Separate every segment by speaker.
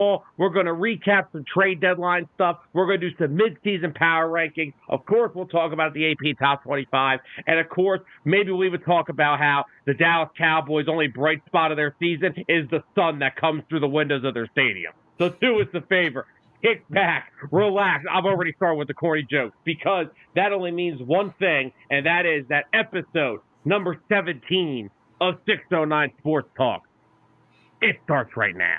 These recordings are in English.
Speaker 1: We're going to recap some trade deadline stuff. We're going to do some midseason power rankings. Of course, we'll talk about the AP Top 25. And of course, maybe we'll even talk about how the Dallas Cowboys' only bright spot of their season is the sun that comes through the windows of their stadium. So do us a favor. Kick back, relax. I'm already starting with the corny jokes because that only means one thing, and that is that episode number 17 of 609 Sports Talk. It starts right now.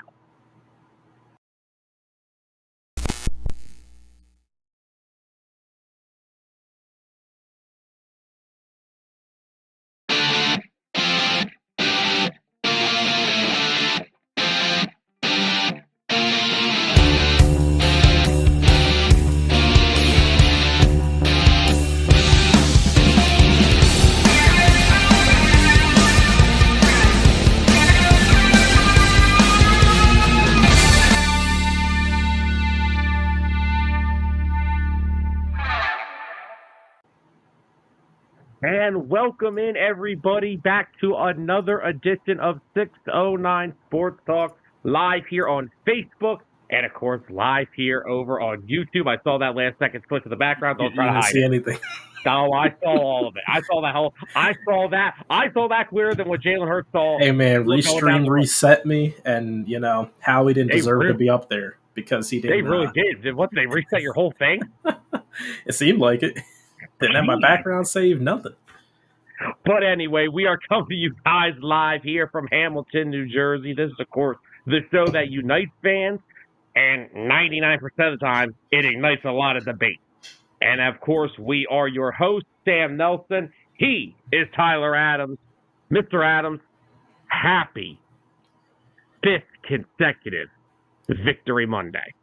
Speaker 1: And welcome in, everybody, back to another edition of 609 Sports Talk, live here on Facebook, and, of course, live here over on YouTube. I saw that last second split to the background. Don't try to hide
Speaker 2: see anything.
Speaker 1: No, I saw all of it. I saw that clearer than what Jalen Hurts saw.
Speaker 2: Hey, man, Restream reset me, and, Howie didn't deserve to be up there because he didn't.
Speaker 1: They really did. What, they reset your whole thing?
Speaker 2: It seemed like it. Didn't have my background saved, nothing.
Speaker 1: But anyway, we are coming to you guys live here from Hamilton, New Jersey. This is, of course, the show that unites fans, and 99% of the time, it ignites a lot of debate. And, of course, we are your host, Sam Nelson. He is Tyler Adams. Mr. Adams, happy 5th consecutive Victory Monday.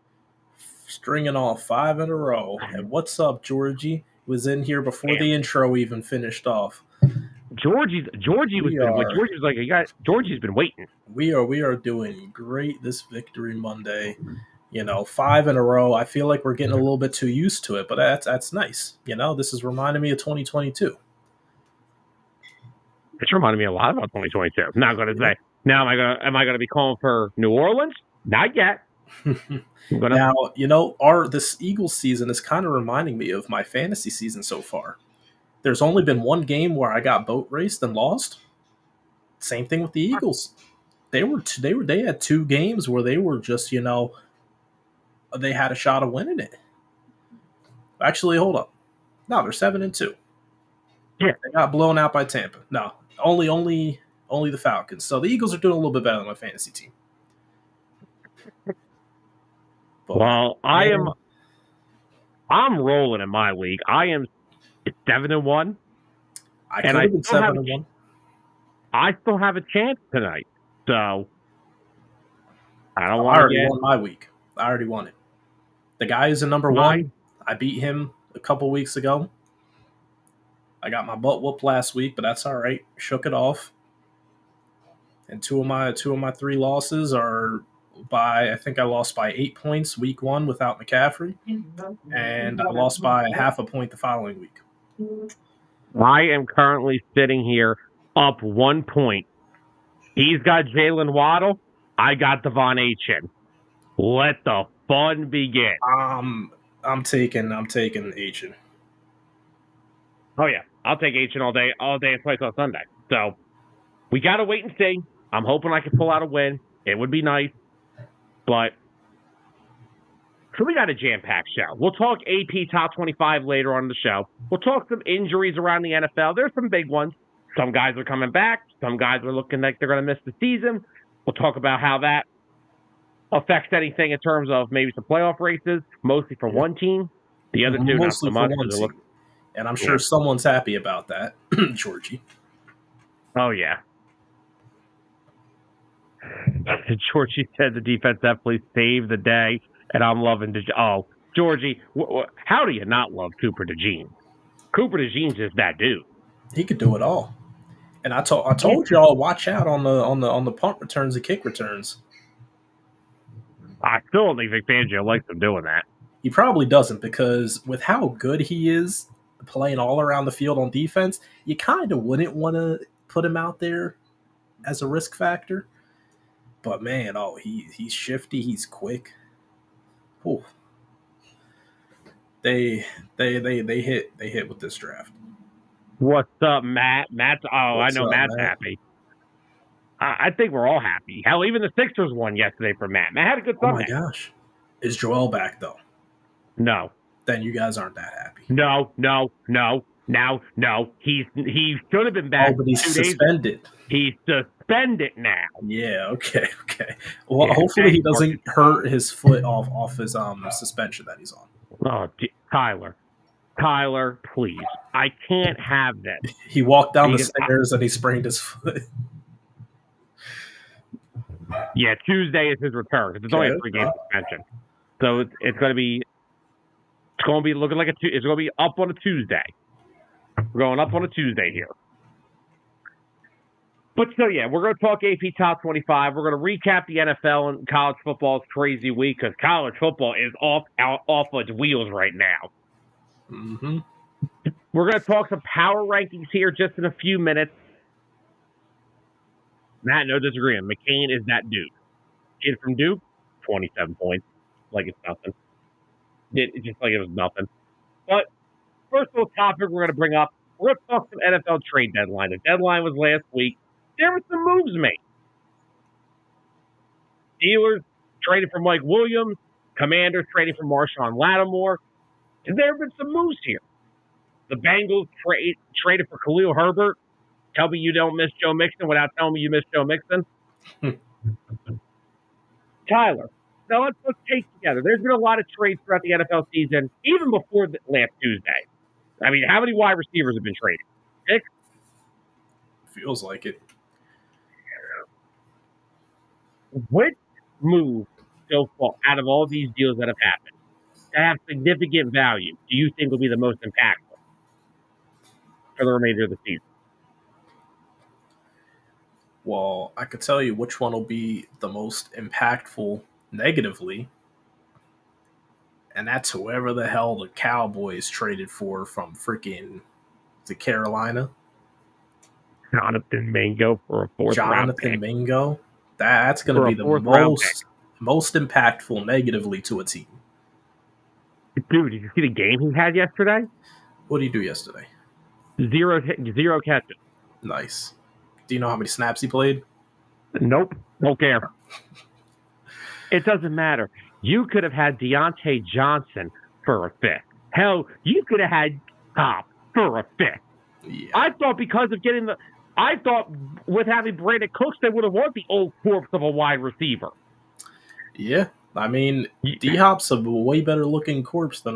Speaker 2: Stringing off 5 in a row. And what's up, Georgie? Was in here before the intro even finished off.
Speaker 1: Georgie's been waiting.
Speaker 2: We are doing great this Victory Monday. 5 in a row. I feel like we're getting a little bit too used to it, but that's nice. This is reminding me of 2022.
Speaker 1: It's reminding me a lot about 2022. I'm not going to say. Now, am I gonna be calling for New Orleans? Not yet.
Speaker 2: Now, this Eagles season is kind of reminding me of my fantasy season so far. There's only been one game where I got boat raced and lost. Same thing with the Eagles. They had 2 games where they were just, they had a shot of winning it. Actually, hold up. No, they're 7-2.
Speaker 1: Yeah,
Speaker 2: they got blown out by Tampa. No, only the Falcons. So the Eagles are doing a little bit better than my fantasy team.
Speaker 1: Well, I'm rolling in my league. I am 7-1.
Speaker 2: I could have been 7-1.
Speaker 1: I still have a chance tonight, so I
Speaker 2: already won my week. I already won it. The guy is a number 1. I beat him a couple weeks ago. I got my butt whooped last week, but that's all right. Shook it off. And two of my 3 losses are I think I lost by 8 points week 1 without McCaffrey, and I lost by half a point the following week.
Speaker 1: I am currently sitting here up 1 point. He's got Jalen Waddle. I got Devon Achane. Let the fun begin.
Speaker 2: I'm taking Achane.
Speaker 1: Oh yeah, I'll take Achane all day and twice on Sunday. So we gotta wait and see. I'm hoping I can pull out a win. It would be nice. But so we got a jam-packed show. We'll talk AP Top 25 later on in the show. We'll talk some injuries around the NFL. There's some big ones. Some guys are coming back. Some guys are looking like they're going to miss the season. We'll talk about how that affects anything in terms of maybe some playoff races, mostly for one team. The other two, not so much.
Speaker 2: And I'm sure someone's happy about that, Georgie.
Speaker 1: Oh, yeah. Georgie said the defense definitely saved the day, and I'm loving Georgie, how do you not love Cooper DeJean? Cooper DeJean's just that dude.
Speaker 2: He could do it all. And I told y'all, watch out on the punt returns and kick returns.
Speaker 1: I still don't think Vic Fangio likes him doing that.
Speaker 2: He probably doesn't, because with how good he is playing all around the field on defense, you kind of wouldn't want to put him out there as a risk factor. But man, he's shifty. He's quick. Ooh. They hit with this draft.
Speaker 1: What's up, Matt? Matt's. Oh, I
Speaker 2: What's
Speaker 1: know
Speaker 2: up,
Speaker 1: Matt's
Speaker 2: Matt?
Speaker 1: happy. I think we're all happy. Hell, even the Sixers won yesterday for Matt. Matt had a good
Speaker 2: Oh my
Speaker 1: Sunday.
Speaker 2: gosh, is Joel back though?
Speaker 1: No.
Speaker 2: Then you guys aren't that happy.
Speaker 1: No. He should have been back.
Speaker 2: Oh, but he's
Speaker 1: 2 days.
Speaker 2: suspended.
Speaker 1: He's suspended now.
Speaker 2: Yeah. Okay. Well,
Speaker 1: Yeah,
Speaker 2: hopefully he doesn't hurt his foot off his suspension that he's on.
Speaker 1: Oh, Tyler, please. I can't have this.
Speaker 2: He walked down the stairs and he sprained his foot.
Speaker 1: Yeah, Tuesday is his return. It's only a 3-game suspension, so it's going to be looking like it's going to be up on a Tuesday. We're going up on a Tuesday here. But so yeah, we're going to talk AP Top 25. We're going to recap the NFL and college football's crazy week because college football is off its wheels right now.
Speaker 2: Mm-hmm.
Speaker 1: We're going to talk some power rankings here just in a few minutes. Matt, no disagreement. McCain is that dude. Kid from Duke, 27 points. Like it's nothing. It's just like it was nothing. But first little topic we're going to bring up, we're going to talk some NFL trade deadline. The deadline was last week. There were some moves made. Steelers traded for Mike Williams. Commanders traded for Marshawn Lattimore. And there have been some moves here. The Bengals traded for Khalil Herbert. Tell me you don't miss Joe Mixon without telling me you miss Joe Mixon. Tyler, now let's take together. There's been a lot of trades throughout the NFL season, even before last Tuesday. I mean, how many wide receivers have been traded? 6?
Speaker 2: Feels like it.
Speaker 1: Which move so far out of all these deals that have happened to have significant value do you think will be the most impactful for the remainder of the season?
Speaker 2: Well, I could tell you which one will be the most impactful negatively, and that's whoever the hell the Cowboys traded for from freaking Carolina.
Speaker 1: Jonathan Mingo for a 4th round pick.
Speaker 2: Jonathan Mingo. That's going to be the most impactful negatively to a team.
Speaker 1: Dude, did you see the game he had yesterday?
Speaker 2: What did he do yesterday?
Speaker 1: 0 catches.
Speaker 2: Nice. Do you know how many snaps he played?
Speaker 1: Nope. Don't care. It doesn't matter. You could have had Deontay Johnson for a 5th. Hell, you could have had Cobb for a 5th.
Speaker 2: Yeah.
Speaker 1: I thought with having Brandon Cooks, they would have wanted the old corpse of a wide receiver.
Speaker 2: Yeah. I mean, D-Hop's a way better looking corpse than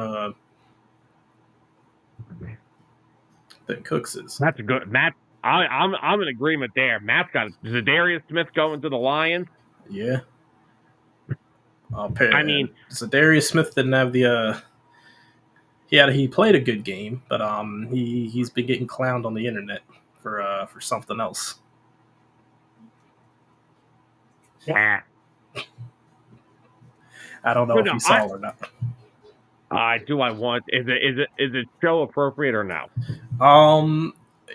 Speaker 2: Cooks is.
Speaker 1: That's a good Matt. I'm in agreement there. Matt's got Zadarius Smith going to the Lions.
Speaker 2: Yeah.
Speaker 1: I mean,
Speaker 2: Zadarius Smith didn't have the. He played a good game, but he's been getting clowned on the internet for something else.
Speaker 1: Yeah.
Speaker 2: I don't know if you saw or not.
Speaker 1: Do I want? Is it show appropriate or no?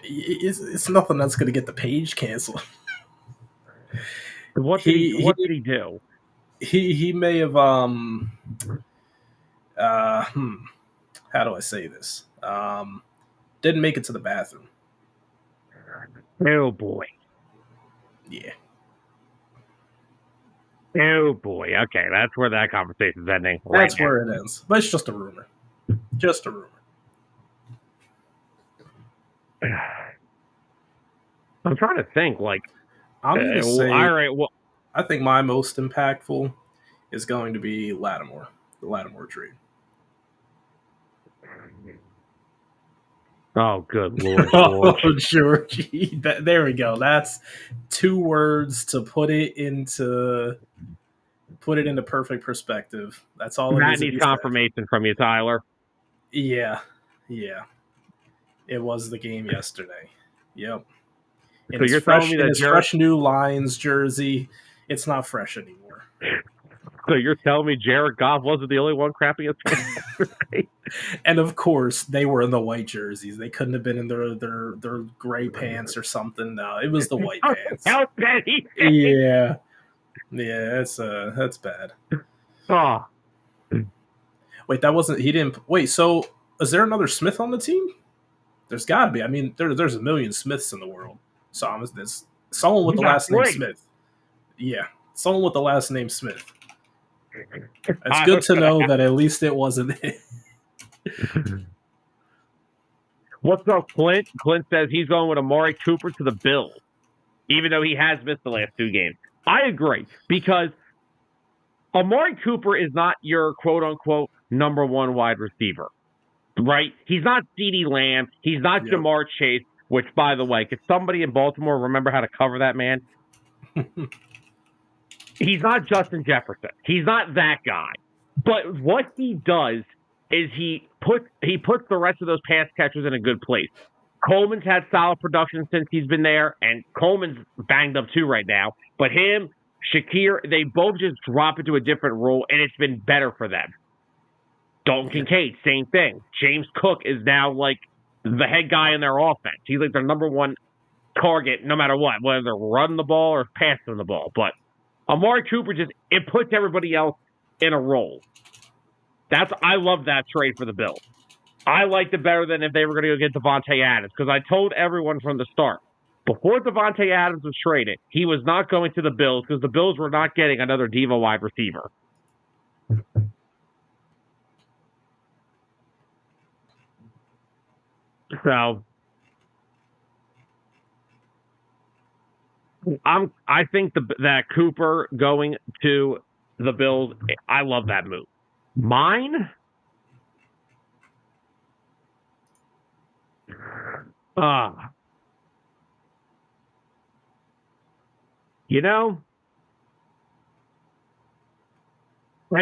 Speaker 2: It's nothing that's going to get the page canceled.
Speaker 1: What did he do?
Speaker 2: He may have how do I say this? Didn't make it to the bathroom.
Speaker 1: Oh boy.
Speaker 2: Yeah.
Speaker 1: Oh boy. Okay, that's where that conversation's ending.
Speaker 2: That's where it ends. But it's just a rumor. Just a rumor.
Speaker 1: I'm trying to think.
Speaker 2: I'm going to say.
Speaker 1: All right. Well,
Speaker 2: I think my most impactful is going to be Lattimore. The Lattimore trade.
Speaker 1: Oh, good Lord.
Speaker 2: Oh, Georgie. There we go. That's 2 words to put it into perfect perspective. That's all.
Speaker 1: Matt needs confirmation from you, Tyler.
Speaker 2: Yeah. It was the game yesterday. Yep.
Speaker 1: So you're telling me that
Speaker 2: fresh new Lions jersey, it's not fresh anymore.
Speaker 1: So you're telling me Jared Goff wasn't the only one crapping his pants?
Speaker 2: And of course, they were in the white jerseys. They couldn't have been in their gray pants or something. No, it was the white pants.
Speaker 1: How petty!
Speaker 2: Yeah. Yeah, that's bad.
Speaker 1: Oh,
Speaker 2: Wait, that wasn't he didn't wait, so is there another Smith on the team? There's gotta be. I mean, there's a million Smiths in the world. So there's someone with
Speaker 1: we
Speaker 2: the
Speaker 1: got
Speaker 2: last name
Speaker 1: 3.
Speaker 2: Smith. Yeah. Someone with the last name Smith. It's
Speaker 1: I
Speaker 2: good
Speaker 1: was
Speaker 2: to
Speaker 1: gonna
Speaker 2: know that at least it wasn't it.
Speaker 1: What's up, Clint? Clint says he's going with Amari Cooper to the Bills, even though he has missed the last 2 games. I agree, because Amari Cooper is not your quote-unquote number 1 wide receiver, right? He's not CeeDee Lamb. He's not
Speaker 2: Yep.
Speaker 1: Jamar Chase, which, by the way, could somebody in Baltimore remember how to cover that man? He's not Justin Jefferson. He's not that guy. But what he does is he puts the rest of those pass catchers in a good place. Coleman's had solid production since he's been there, and Coleman's banged up too right now. But him, Shakir, they both just drop into a different role, and it's been better for them. Dalton Kincaid, same thing. James Cook is now like the head guy in their offense. He's like their number 1 target, no matter what, whether they're running the ball or passing the ball. But Amari Cooper it puts everybody else in a role. I love that trade for the Bills. I liked it better than if they were going to go get Devontae Adams, because I told everyone from the start, before Devontae Adams was traded, he was not going to the Bills because the Bills were not getting another diva wide receiver. So I think that Cooper going to the Bills, I love that move. Mine? I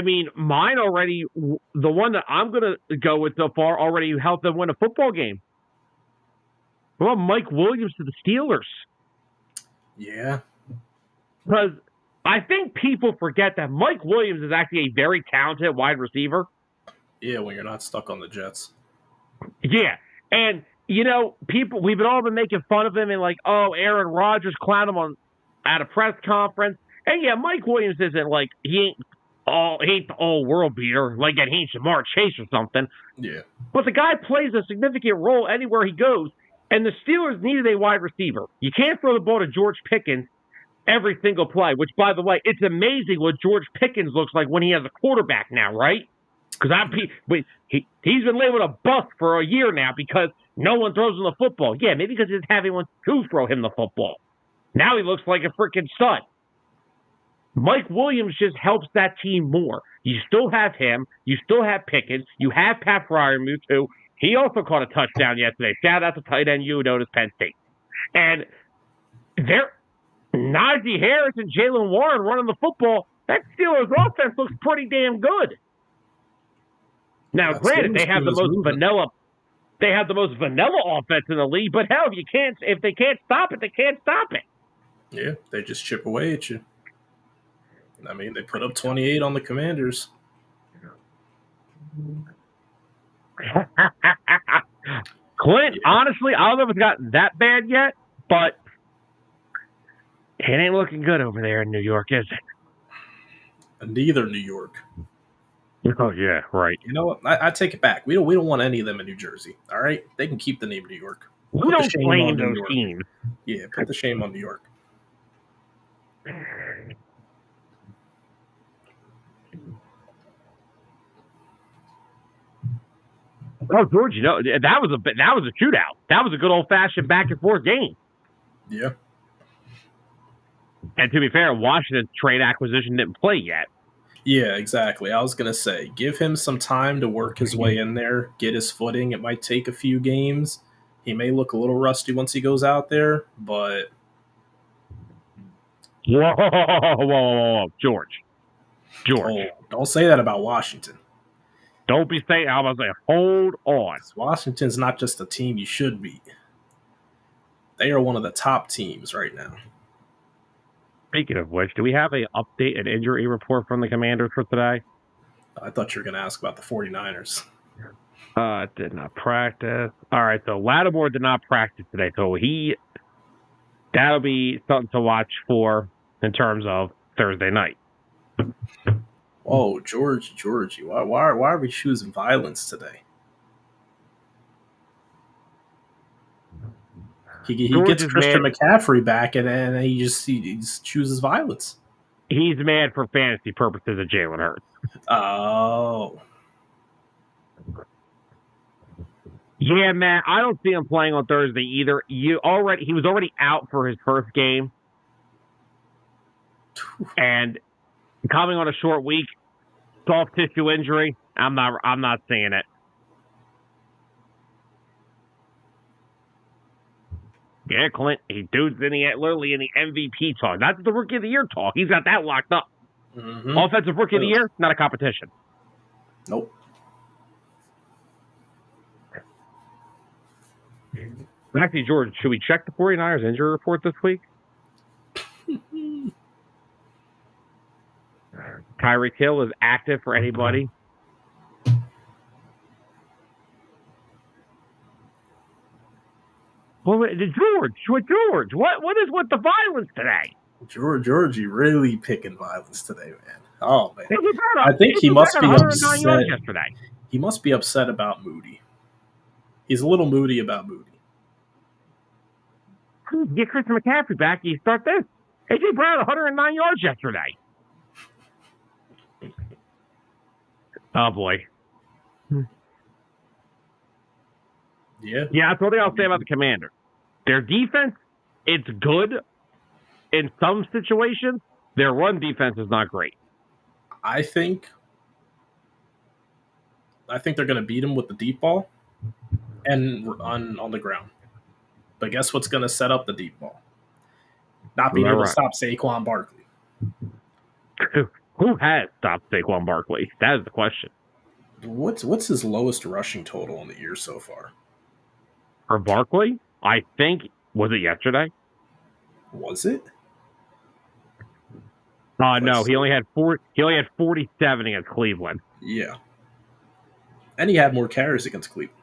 Speaker 1: mean, mine already, the one that I'm going to go with so far already helped them win a football game. What about Mike Williams to the Steelers?
Speaker 2: Yeah.
Speaker 1: Because I think people forget that Mike Williams is actually a very talented wide receiver.
Speaker 2: Yeah, when you're not stuck on the Jets.
Speaker 1: Yeah. And, people, we've all been making fun of him and like, oh, Aaron Rodgers clowned him at a press conference. And yeah, Mike Williams isn't like, he ain't the all world beater, like he ain't Jamar Chase or something.
Speaker 2: Yeah.
Speaker 1: But the guy plays a significant role anywhere he goes. And the Steelers needed a wide receiver. You can't throw the ball to George Pickens every single play, which, by the way, it's amazing what George Pickens looks like when he has a quarterback now, right? Because he's been labeled a bust for a year now because no one throws him the football. Yeah, maybe because he doesn't have anyone to throw him the football. Now he looks like a freaking stud. Mike Williams just helps that team more. You still have him. You still have Pickens. You have Pat Freiermuth, who he also caught a touchdown yesterday. Shout out to tight end you noticed Penn State. And they're Najee Harris and Jalen Warren running the football. That Steelers offense looks pretty damn good. Now, granted, they have the most vanilla. They have the most vanilla offense in the league, but hell, if they can't stop it, they can't stop it.
Speaker 2: Yeah, they just chip away at you. I mean, they put up 28 on the Commanders.
Speaker 1: Clint, honestly, I don't know if it's gotten that bad yet, but it ain't looking good over there in New York, is it?
Speaker 2: Neither New York.
Speaker 1: Oh yeah, right.
Speaker 2: You know what? I take it back. We don't want any of them in New Jersey. All right, they can keep the name New York.
Speaker 1: We don't blame those teams.
Speaker 2: Yeah, put the shame on New York.
Speaker 1: Oh, George, that was a shootout. That was a good old fashioned back and forth game.
Speaker 2: Yeah.
Speaker 1: And to be fair, Washington's trade acquisition didn't play yet.
Speaker 2: Yeah, exactly. I was going to say, give him some time to work his way in there, get his footing. It might take a few games. He may look a little rusty once he goes out there, but...
Speaker 1: Whoa, George.
Speaker 2: Oh, don't say that about Washington.
Speaker 1: Don't be saying, I was like, hold on.
Speaker 2: Washington's not just a team you should beat. They are one of the top teams right now.
Speaker 1: Speaking of which, do we have an injury report from the Commanders for today?
Speaker 2: I thought you were going to ask about the 49ers.
Speaker 1: Did not practice. All right, so Lattimore did not practice today, so that'll be something to watch for in terms of Thursday night.
Speaker 2: Oh, Georgie, why are we choosing violence today? He
Speaker 1: George
Speaker 2: gets
Speaker 1: is
Speaker 2: Christian
Speaker 1: mad.
Speaker 2: McCaffrey back, and he just chooses violence.
Speaker 1: He's mad for fantasy purposes of Jalen Hurts.
Speaker 2: Oh,
Speaker 1: Yeah, man, I don't see him playing on Thursday either. He was already out for his first game, and coming on a short week, soft tissue injury. I'm not seeing it. Yeah, Clint, dude's literally in the MVP talk. That's the Rookie of the Year talk. He's got that locked up.
Speaker 2: mm-hmm.
Speaker 1: Offensive Rookie of the Year, not a competition.
Speaker 2: Nope.
Speaker 1: Actually, George, should we check the 49ers injury report this week? Tyreek Hill is active for anybody. Well, George, what is with the violence today?
Speaker 2: Georgie really picking violence today, man. Oh man,
Speaker 1: I
Speaker 2: think he must be upset.
Speaker 1: Yesterday.
Speaker 2: He must be upset about Moody. He's a little moody about Moody.
Speaker 1: Get Christian McCaffrey back. You start this. AJ Brown 109 yards yesterday. Oh boy.
Speaker 2: Yeah,
Speaker 1: that's what I'll say about the Commanders. Their defense, it's good in some situations. Their run defense is not great.
Speaker 2: I think they're going to beat him with the deep ball and on the ground. But guess what's going to set up the deep ball? Not being able to stop Saquon Barkley.
Speaker 1: Who has stopped Saquon Barkley? That is the question.
Speaker 2: What's his lowest rushing total in the year so far?
Speaker 1: For Barkley, I think, was it yesterday?
Speaker 2: Was it?
Speaker 1: No, he only had 47 against Cleveland.
Speaker 2: Yeah. And he had more carries against Cleveland.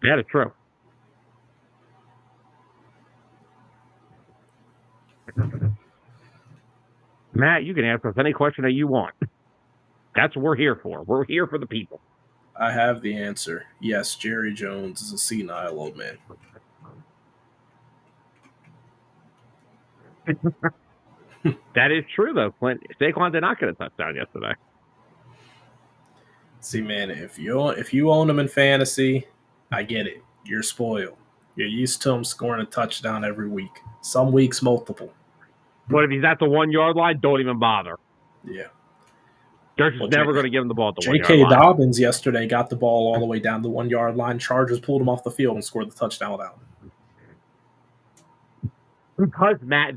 Speaker 1: Yeah, that's true. Matt, you can ask us any question that you want. That's what we're here for. We're here for the people.
Speaker 2: I have the answer. Yes, Jerry Jones is a senile old man.
Speaker 1: That is true, though, Clint. Saquon did not get a touchdown yesterday.
Speaker 2: See, man, if you own him in fantasy, I get it. You're spoiled. You're used to him scoring a touchdown every week. Some weeks, multiple.
Speaker 1: But if he's at the 1 yard line, don't even bother.
Speaker 2: Yeah.
Speaker 1: They're just never going to give him the ball at the 1 yard
Speaker 2: line.
Speaker 1: J.K.
Speaker 2: Dobbins yesterday got the ball all the way down the 1 yard line. Chargers pulled him off the field and scored the touchdown without him.
Speaker 1: Because, Matt,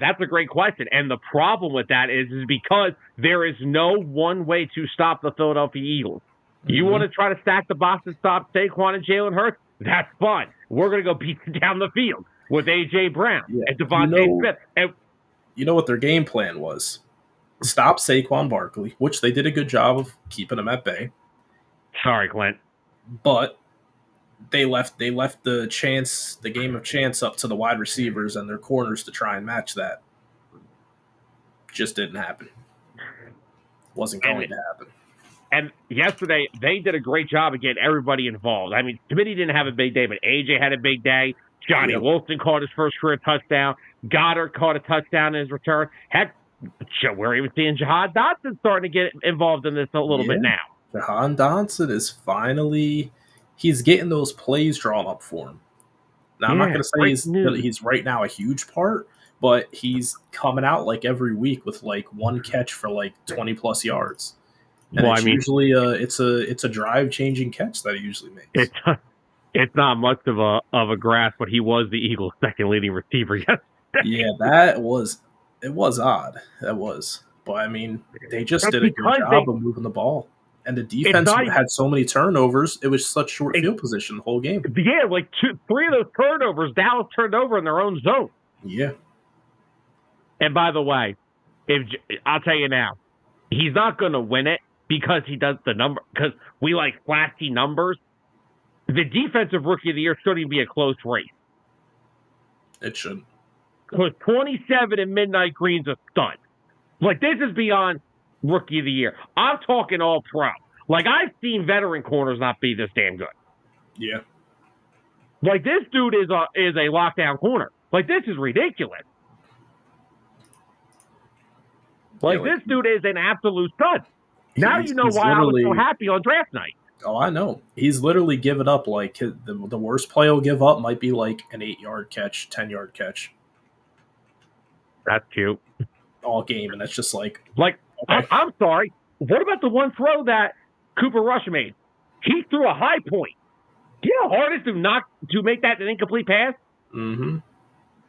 Speaker 1: that's a great question. And the problem with that is because there is no one way to stop the Philadelphia Eagles. You want to try to stack the box and stop Saquon and Jalen Hurts? That's fine. We're going to go beat them down the field with A.J. Brown and Devontae Smith. And
Speaker 2: you know what their game plan was? Stop Saquon Barkley, which they did a good job of keeping him at bay.
Speaker 1: Sorry, Clint.
Speaker 2: But they left the game of chance up to the wide receivers and their corners to try and match that. Just didn't happen. Wasn't going to happen.
Speaker 1: And yesterday, they did a great job of getting everybody involved. I mean, Smitty didn't have a big day, but AJ had a big day. Johnny Wilson caught his first career touchdown. Goddard caught a touchdown in his return. Heck, we're even seeing Jahan Dotson starting to get involved in this a little bit now.
Speaker 2: Jahan Dotson is finally he's getting those plays drawn up for him. Now, I'm not going to say he's right now a huge part, but he's coming out like every week with like one catch for like 20+ yards. And usually it's a drive changing catch that he usually makes.
Speaker 1: It's not much of a grasp, but he was the Eagles' second leading receiver yesterday.
Speaker 2: Yeah, it was odd. That was. But I mean, they just did a good job of moving the ball. And the defense had so many turnovers, it was such short field position the whole game.
Speaker 1: Yeah, like 3 of those turnovers, Dallas turned over in their own zone.
Speaker 2: Yeah.
Speaker 1: And by the way, I'll tell you now, he's not going to win it because he does the number, because we like flashy numbers. The defensive rookie of the year shouldn't even be a close race.
Speaker 2: It shouldn't.
Speaker 1: Because 27 in Midnight Green's a stunt. Like, this is beyond rookie of the year. I'm talking all pro. Like, I've seen veteran corners not be this damn good.
Speaker 2: Yeah.
Speaker 1: Like, this dude is a lockdown corner. Like, this is ridiculous. Like, this dude is an absolute stud. Now you know why I was so happy on draft night.
Speaker 2: Oh, I know. He's literally given up, like, the worst play he'll give up might be, like, an 8-yard catch, 10-yard catch.
Speaker 1: That's cute.
Speaker 2: All game, and that's just like...
Speaker 1: Like, okay. I'm sorry. What about the one throw that Cooper Rush made? He threw a high point. You know how hard it is to make that an incomplete pass?
Speaker 2: Mm-hmm.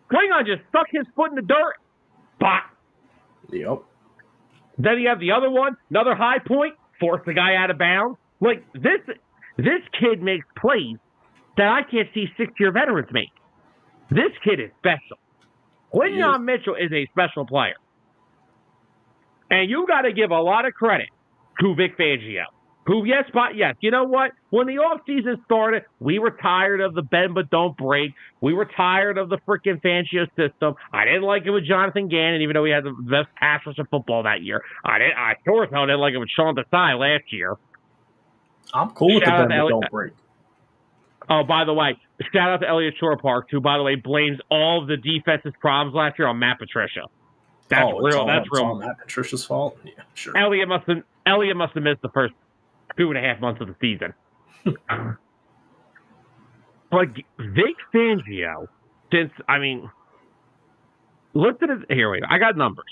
Speaker 1: Klingon just stuck his foot in the dirt. Bop.
Speaker 2: Yep.
Speaker 1: Then you have the other one, another high point, forced the guy out of bounds. Like, this kid makes plays that I can't see 6-year veterans make. This kid is special. Quinyon Mitchell is a special player. And you got to give a lot of credit to Vic Fangio. Who, yes, you know what? When the offseason started, we were tired of the bend but don't break. We were tired of the freaking Fangio system. I didn't like it with Jonathan Gannon, even though he had the best pass rush in football that year. I sure didn't like it with Sean Desai last year.
Speaker 2: I'm cool with the bend but don't break.
Speaker 1: Oh, by the way, shout out to Elliot Shore Park, who, by the way, blames all of the defense's problems last year on Matt Patricia. That's real. That's real.
Speaker 2: All Matt Patricia's fault? Yeah, sure.
Speaker 1: Elliot must have missed the first 2.5 months of the season. But Vic Fangio, listen to here. Wait, I got numbers.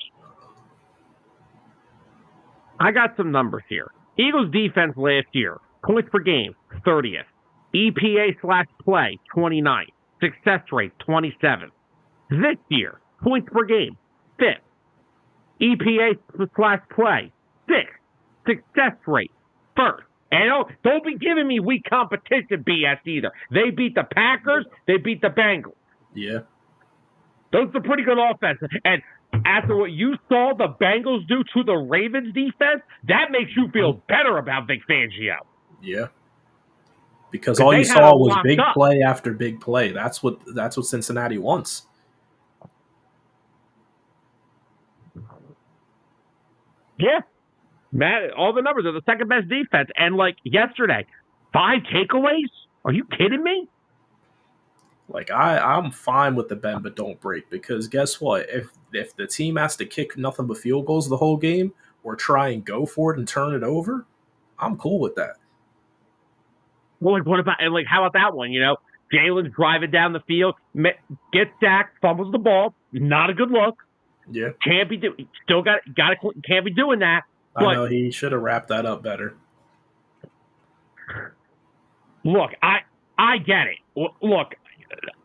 Speaker 1: I got some numbers here. Eagles defense last year, points per game, 30th. EPA/play, 29th. Success rate, 27th. This year, points per game, 5th. EPA/play, 6th. Success rate, 1st. And don't be giving me weak competition BS either. They beat the Packers. They beat the Bengals.
Speaker 2: Yeah.
Speaker 1: Those are pretty good offenses. And after what you saw the Bengals do to the Ravens defense, that makes you feel better about Vic Fangio.
Speaker 2: Yeah. Because all you saw was big play after big play. That's what Cincinnati wants.
Speaker 1: Yeah. Man, all the numbers are the second best defense. And like yesterday, 5 takeaways? Are you kidding me?
Speaker 2: Like I'm fine with the bend but don't break, because guess what? If the team has to kick nothing but field goals the whole game or try and go for it and turn it over, I'm cool with that.
Speaker 1: Well, like, what about, and like, how about that one? You know, Jalen's driving down the field, gets sacked, fumbles the ball. Not a good look.
Speaker 2: Yeah.
Speaker 1: Can't be doing that. But,
Speaker 2: I know he should have wrapped that up better.
Speaker 1: Look, I get it. Look,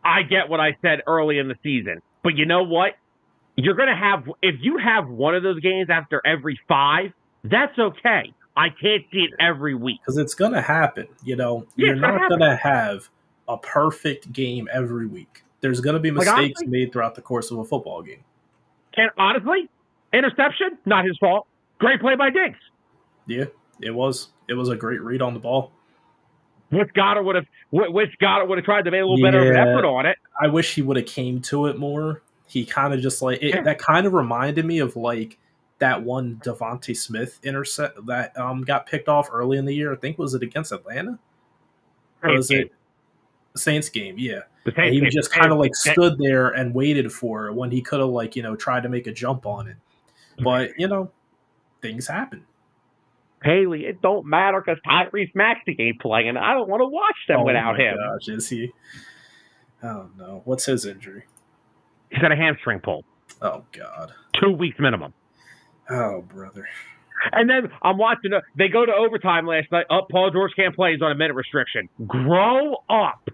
Speaker 1: I get what I said early in the season. But you know what? You're going to have, if you have one of those games after every 5, that's okay. I can't see it every week.
Speaker 2: Because it's going to happen. You know, you're not going to have a perfect game every week. There's going to be mistakes made throughout the course of a football game.
Speaker 1: And honestly, interception, not his fault. Great play by Diggs.
Speaker 2: Yeah, it was. It was a great read on the ball.
Speaker 1: Wish Goddard would have tried to make a little better of an effort on it.
Speaker 2: I wish he would have came to it more. He kind of just like it, that kind of reminded me of like that one Devontae Smith intercept that got picked off early in the year. I think was it against Atlanta? Or was it Saints game? Yeah. And he just kind of like stood there and waited for it when he could have like, tried to make a jump on it. But, things happen.
Speaker 1: Haley, it don't matter because Tyrese Maxey ain't playing. I don't want to watch them without him.
Speaker 2: Oh, gosh, is he? Oh, no. What's his injury?
Speaker 1: He's got a hamstring pull.
Speaker 2: Oh, God.
Speaker 1: 2 weeks minimum.
Speaker 2: Oh, brother.
Speaker 1: And then I'm watching. They go to overtime last night. Paul George can't play. He's on a minute restriction. Grow up.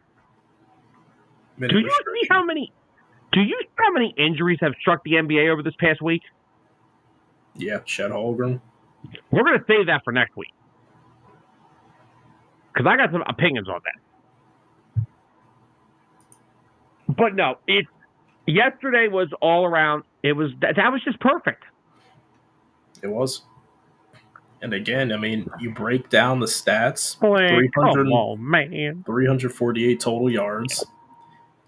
Speaker 1: Do you see how many injuries have struck the NBA over this past week?
Speaker 2: Yeah, Chet Holmgren.
Speaker 1: We're going to save that for next week. Because I got some opinions on that. But no, yesterday was all around. That was just perfect.
Speaker 2: It was. And again, I mean, you break down the stats. 348 total yards.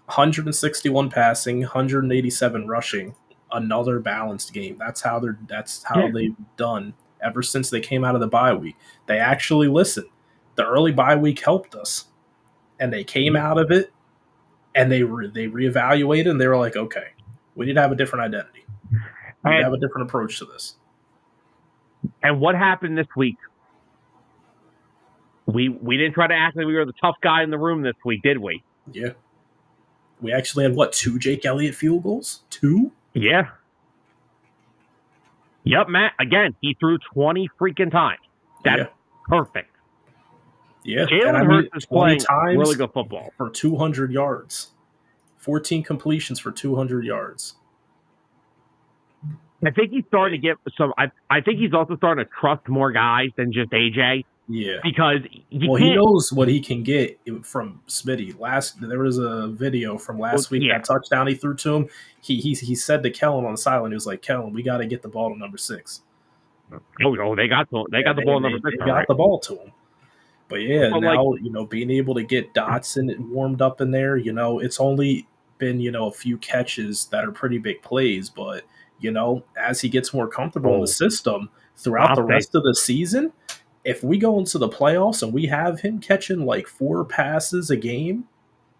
Speaker 2: 161 passing, 187 rushing. another balanced game. That's how they've done ever since they came out of the bye week. They actually listened. The early bye week helped us, and they came out of it and they reevaluated and they were like, okay, we need to have a different identity. We need to have a different approach to this.
Speaker 1: And what happened this week? We didn't try to act like we were the tough guy in the room this week, did we?
Speaker 2: Yeah. We actually had, 2 Jake Elliott field goals? 2?
Speaker 1: Yeah. Yep, Matt. Again, he threw 20 freaking times. That's perfect.
Speaker 2: Yeah.
Speaker 1: Jalen Hurts is playing
Speaker 2: times
Speaker 1: really good football.
Speaker 2: For 200 yards. 14 completions for 200 yards.
Speaker 1: I think he's starting to get some. I think he's also starting to trust more guys than just AJ.
Speaker 2: Yeah,
Speaker 1: because
Speaker 2: he knows what he can get from Smitty. There was a video from last week, that touchdown he threw to him. He said to Kellen on the sideline, he was like, "Kellen, we got to get the ball to number 6."
Speaker 1: Oh, they got the ball to number 6.
Speaker 2: They got the ball to him. But now being able to get Dotson warmed up in there, it's only been a few catches that are pretty big plays, but as he gets more comfortable in the system throughout the rest of the season, if we go into the playoffs and we have him catching like 4 passes a game,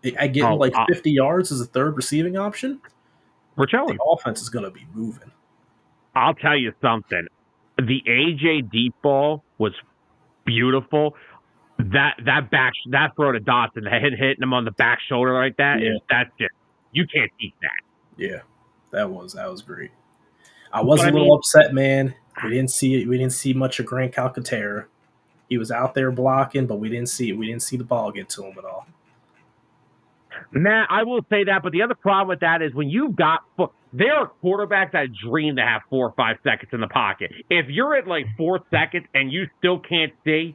Speaker 2: getting 50 yards as a third receiving option,
Speaker 1: we're chilling.
Speaker 2: The offense is going to be moving.
Speaker 1: I'll tell you something. The AJ deep ball was beautiful. That throw to Dotson, hitting him on the back shoulder like that, that's just, you can't beat that.
Speaker 2: Yeah, that was great. I was a little upset, man. We didn't see much of Grant Calcaterra. He was out there blocking, but we didn't see the ball get to him at all.
Speaker 1: Nah, I will say that, but the other problem with that is when you've got there are quarterbacks that dream to have 4 or 5 seconds in the pocket. If you're at like 4 seconds and you still can't see,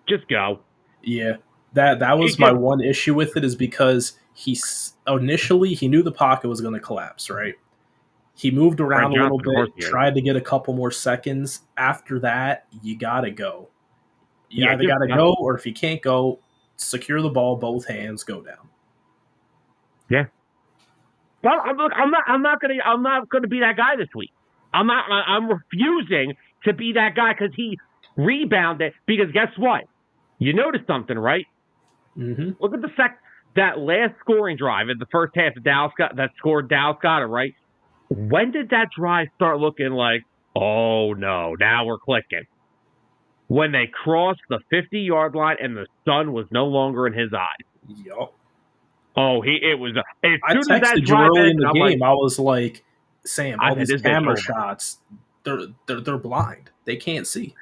Speaker 1: just go.
Speaker 2: Yeah, that was my one issue with it, is because initially he knew the pocket was going to collapse, right? He moved around a little bit, tried to get a couple more seconds. After that, you got to go. You either got to go, or if you can't go, secure the ball, both hands, go down.
Speaker 1: Yeah. Well, I'm not gonna be that guy this week. I'm refusing to be that guy because he rebounded. Because guess what? You noticed something, right?
Speaker 2: Mm-hmm.
Speaker 1: Look at that last scoring drive in the first half that scored Dallas Goedert, right? When did that drive start looking like, oh no, now we're clicking? When they crossed the 50-yard line and the sun was no longer in his eyes.
Speaker 2: Yup.
Speaker 1: Oh, it was.
Speaker 2: I texted you early in the game. I was like, Sam, all these camera shots, they're blind. They can't see.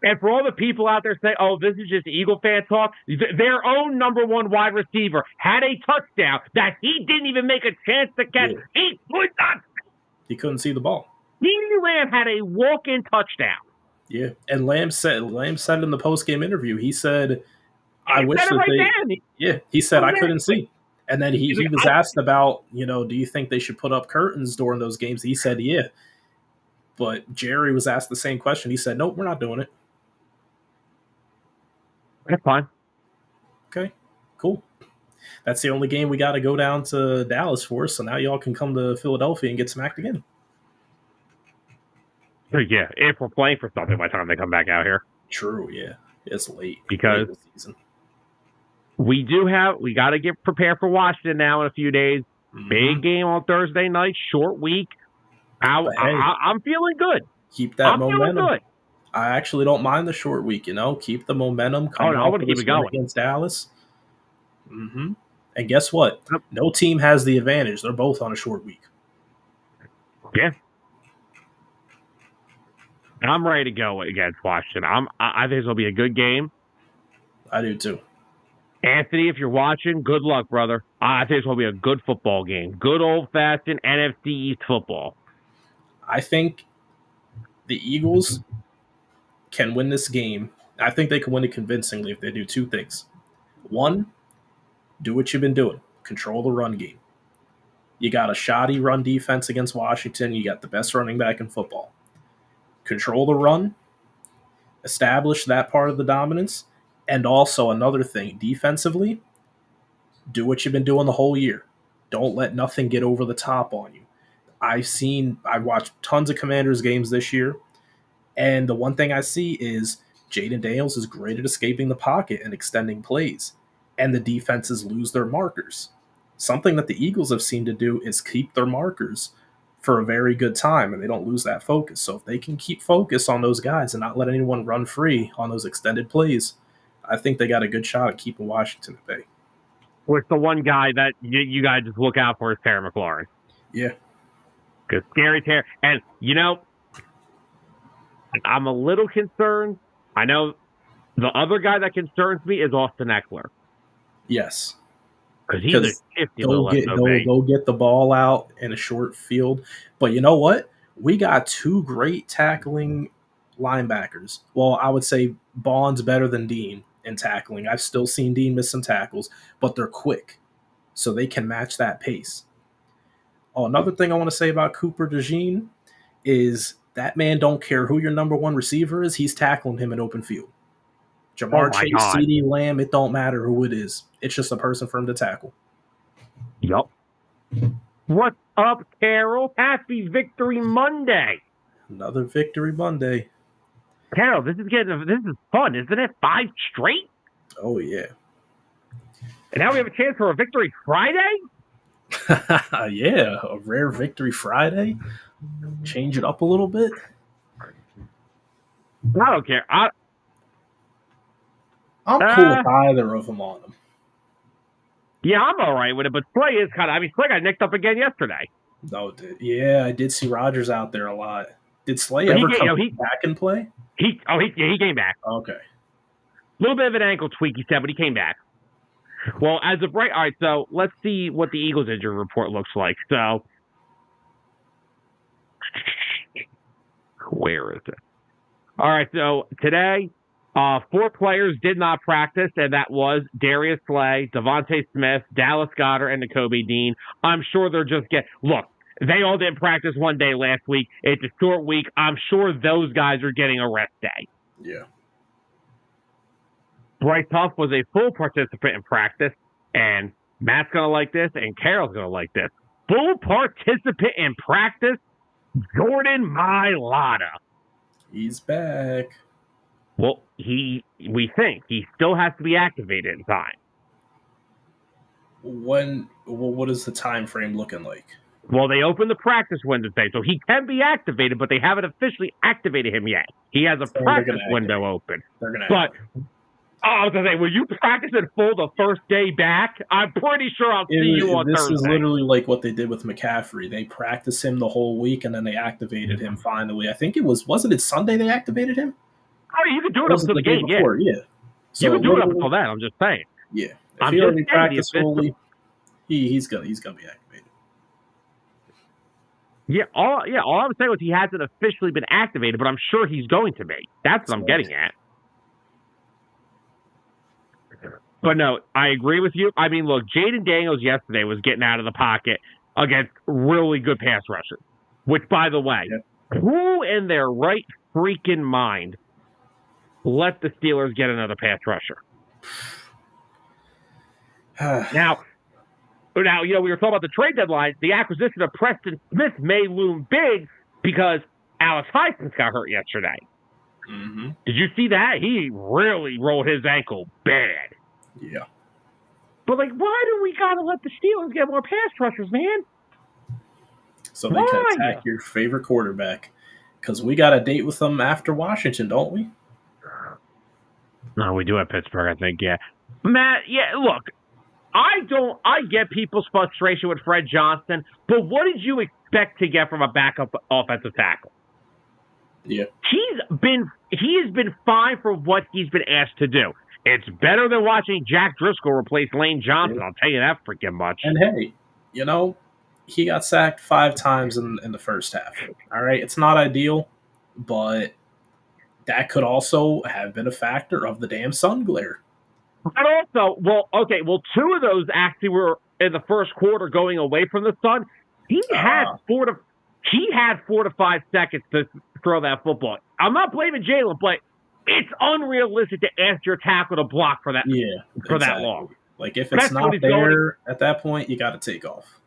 Speaker 1: And for all the people out there saying, oh, this is just Eagle fan talk, their own number 1 wide receiver had a touchdown that he didn't even make a chance to catch. Yeah. He could not.
Speaker 2: He couldn't see the ball.
Speaker 1: CeeDee Lamb had a walk-in touchdown.
Speaker 2: Yeah, and Lamb said in the post-game interview, he said, I wish that he said, I couldn't see. And then he was asked about, do you think they should put up curtains during those games? He said, yeah. But Jerry was asked the same question. He said, nope, we're not doing it.
Speaker 1: That's fine.
Speaker 2: Okay, cool. That's the only game we got to go down to Dallas for, so now y'all can come to Philadelphia and get smacked again.
Speaker 1: Yeah, if we're playing for something by the time they come back out here.
Speaker 2: True, yeah. It's late.
Speaker 1: Because
Speaker 2: late season.
Speaker 1: We got to get prepared for Washington now in a few days. Mm-hmm. Big game on Thursday night, short week. I'm feeling good.
Speaker 2: Keep that momentum. Good. I actually don't mind the short week, Keep the momentum.
Speaker 1: I want to keep it going
Speaker 2: against Dallas. Mm-hmm. And guess what? No team has the advantage. They're both on a short week.
Speaker 1: Yeah. I'm ready to go against Washington. I think this will be a good game.
Speaker 2: I do too.
Speaker 1: Anthony, if you're watching, good luck, brother. I think this will be a good football game. Good old-fashioned NFC East football.
Speaker 2: I think the Eagles can win this game. I think they can win it convincingly if they do 2 things. 1, do what you've been doing. Control the run game. You got a shoddy run defense against Washington. You got the best running back in football. Control the run. Establish that part of the dominance. And also another thing, defensively, do what you've been doing the whole year. Don't let nothing get over the top on you. I watched tons of Commanders games this year, and the one thing I see is Jaden Daniels is great at escaping the pocket and extending plays, and the defenses lose their markers. Something that the Eagles have seemed to do is keep their markers for a very good time, and they don't lose that focus. So if they can keep focus on those guys and not let anyone run free on those extended plays, I think they got a good shot at keeping Washington at bay.
Speaker 1: With the one guy that you guys just look out for is Terry McLaurin.
Speaker 2: Yeah.
Speaker 1: Because scary Terry. And, I'm a little concerned. I know the other guy that concerns me is Austin Eckler.
Speaker 2: Yes.
Speaker 1: Because he's a shifty little SOB.
Speaker 2: They'll get the ball out in a short field. But you know what? We got two great tackling linebackers. Well, I would say Bond's better than Dean in tackling. I've still seen Dean miss some tackles, but they're quick, so they can match that pace. Oh, another thing I want to say about Cooper DeJean is that man don't care who your number one receiver is. He's tackling him in open field. Jamar Chase, CeeDee Lamb, it don't matter who it is. It's just a person for him to tackle.
Speaker 1: Yup. What's up, Carol? Happy Victory Monday.
Speaker 2: Another Victory Monday.
Speaker 1: Carol, this is fun, isn't it? 5 straight?
Speaker 2: Oh, yeah.
Speaker 1: And now we have a chance for a Victory Friday?
Speaker 2: Yeah, a rare Victory Friday. Change it up a little bit.
Speaker 1: I don't care.
Speaker 2: I'm cool with either of them on them.
Speaker 1: Yeah, I'm all right with it, but Slay is Slay got nicked up again yesterday.
Speaker 2: No, yeah, I did see Rodgers out there a lot. Did Slay ever come back and play?
Speaker 1: He came back.
Speaker 2: Okay.
Speaker 1: A little bit of an ankle tweak, he said, but he came back. Well, all right, so let's see what the Eagles injury report looks like. So, where is it? All right, so today, 4 players did not practice, and that was Darius Slay, Devontae Smith, Dallas Goedert, and Nakobe Dean. I'm sure they're just look, they all didn't practice one day last week. It's a short week. I'm sure those guys are getting a rest day.
Speaker 2: Yeah.
Speaker 1: Bryce Huff was a full participant in practice, and Matt's going to like this, and Carol's going to like this. Full participant in practice, Jordan Mailata.
Speaker 2: He's back.
Speaker 1: Well, we think he still has to be activated in time.
Speaker 2: What is the time frame looking like?
Speaker 1: Well, they opened the practice window today, so he can be activated, but they haven't officially activated him yet. He has a practice window open.
Speaker 2: They're going
Speaker 1: to. I was going to say, will you practice in full the first day back? I'm pretty sure I'll see you on Thursday.
Speaker 2: This is literally like what they did with McCaffrey. They practiced him the whole week, and then they activated him finally. I think wasn't it Sunday they activated him?
Speaker 1: Oh, you can do it up to the game before,
Speaker 2: yeah. So
Speaker 1: you can do it up until that, I'm just saying.
Speaker 2: Yeah. If he already practiced fully, he's gonna be activated.
Speaker 1: All I'm saying was he hasn't officially been activated, but I'm sure he's going to be. That's what I'm getting at. But no, I agree with you. I mean, look, Jaden Daniels yesterday was getting out of the pocket against really good pass rushers. Which, by the way, who in their right freaking mind let the Steelers get another pass rusher? Now, we were talking about the trade deadline. The acquisition of Preston Smith may loom big because Alex Highsmith got hurt yesterday.
Speaker 2: Mm-hmm.
Speaker 1: Did you see that? He really rolled his ankle bad.
Speaker 2: Yeah.
Speaker 1: But, why do we got to let the Steelers get more pass rushers, man?
Speaker 2: So they can attack your favorite quarterback. Because we got a date with them after Washington, don't we?
Speaker 1: No, we do have Pittsburgh, I think, yeah. Matt, look, I get people's frustration with Fred Johnson, but what did you expect to get from a backup offensive tackle?
Speaker 2: Yeah.
Speaker 1: He has been fine for what he's been asked to do. It's better than watching Jack Driscoll replace Lane Johnson, I'll tell you that freaking much.
Speaker 2: And hey, he got sacked 5 times in the first half. All right, it's not ideal, but that could also have been a factor of the damn sun glare.
Speaker 1: And also, 2 of those actually were in the first quarter going away from the sun. He had 4 to 5 seconds to throw that football. I'm not blaming Jalen, but it's unrealistic to ask your tackle to block for that that long.
Speaker 2: Like if it's not there at that point, you got to take off.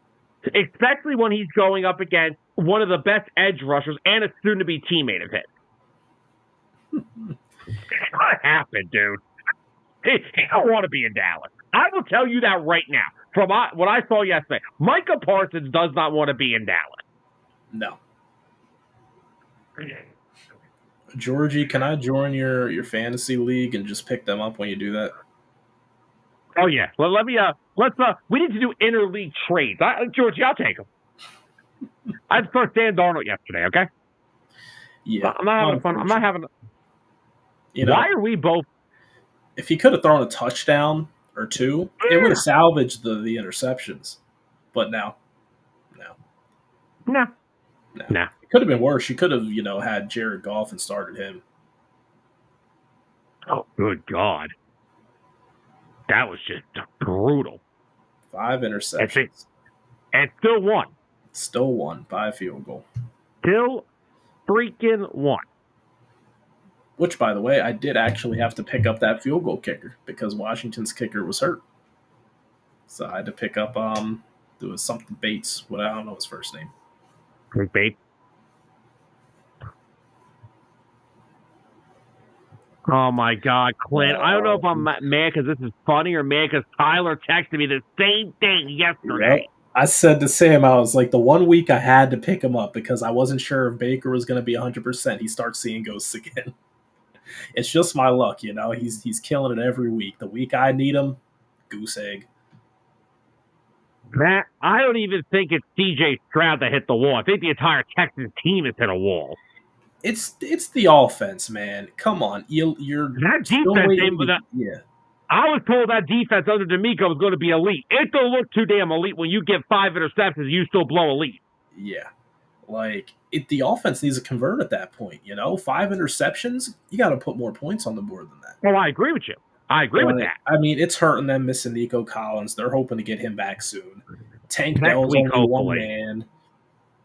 Speaker 1: especially when he's going up against one of the best edge rushers and a soon-to-be teammate of his. What happened, dude? He don't want to be in Dallas. I will tell you that right now. From what I saw yesterday, Micah Parsons does not want to be in Dallas.
Speaker 2: No. Georgie, can I join your fantasy league and just pick them up when you do that?
Speaker 1: Oh yeah. Well, let me. We need to do interleague trades. Georgie, I'll take them. I just first Sam Darnold yesterday. Okay.
Speaker 2: Yeah.
Speaker 1: I'm not having fun. I'm not having. Why are we both?
Speaker 2: If he could have thrown a touchdown or two, it would have salvaged the interceptions. But no. It could have been worse. You could have, had Jared Goff and started him.
Speaker 1: Oh, good God. That was just brutal.
Speaker 2: 5 interceptions.
Speaker 1: And still won.
Speaker 2: Still won by a field goal.
Speaker 1: Still freaking won.
Speaker 2: Which, by the way, I did actually have to pick up that field goal kicker because Washington's kicker was hurt. So I had to pick up, there was something Bates. I don't know his first name.
Speaker 1: Bates. Oh, my God, Clint. I don't know if I'm mad because this is funny or mad because Tyler texted me the same thing yesterday.
Speaker 2: Yep. I said to Sam, I was like, the 1 week I had to pick him up because I wasn't sure if Baker was going to be 100%. He starts seeing ghosts again. It's just my luck, He's killing it every week. The week I need him, goose egg.
Speaker 1: Matt, I don't even think it's CJ Stroud that hit the wall. I think the entire Texans team has hit a wall.
Speaker 2: It's the offense, man. Come on, you're
Speaker 1: that defense.
Speaker 2: Yeah,
Speaker 1: I was told that defense under D'Amico was going to be elite. It don't look too damn elite when you give 5 interceptions. You still blow elite.
Speaker 2: Yeah, the offense needs to convert at that point. 5 interceptions, you got to put more points on the board than that.
Speaker 1: Well, I agree with you. I agree with that.
Speaker 2: I mean, it's hurting them missing Nico Collins. They're hoping to get him back soon. Tank Dell's only one man.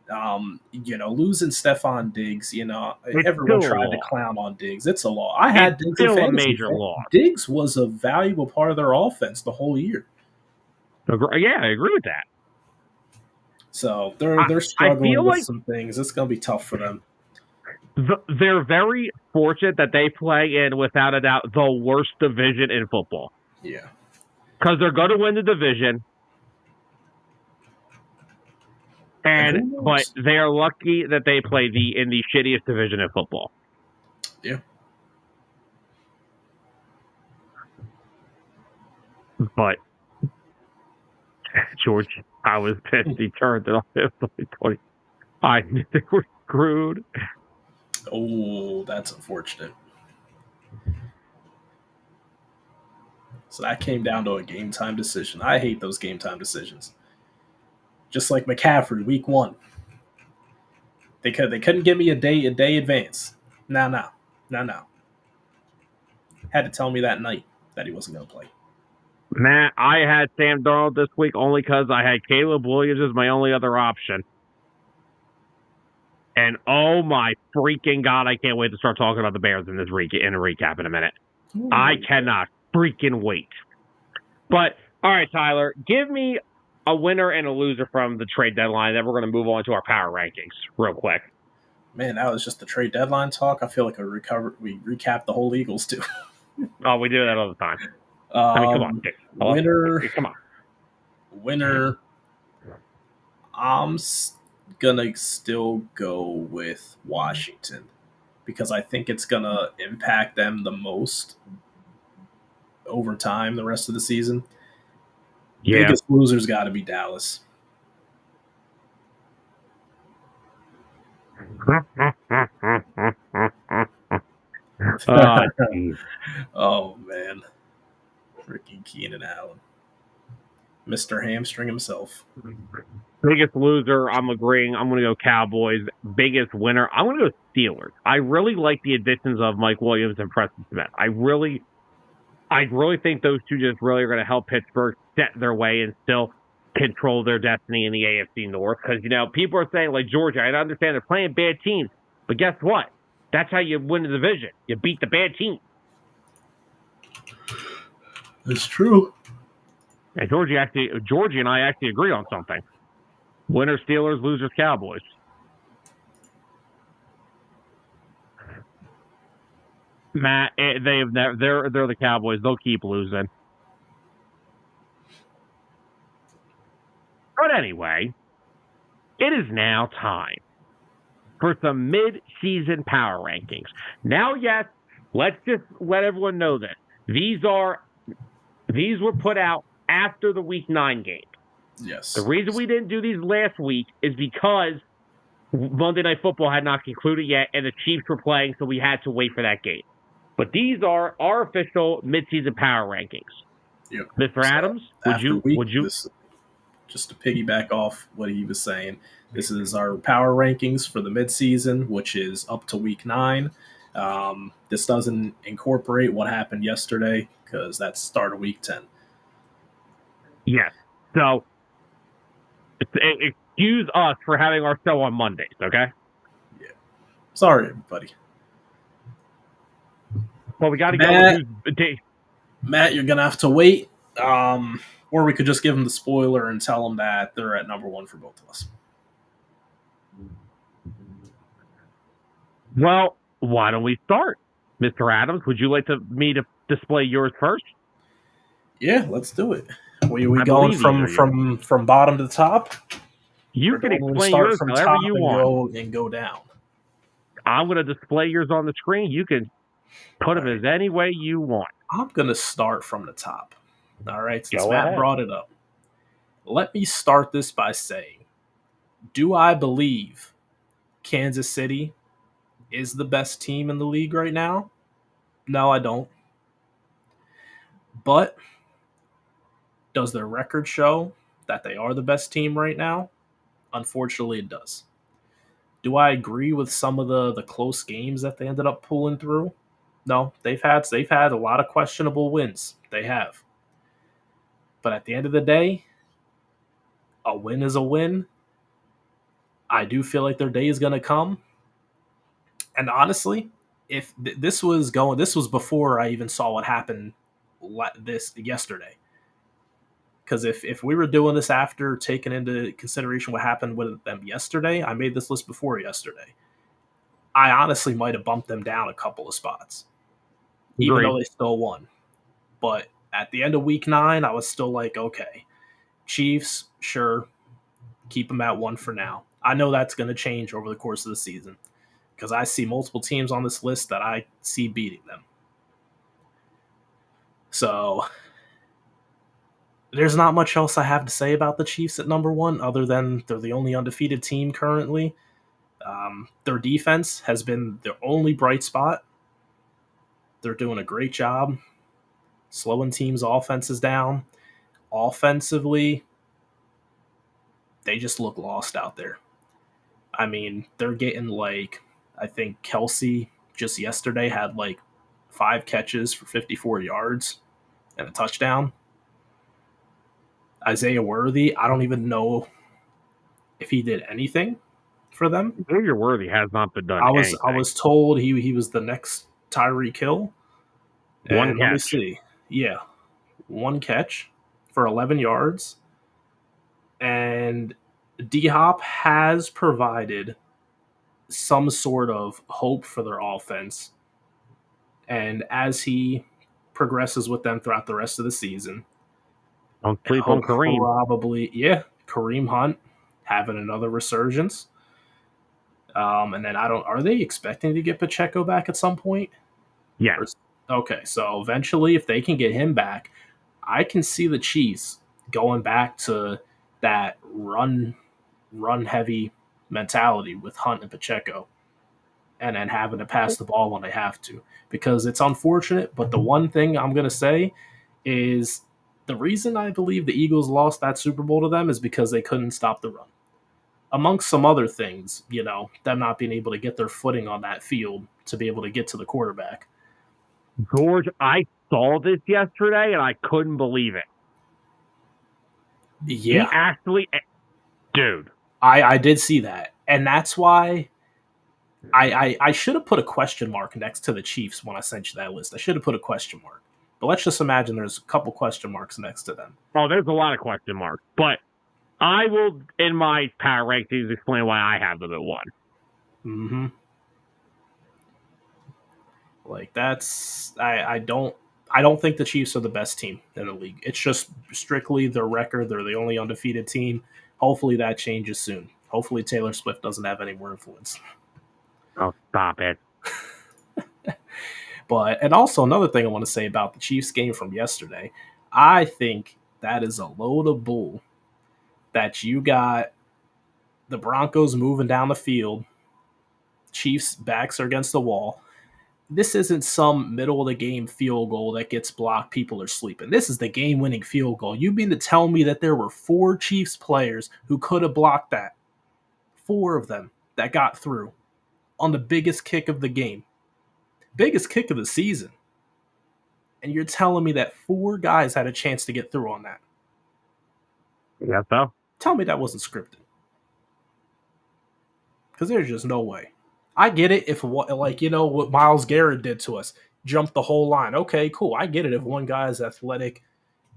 Speaker 2: Losing Stephon Diggs, everyone tried to clown on Diggs. It's a loss. I had Diggs
Speaker 1: still a major loss.
Speaker 2: Diggs was a valuable part of their offense the whole year.
Speaker 1: Yeah, I agree with that.
Speaker 2: So they're struggling with some things. It's going to be tough for them.
Speaker 1: They're very fortunate that they play in, without a doubt, the worst division in football.
Speaker 2: Yeah.
Speaker 1: Because they're going to win the division. But they are lucky that they play in the shittiest division in football.
Speaker 2: Yeah.
Speaker 1: But George, I was pissed. He turned it off. It was only 20. I knew they were screwed.
Speaker 2: Oh, that's unfortunate. So that came down to a game time decision. I hate those game time decisions. Just like McCaffrey, week 1. They couldn't give me a day advance. No. Had to tell me that night that he wasn't going to play.
Speaker 1: Matt, I had Sam Darnold this week only because I had Caleb Williams as my only other option. And oh my freaking God, I can't wait to start talking about the Bears in a recap in a minute. Ooh. I cannot freaking wait. But, all right, Tyler, give me a winner and a loser from the trade deadline. Then we're going to move on to our power rankings real quick.
Speaker 2: Man, that was just the trade deadline talk. I feel like we recapped the whole Eagles, too.
Speaker 1: Oh, we do that all the time. I mean, come on.
Speaker 2: Come on. Winner. I'm going to still go with Washington because I think it's going to impact them the most over time the rest of the season. Yeah. Biggest loser's got to be Dallas. Oh, man. Freaking Keenan Allen. Mr. Hamstring himself.
Speaker 1: Biggest loser, I'm agreeing. I'm going to go Cowboys. Biggest winner, I'm going to go Steelers. I really like the additions of Mike Williams and Preston Smith. I really think those two just really are going to help Pittsburgh set their way and still control their destiny in the AFC North. Because, people are saying, like, Georgia, I understand they're playing bad teams. But guess what? That's how you win the division. You beat the bad team.
Speaker 2: That's true.
Speaker 1: And Georgie and I actually agree on something. Winner Steelers, losers Cowboys. Matt, they've never. They're the Cowboys. They'll keep losing. But anyway, it is now time for some mid-season power rankings. Now, yes, let's just let everyone know this. These were put out after the Week 9 game.
Speaker 2: Yes.
Speaker 1: The reason we didn't do these last week is because Monday Night Football had not concluded yet, and the Chiefs were playing, so we had to wait for that game. But these are our official mid-season power rankings.
Speaker 2: Yep.
Speaker 1: Mr. Adams, would you?
Speaker 2: Just to piggyback off what he was saying, this is our power rankings for the midseason, which is up to week 9. This doesn't incorporate what happened yesterday because that's start of week 10.
Speaker 1: Yes. So, excuse us for having our show on Mondays, okay?
Speaker 2: Yeah. Sorry, everybody.
Speaker 1: Well, we got to go.
Speaker 2: Matt, you're going to have to wait. Or we could just give them the spoiler and tell them that they're at number 1 for both of us.
Speaker 1: Well, why don't we start? Mr. Adams, would you like me to display yours first?
Speaker 2: Yeah, let's do it. We going from bottom to the top?
Speaker 1: You can explain yours however you want.
Speaker 2: And go down.
Speaker 1: I'm going to display yours on the screen. You can put them as any way you want.
Speaker 2: I'm going to start from the top. All right, since Matt brought it up. Let me start this by saying, do I believe Kansas City is the best team in the league right now? No, I don't. But does their record show that they are the best team right now? Unfortunately, it does. Do I agree with some of the close games that they ended up pulling through? No, they've had a lot of questionable wins. They have. But at the end of the day, a win is a win. I do feel like their day is going to come. And honestly, if this was before I even saw what happened this yesterday. Because if we were doing this after taking into consideration what happened with them yesterday, I made this list before yesterday. I honestly might have bumped them down a couple of spots, even though they still won. But at the end of week 9, I was still like, okay, Chiefs, sure, keep them at 1 for now. I know that's going to change over the course of the season because I see multiple teams on this list that I see beating them. So there's not much else I have to say about the Chiefs at number 1 other than they're the only undefeated team currently. Their defense has been their only bright spot. They're doing a great job slowing teams' offenses down. Offensively, they just look lost out there. I mean, they're getting I think Kelsey just yesterday had 5 catches for 54 yards and a touchdown. Isaiah Worthy, I don't even know if he did anything for them.
Speaker 1: Isaiah Worthy has not been done anything.
Speaker 2: I was told he was the next Tyreek Hill.
Speaker 1: One catch.
Speaker 2: Let me see. Yeah. 1 catch for 11 yards. And D-Hop has provided some sort of hope for their offense. And as he progresses with them throughout the rest of the season,
Speaker 1: don't sleep on Kareem.
Speaker 2: Probably, Kareem Hunt having another resurgence. And then are they expecting to get Pacheco back at some point?
Speaker 1: Yeah.
Speaker 2: Okay, so eventually, if they can get him back, I can see the Chiefs going back to that run heavy mentality with Hunt and Pacheco, and then having to pass the ball when they have to. Because it's unfortunate, but the one thing I'm going to say is the reason I believe the Eagles lost that Super Bowl to them is because they couldn't stop the run. Amongst some other things, them not being able to get their footing on that field to be able to get to the quarterback.
Speaker 1: George, I saw this yesterday and I couldn't believe it.
Speaker 2: Yeah.
Speaker 1: He actually, dude.
Speaker 2: I did see that. And that's why I should have put a question mark next to the Chiefs when I sent you that list. I should have put a question mark. But let's just imagine there's a couple question marks next to them.
Speaker 1: Oh, there's a lot of question marks. But I will, in my power rankings, explain why I have them at 1.
Speaker 2: Mm-hmm. Like I don't think the Chiefs are the best team in the league. It's just strictly their record. They're the only undefeated team. Hopefully that changes soon. Hopefully Taylor Swift doesn't have any more influence.
Speaker 1: Oh, stop it.
Speaker 2: But and also another thing I want to say about the Chiefs game from yesterday, I think that is a load of bull that you got the Broncos moving down the field, Chiefs backs are against the wall. This isn't some middle of the game field goal that gets blocked, people are sleeping. This is the game winning field goal. You mean to tell me that there were 4 Chiefs players who could have blocked that? 4 of them that got through on the biggest kick of the game, biggest kick of the season. And you're telling me that 4 guys had a chance to get through on that?
Speaker 1: Yeah, so.
Speaker 2: Tell me that wasn't scripted. Because there's just no way. I get it if, like, you know, what Myles Garrett did to us, jump the whole line. Okay, cool. I get it if one guy is athletic.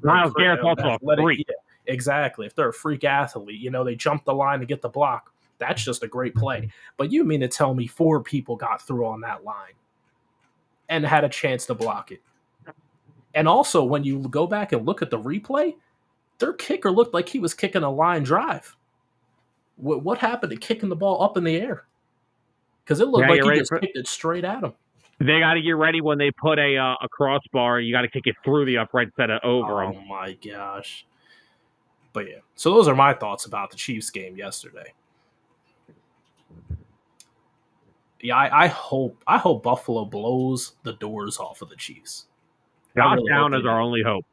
Speaker 1: Myles Garrett's also a freak.
Speaker 2: Yeah, exactly. If they're a freak athlete, you know, they jump the line to get the block. That's just a great play. But you mean to tell me 4 people got through on that line and had a chance to block it? And also, when you go back and look at the replay, their kicker looked like he was kicking a line drive. What happened to kicking the ball up in the air? Because it looked like he just kicked it straight at him.
Speaker 1: They got to get ready when they put a crossbar. You got to kick it through the upright instead of over them.
Speaker 2: Oh, my gosh. But, yeah. So those are my thoughts about the Chiefs game yesterday. Yeah, I hope Buffalo blows the doors off of the Chiefs.
Speaker 1: Josh Allen is our only hope.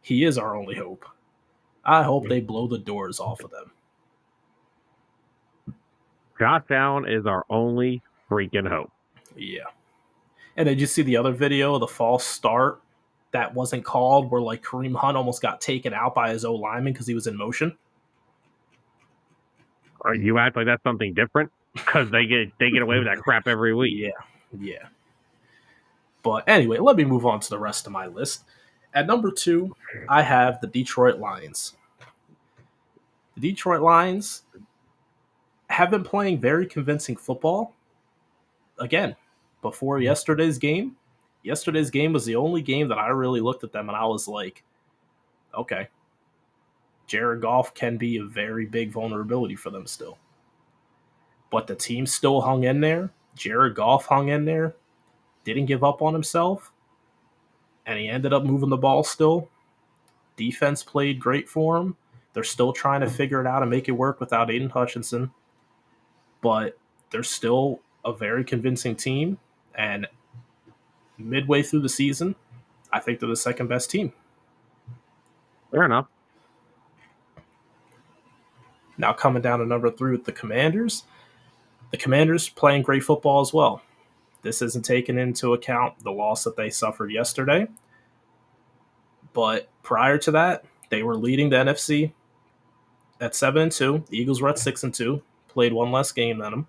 Speaker 2: He is our only hope. I hope they blow the doors off of them.
Speaker 1: Josh Allen is our only freaking hope.
Speaker 2: Yeah. And did you see the other video of the false start that wasn't called where, like, Kareem Hunt almost got taken out by his O-lineman because he was in motion?
Speaker 1: You act like that's something different? Because they get away with that crap every week.
Speaker 2: Yeah. But anyway, let me move on to the rest of my list. At number 2, I have the Detroit Lions. The Detroit Lions have been playing very convincing football. Again, before yesterday's game was the only game that I really looked at them and I was like, okay, Jared Goff can be a very big vulnerability for them still. But the team still hung in there. Jared Goff hung in there, didn't give up on himself, and he ended up moving the ball still. Defense played great for him. They're still trying to figure it out and make it work without Aiden Hutchinson. But they're still a very convincing team. And midway through the season, I think they're the second best team.
Speaker 1: Fair enough.
Speaker 2: Now coming down to number 3 with the Commanders. The Commanders playing great football as well. This isn't taking into account the loss that they suffered yesterday. But prior to that, they were leading the NFC at 7-2. The Eagles were at 6-2, played one less game than them.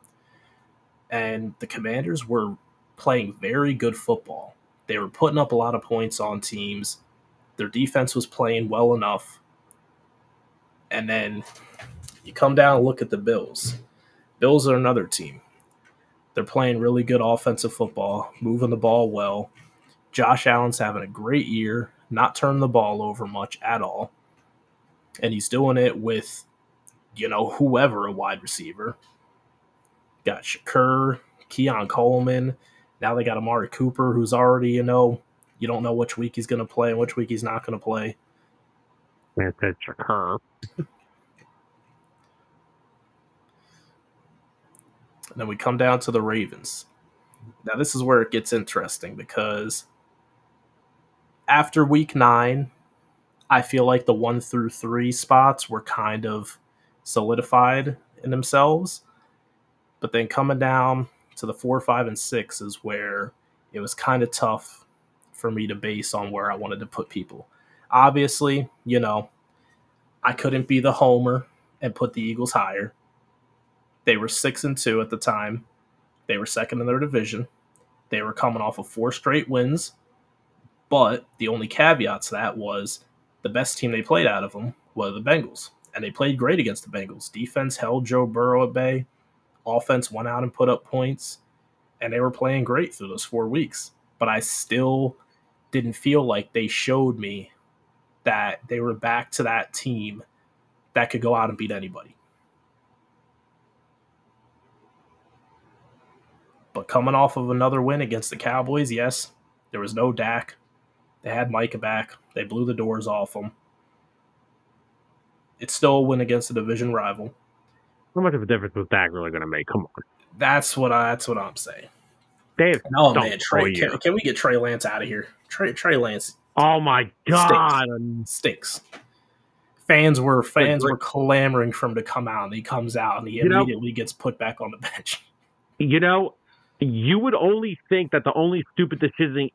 Speaker 2: And the Commanders were playing very good football. They were putting up a lot of points on teams. Their defense was playing well enough. And then you come down and look at the Bills. Bills are another team. They're playing really good offensive football, moving the ball well. Josh Allen's having a great year, not turning the ball over much at all. And he's doing it with, whoever a wide receiver. Got Shakur, Keon Coleman. Now they got Amari Cooper, who's already, you don't know which week he's going to play and which week he's not going to play.
Speaker 1: It's Shakur.
Speaker 2: And then we come down to the Ravens. Now, this is where it gets interesting because after week 9, I feel like the 1 through 3 spots were kind of solidified in themselves. But then coming down to the 4, 5, and 6 is where it was kind of tough for me to base on where I wanted to put people. Obviously, I couldn't be the homer and put the Eagles higher. They were 6-2 at the time. They were second in their division. They were coming off of 4 straight wins. But the only caveat to that was the best team they played out of them were the Bengals. And they played great against the Bengals. Defense held Joe Burrow at bay. Offense went out and put up points. And they were playing great through those 4 weeks. But I still didn't feel like they showed me that they were back to that team that could go out and beat anybody. But coming off of another win against the Cowboys, yes, there was no Dak. They had Micah back. They blew the doors off them. It's still a win against a division rival.
Speaker 1: How much of a difference was Dak really going to make? Come on.
Speaker 2: That's what I'm saying.
Speaker 1: Dave,
Speaker 2: oh man, Trey, can we get Trey Lance out of here? Trey Lance.
Speaker 1: Oh my God,
Speaker 2: stinks. Fans were clamoring for him to come out, and he comes out and he immediately gets put back on the bench.
Speaker 1: You would only think that the only stupid decision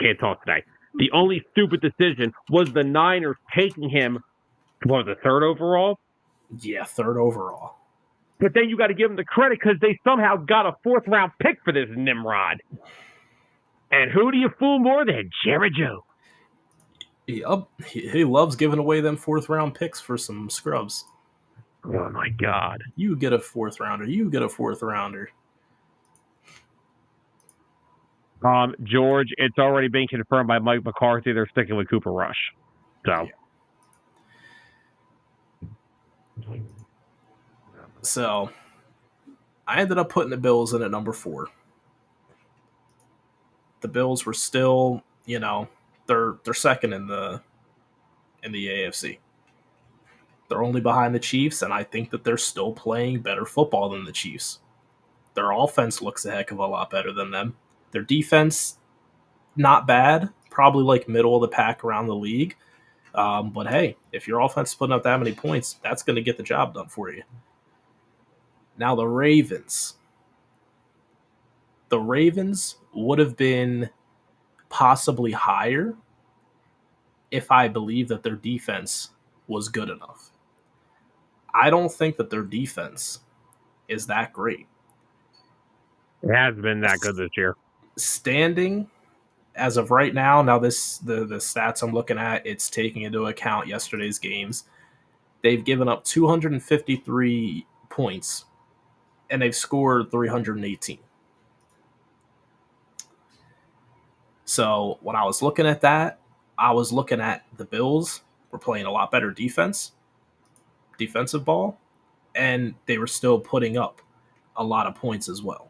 Speaker 1: can't talk today. The only stupid decision was the Niners taking him. What was it, 3rd overall?
Speaker 2: Yeah, 3rd overall.
Speaker 1: But then you got to give them the credit because they somehow got a 4th round pick for this Nimrod. And who do you fool more than Jerry Joe?
Speaker 2: Yep, he loves giving away them 4th round picks for some scrubs.
Speaker 1: Oh my God!
Speaker 2: You get a 4th rounder. You get a 4th rounder.
Speaker 1: George, it's already been confirmed by Mike McCarthy. They're sticking with Cooper Rush. So. Yeah.
Speaker 2: So, I ended up putting the Bills in at number 4. The Bills were still, they're second in the AFC. They're only behind the Chiefs, and I think that they're still playing better football than the Chiefs. Their offense looks a heck of a lot better than them. Their defense, not bad, probably like middle of the pack around the league. But hey, if your offense is putting up that many points, that's going to get the job done for you. Now the Ravens. The Ravens would have been possibly higher if I believed that their defense was good enough. I don't think that their defense is that great.
Speaker 1: It has been that good this year.
Speaker 2: Standing as of right now, the stats I'm looking at, it's taking into account yesterday's games. They've given up 253 points, and they've scored 318. So when I was looking at that, I was looking at the Bills were playing a lot better defensive ball, and they were still putting up a lot of points as well.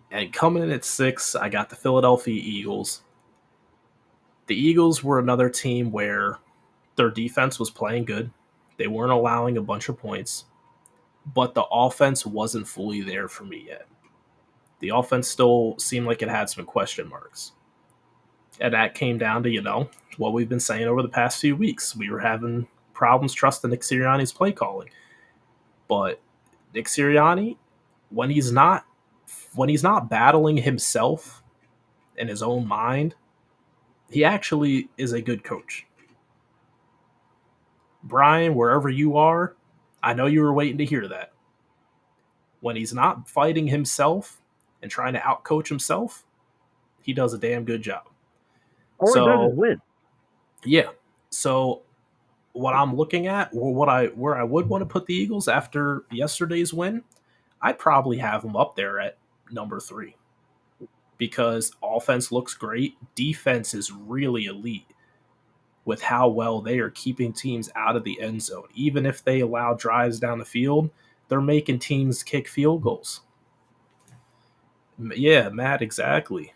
Speaker 2: And coming in at 6, I got the Philadelphia Eagles. The Eagles were another team where their defense was playing good. They weren't allowing a bunch of points, but the offense wasn't fully there for me yet. The offense still seemed like it had some question marks. And that came down to, what we've been saying over the past few weeks. We were having problems trusting Nick Sirianni's play calling. But Nick Sirianni, when he's not battling himself in his own mind, he actually is a good coach. Brian, wherever you are, I know you were waiting to hear that. When he's not fighting himself and trying to outcoach himself, he does a damn good job.
Speaker 1: Or he doesn't win.
Speaker 2: Yeah. So what I'm looking at, where I would want to put the Eagles after yesterday's win, I'd probably have them up there at number 3. Because offense looks great. Defense is really elite with how well they are keeping teams out of the end zone. Even if they allow drives down the field, they're making teams kick field goals. Yeah, Matt, exactly.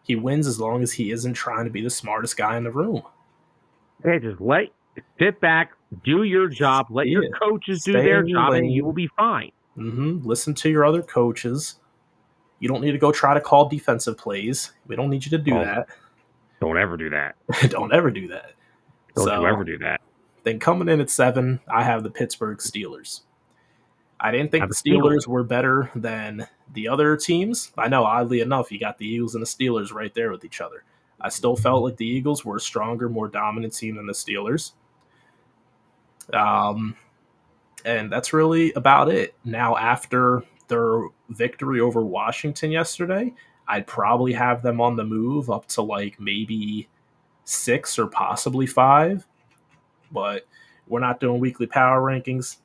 Speaker 2: He wins as long as he isn't trying to be the smartest guy in the room.
Speaker 1: Hey, just sit back, do your job, let your coaches do their job, and you will be fine.
Speaker 2: Mm-hmm. Listen to your other coaches. You don't need to go try to call defensive plays. We don't need you to do that.
Speaker 1: Don't ever do that.
Speaker 2: Don't ever do that.
Speaker 1: Don't you ever do that.
Speaker 2: Then coming in at 7, I have the Pittsburgh Steelers. I didn't think the Steelers were better than the other teams. I know, oddly enough, you got the Eagles and the Steelers right there with each other. I still felt like the Eagles were a stronger, more dominant team than the Steelers. And that's really about it. Now, after their victory over Washington yesterday, I'd probably have them on the move up to like maybe 6 or possibly 5, but we're not doing weekly power rankings.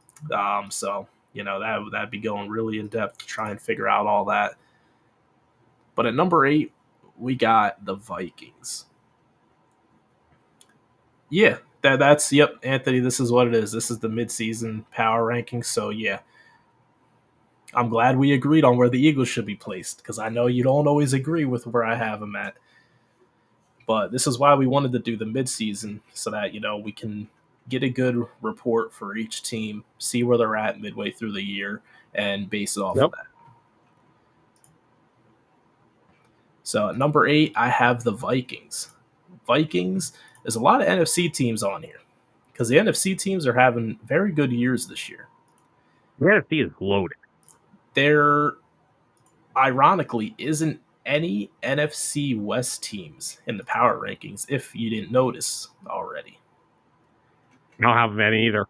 Speaker 2: So, that'd be going really in depth to try and figure out all that. But at number 8, we got the Vikings. Yeah, that's yep, Anthony. This is what it is. This is the midseason power rankings. So yeah, I'm glad we agreed on where the Eagles should be placed because I know you don't always agree with where I have them at. But this is why we wanted to do the midseason so that we can get a good report for each team, see where they're at midway through the year, and base it off of that. So at number 8, I have the Vikings. Vikings, there's a lot of NFC teams on here because the NFC teams are having very good years this year.
Speaker 1: The NFC is loaded.
Speaker 2: There, ironically, isn't any NFC West teams in the power rankings, if you didn't notice already.
Speaker 1: I don't have any either.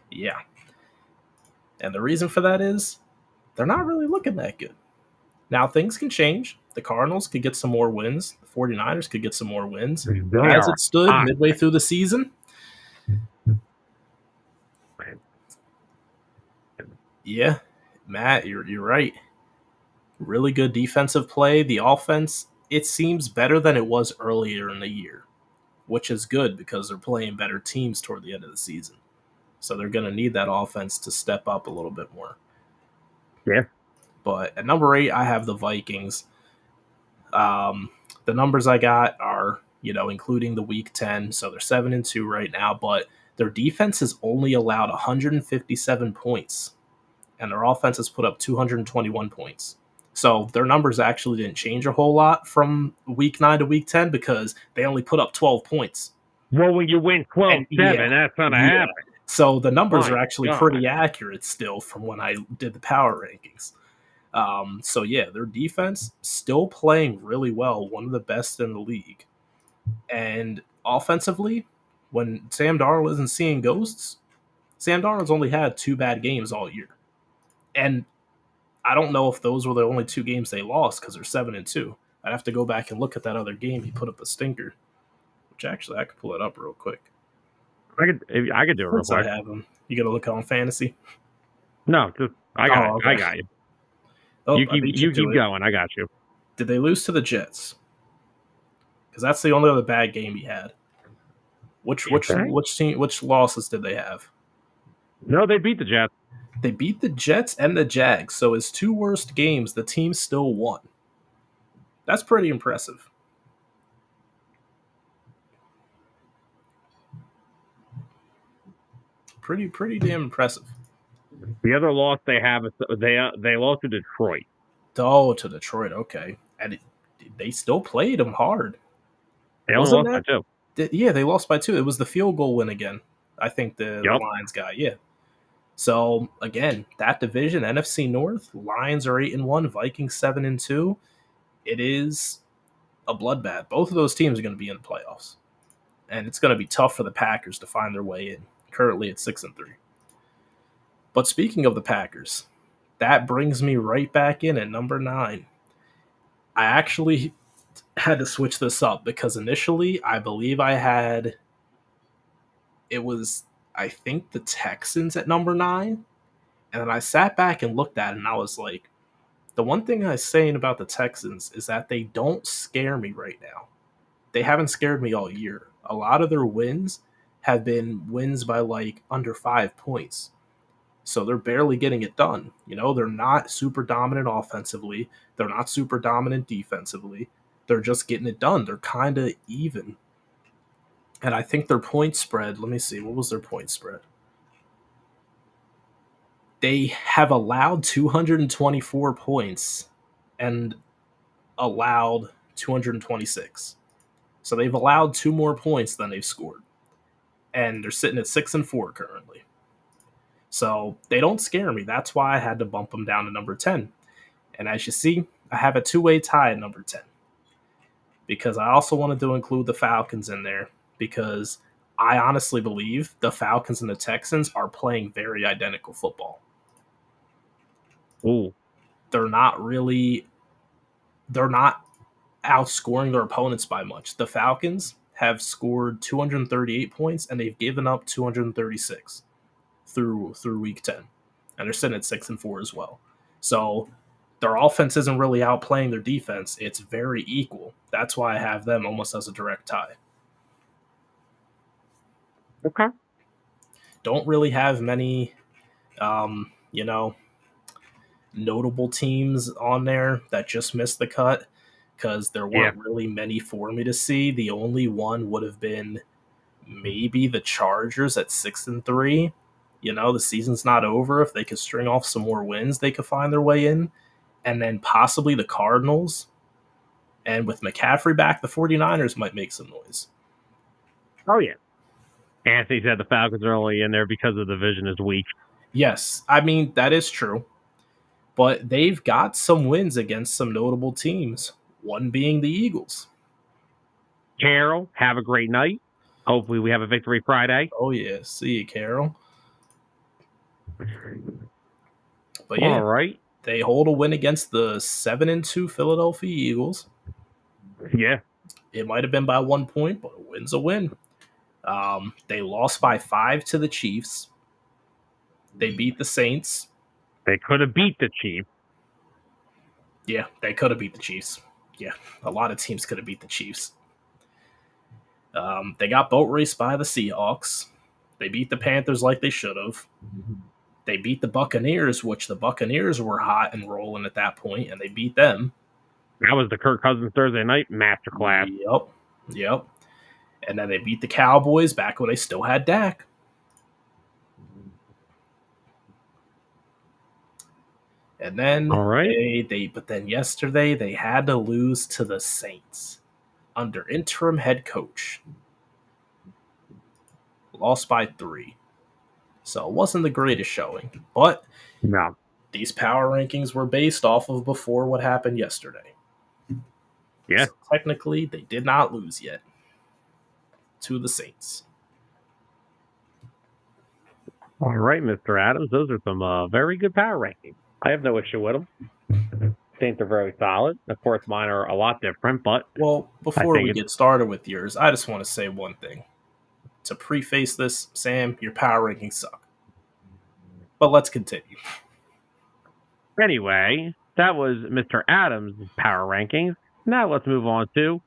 Speaker 2: Yeah. And the reason for that is they're not really looking that good. Now, things can change. The Cardinals could get some more wins. The 49ers could get some more wins. As it stood midway through the season, yeah, Matt, you're right. Really good defensive play. The offense, it seems better than it was earlier in the year, which is good because they're playing better teams toward the end of the season. So they're going to need that offense to step up a little bit more.
Speaker 1: Yeah.
Speaker 2: But at number 8, I have the Vikings. The numbers I got are, including the week 10. So they're 7-2 right now, but their defense has only allowed 157 points, and their offense has put up 221 points. So their numbers actually didn't change a whole lot from week 9 to week 10 because they only put up 12 points.
Speaker 1: Well, when you win 12-7, that's going to happen.
Speaker 2: So the numbers are actually pretty accurate still from when I did the power rankings. So yeah, their defense still playing really well, one of the best in the league. And offensively, when Sam Darnold isn't seeing ghosts, Sam Darnold's only had 2 bad games all year. And I don't know if those were the only 2 games they lost because they're 7-2. I'd have to go back and look at that other game. He put up a stinker, which actually I could pull it up real quick.
Speaker 1: I could do it real quick.
Speaker 2: I have him. You gonna look on fantasy?
Speaker 1: No, just I got you.
Speaker 2: Oh,
Speaker 1: you keep going. I got you.
Speaker 2: Did they lose to the Jets? Because that's the only other bad game he had. Which losses did they have?
Speaker 1: No, they beat the Jets.
Speaker 2: They beat the Jets and the Jags. So his 2 worst games, the team still won. That's pretty impressive. Pretty damn impressive.
Speaker 1: The other loss they have is they lost to Detroit.
Speaker 2: Oh, to Detroit, okay. And they still played them hard.
Speaker 1: They only lost by 2.
Speaker 2: Yeah, they lost by 2. It was the field goal win again. I think the Lions got, yeah. So again, that division, NFC North, Lions are 8-1, Vikings 7-2. It is a bloodbath. Both of those teams are going to be in the playoffs, and it's going to be tough for the Packers to find their way in. Currently at 6-3. But speaking of the Packers, that brings me right back in at number 9. I actually had to switch this up because initially I believe I think the Texans at number 9. And then I sat back and looked at it and I was like, the one thing I'm saying about the Texans is that they don't scare me right now. They haven't scared me all year. A lot of their wins have been wins by like under 5 points. So they're barely getting it done. They're not super dominant offensively. They're not super dominant defensively. They're just getting it done. They're kind of even. And I think their point spread, let me see, what was their point spread? They have allowed 224 points and allowed 226. So they've allowed 2 more points than they've scored. And they're sitting at 6-4 currently. So they don't scare me. That's why I had to bump them down to number 10. And as you see, I have a 2-way tie at number 10. Because I also wanted to include the Falcons in there. Because I honestly believe the Falcons and the Texans are playing very identical football.
Speaker 1: Ooh.
Speaker 2: They're not outscoring their opponents by much. The Falcons, have scored 238 points, and they've given up 236 through week 10, and they're sitting at 6-4 as well. So their offense isn't really outplaying their defense; it's very equal. That's why I have them almost as a direct tie.
Speaker 1: Okay.
Speaker 2: Don't really have many, notable teams on there that just missed the cut because there weren't really many for me to see. The only one would have been maybe the Chargers at 6-3. The season's not over. If they could string off some more wins, they could find their way in. And then possibly the Cardinals. And with McCaffrey back, the 49ers might make some noise.
Speaker 1: Oh, yeah. Anthony said the Falcons are only in there because the division is weak.
Speaker 2: Yes, I mean, that is true. But they've got some wins against some notable teams, one being the Eagles.
Speaker 1: Carol, have a great night. Hopefully we have a victory Friday.
Speaker 2: Oh, yeah. See you, Carol. But yeah,
Speaker 1: all right.
Speaker 2: They hold a win against the 7-2 Philadelphia Eagles.
Speaker 1: Yeah.
Speaker 2: It might have been by 1 point, but a win's a win. They lost by 5 to the Chiefs. They beat the Saints.
Speaker 1: They could have beat the Chiefs.
Speaker 2: Yeah, they could have beat the Chiefs. Yeah, a lot of teams could have beat the Chiefs. They got boat raced by the Seahawks. They beat the Panthers like they should have. They beat the Buccaneers, which the Buccaneers were hot and rolling at that point, and they beat them.
Speaker 1: That was the Kirk Cousins Thursday night masterclass.
Speaker 2: Yep. And then they beat the Cowboys back when they still had Dak. And then but then yesterday they had to lose to the Saints under interim head coach. Lost by 3. So it wasn't the greatest showing. But
Speaker 1: no,
Speaker 2: these power rankings were based off of before what happened yesterday.
Speaker 1: Yeah.
Speaker 2: So technically, they did not lose yet to the Saints.
Speaker 1: All right, Mr. Adams. Those are some very good power rankings. I have no issue with them. I think they're very solid. Of course, mine are a lot different, but...
Speaker 2: Well, before we get started with yours, I just want to say one thing. To preface this, Sam, your power rankings suck. But let's continue.
Speaker 1: Anyway, that was Mr. Adams' power rankings. Now let's move on to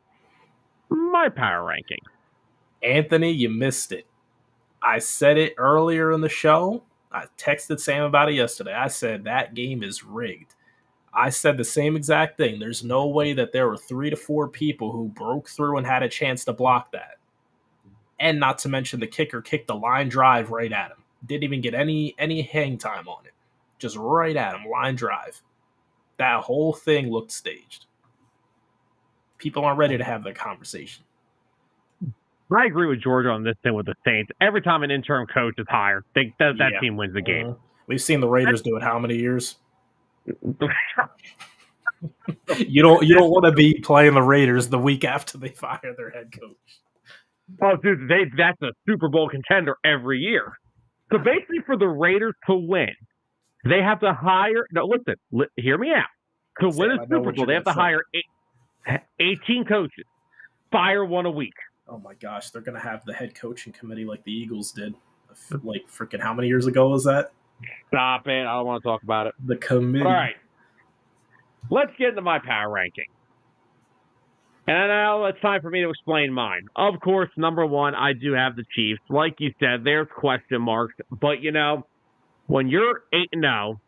Speaker 1: my power rankings.
Speaker 2: Anthony, you missed it. I said it earlier in the show. I texted Sam about it yesterday. I said that game is rigged. I said the same exact thing. There's no way that there were 3 to 4 people who broke through and had a chance to block that. And not to mention the kicker kicked the line drive right at him. Didn't even get any hang time on it. Just right at him, line drive. That whole thing looked staged. People aren't ready to have that conversation.
Speaker 1: I agree with Georgia on this thing with the Saints. Every time an interim coach is hired, that team wins the game.
Speaker 2: We've seen the Raiders do it how many years? You don't want to be playing the Raiders the week after they fire their head coach.
Speaker 1: Oh, dude, that's a Super Bowl contender every year. So basically, for the Raiders to win, they have to hire. No, listen, hear me out. To win a Super Bowl, they have to hire 18 coaches, fire one a week.
Speaker 2: Oh my gosh, they're gonna have the head coaching committee like the Eagles did. Like freaking how many years ago was that?
Speaker 1: Stop it! I don't want to talk about it.
Speaker 2: The committee.
Speaker 1: All right, let's get into my power ranking. And now it's time for me to explain mine. Of course, number 1, I do have the Chiefs. Like you said, there's question marks. But, when you're 8-0,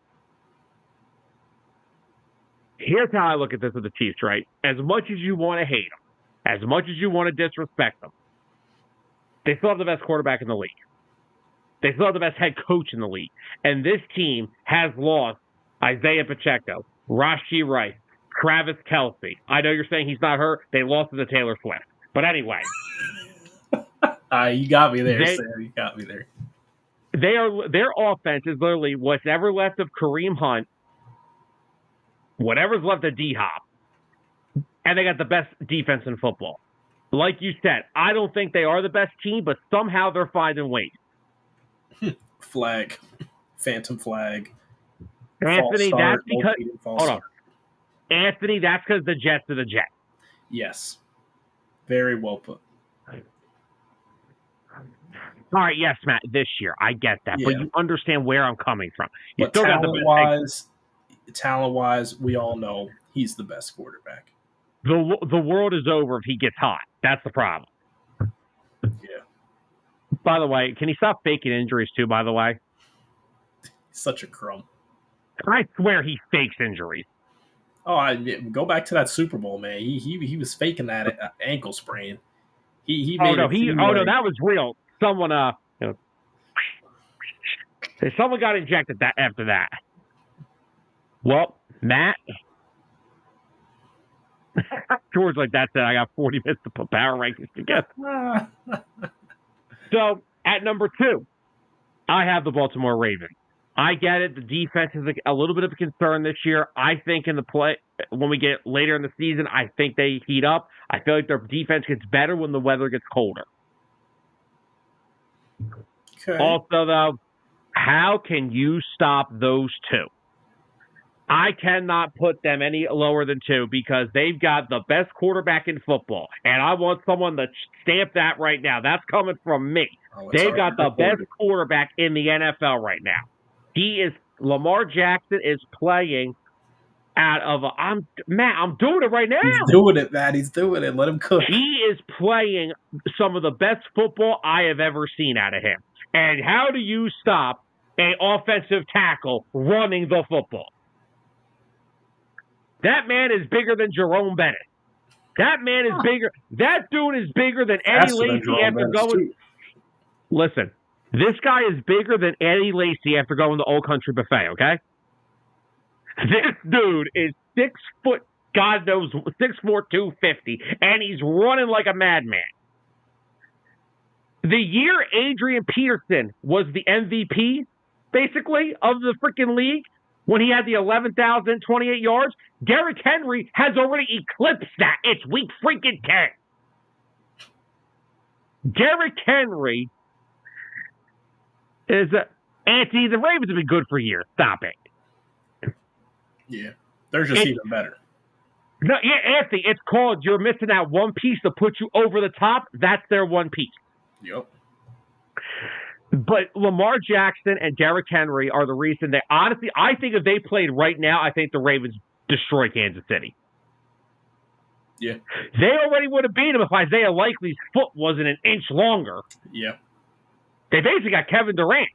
Speaker 1: here's how I look at this with the Chiefs, right? As much as you want to hate them, as much as you want to disrespect them, they still have the best quarterback in the league. They still have the best head coach in the league. And this team has lost Isaiah Pacheco, Rashee Rice, Travis Kelce. I know you're saying he's not hurt. They lost to Taylor Swift. But anyway.
Speaker 2: You got me there, Sam. You got me there.
Speaker 1: Their offense is literally whatever left of Kareem Hunt, whatever's left of D-Hop, and they got the best defense in football. Like you said, I don't think they are the best team, but somehow they're finding ways.
Speaker 2: Flag. Phantom flag.
Speaker 1: Anthony, that's because... Hold on. Anthony, that's because the Jets are the Jets.
Speaker 2: Yes. Very well put.
Speaker 1: All right, yes, Matt, this year. I get that. But
Speaker 2: Yeah.
Speaker 1: you understand where I'm coming from. You
Speaker 2: But
Speaker 1: still got the
Speaker 2: talent wise, we all know he's the best quarterback.
Speaker 1: the world is over if he gets hot. That's the problem.
Speaker 2: Yeah.
Speaker 1: By the way, can he stop faking injuries too, by the way?
Speaker 2: He's such a crumb.
Speaker 1: I swear he fakes injuries.
Speaker 2: Oh, go back to that Super Bowl, man. He was faking that ankle sprain. He made it seem like,
Speaker 1: that was real. Someone someone got injected that after that. Well, Matt, George, like that's it. I got 40 minutes to put power rankings together. So at number 2, I have the Baltimore Ravens. I get it. The defense is a little bit of a concern this year. I think in the play, when we get later in the season, I think they heat up. I feel like their defense gets better when the weather gets colder.
Speaker 2: okay.
Speaker 1: Also, though, how can you stop those two? I cannot put them any lower than 2 because they've got the best quarterback in football. And I want someone to stamp that right now. That's coming from me. They've got the best quarterback in the NFL right now. Lamar Jackson is playing out of I'm doing it right now.
Speaker 2: He's doing it, man. He's doing it. Let him cook.
Speaker 1: He is playing some of the best football I have ever seen out of him. And how do you stop an offensive tackle running the football? That man is bigger than Jerome Bettis. That man is bigger. That dude is bigger than Eddie Lacy after going. Listen, this guy is bigger than Eddie Lacy after going to Old Country Buffet, okay? This dude is 6 foot, God knows, 6'4", 250, and he's running like a madman. The year Adrian Peterson was the MVP, basically, of the freaking league, when he had the 11,028 yards, Derrick Henry has already eclipsed that. It's week freaking 10. Derrick Henry is Anthony. The Ravens have been good for years. Stop it.
Speaker 2: Yeah, they're just even better.
Speaker 1: No, yeah, Anthony. It's called you're missing that one piece to put you over the top. That's their one piece.
Speaker 2: Yep.
Speaker 1: But Lamar Jackson and Derrick Henry are the reason that, honestly, I think if they played right now, I think the Ravens destroy Kansas City.
Speaker 2: Yeah.
Speaker 1: They already would have beat him if Isaiah Likely's foot wasn't an inch longer.
Speaker 2: Yeah.
Speaker 1: They basically got Kevin Durant.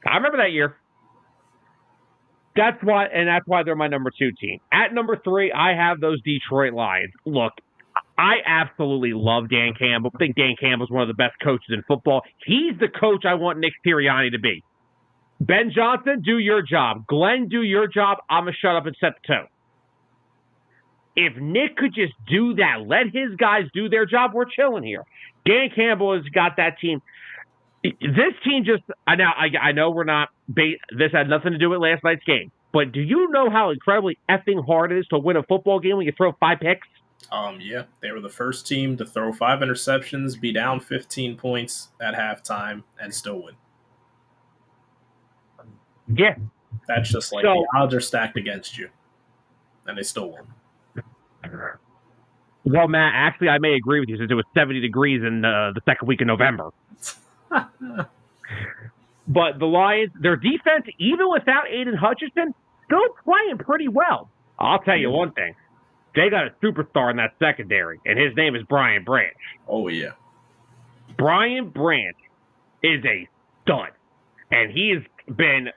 Speaker 1: I remember that year. That's why they're my number 2 team. At number 3, I have those Detroit Lions. Look, I absolutely love Dan Campbell. I think Dan Campbell's one of the best coaches in football. He's the coach I want Nick Sirianni to be. Ben Johnson, do your job. Glenn, do your job. I'm going to shut up and set the tone. If Nick could just do that, let his guys do their job, we're chilling here. Dan Campbell has got that team. This team just, I know we're not, this had nothing to do with last night's game, but do you know how incredibly effing hard it is to win a football game when you throw 5 picks?
Speaker 2: Yeah, they were the first team to throw 5 interceptions, be down 15 points at halftime, and still win.
Speaker 1: Yeah.
Speaker 2: That's just like the odds are stacked against you, and they still won.
Speaker 1: Well, Matt, actually, I may agree with you since it was 70 degrees in the second week of November. But the Lions, their defense, even without Aiden Hutchinson, still playing pretty well. I'll tell you one thing. They got a superstar in that secondary, and his name is Brian Branch.
Speaker 2: Oh, yeah.
Speaker 1: Brian Branch is a stud, and he has been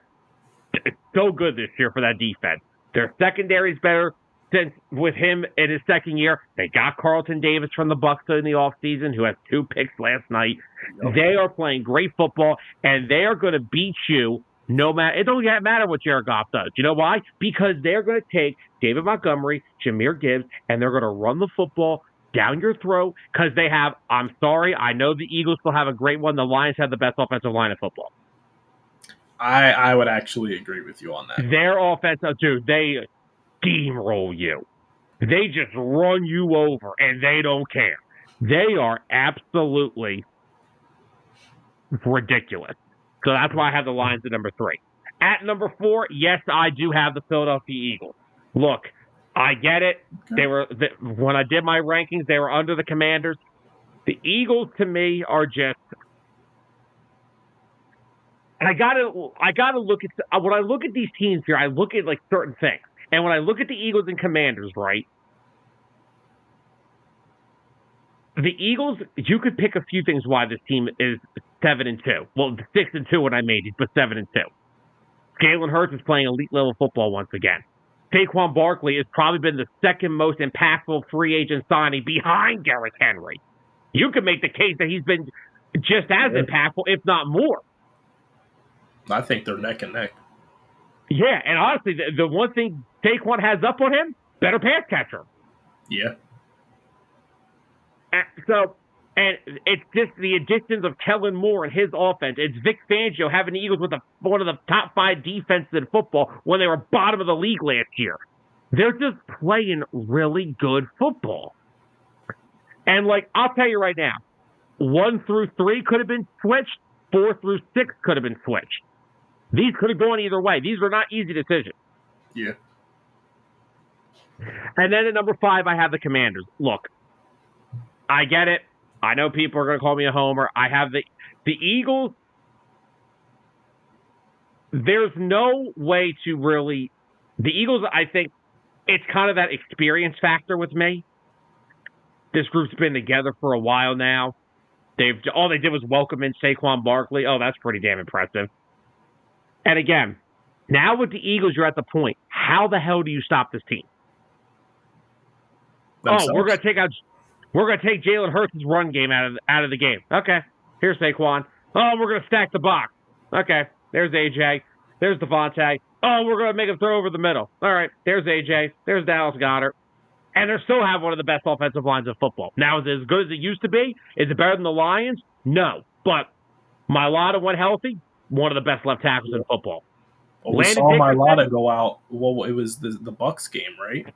Speaker 1: so good this year for that defense. Their secondary is better since with him in his second year. They got Carlton Davis from the Bucs in the offseason, who has 2 picks last night. Yep. They are playing great football, and they are going to beat you no matter. It don't matter what Jared Goff does. You know why? Because they're going to take David Montgomery, Jahmyr Gibbs, and they're going to run the football down your throat because they have, I'm sorry, I know the Eagles will have a great one. The Lions have the best offensive line in football.
Speaker 2: I would actually agree with you on that.
Speaker 1: Their offensive, dude, they steamroll you. They just run you over, and they don't care. They are absolutely ridiculous. So that's why I have the Lions at number 3. At number 4, yes, I do have the Philadelphia Eagles. Look, I get it. They were when I did my rankings, they were under the Commanders. The Eagles, to me, are just. I gotta look at when I look at these teams here. I look at like certain things, and when I look at the Eagles and Commanders, right? The Eagles, you could pick a few things why this team is 7-2. Well, 6-2 when I made it, but 7-2. Jalen Hurts is playing elite level football once again. Saquon Barkley has probably been the second most impactful free agent signing behind Derrick Henry. You could make the case that he's been just as impactful, if not more.
Speaker 2: I think they're neck and neck.
Speaker 1: Yeah, and honestly, the one thing Saquon has up on him, better pass catcher.
Speaker 2: Yeah.
Speaker 1: And it's just the additions of Kellen Moore and his offense. It's Vic Fangio having the Eagles with one of the top 5 defenses in football when they were bottom of the league last year. They're just playing really good football. And, I'll tell you right now, 1 through 3 could have been switched. 4 through 6 could have been switched. These could have gone either way. These were not easy decisions.
Speaker 2: Yeah.
Speaker 1: And then at number 5, I have the Commanders. Look, I get it. I know people are going to call me a homer. I have the Eagles. There's no way to really. The Eagles, I think, it's kind of that experience factor with me. This group's been together for a while now. All they did was welcome in Saquon Barkley. Oh, that's pretty damn impressive. And again, now with the Eagles, you're at the point. How the hell do you stop this team? Themselves. Oh, we're going to take Jalen Hurts' run game out of the game. Okay, here's Saquon. Oh, we're going to stack the box. Okay, there's AJ. There's Devontae. Oh, we're going to make him throw over the middle. All right, there's AJ. There's Dallas Goedert. And they still have one of the best offensive lines of football. Now, is it as good as it used to be? Is it better than the Lions? No. But Mailata, when healthy, one of the best left tackles in football.
Speaker 2: Well, we saw Mailata go out. Well, it was the Bucs game, right?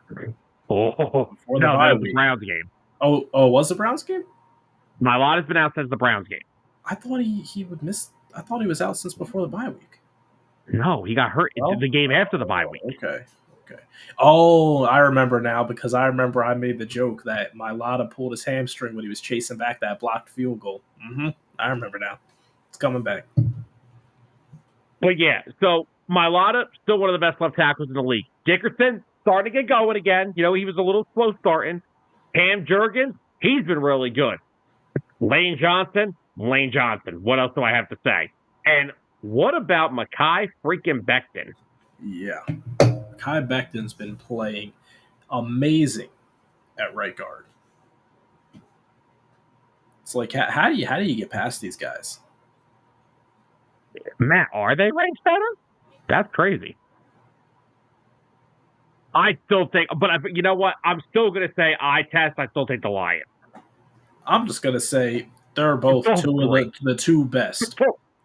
Speaker 1: Oh, no, that was the Browns game.
Speaker 2: Oh, was the Browns game?
Speaker 1: Mailata's been out since the Browns game.
Speaker 2: I thought he would miss. I thought he was out since before the bye week.
Speaker 1: No, he got hurt in the game after the bye week.
Speaker 2: Okay. Oh, I remember now because I remember I made the joke that Mailata pulled his hamstring when he was chasing back that blocked field goal. Mm-hmm. I remember now. It's coming back.
Speaker 1: But yeah, so Mailata, still one of the best left tackles in the league. Dickerson, starting to get going again. You know, he was a little slow starting. Cam Jurgens, he's been really good. Lane Johnson. What else do I have to say? And what about Mekhi freaking Becton?
Speaker 2: Yeah. Mekhi Becton's been playing amazing at right guard. It's like, how do you get past these guys?
Speaker 1: Matt, are they ranked better? That's crazy. I still think, but you know what? I'm still going to say eye test. I still take the Lions.
Speaker 2: I'm just going to say they're both two of the two best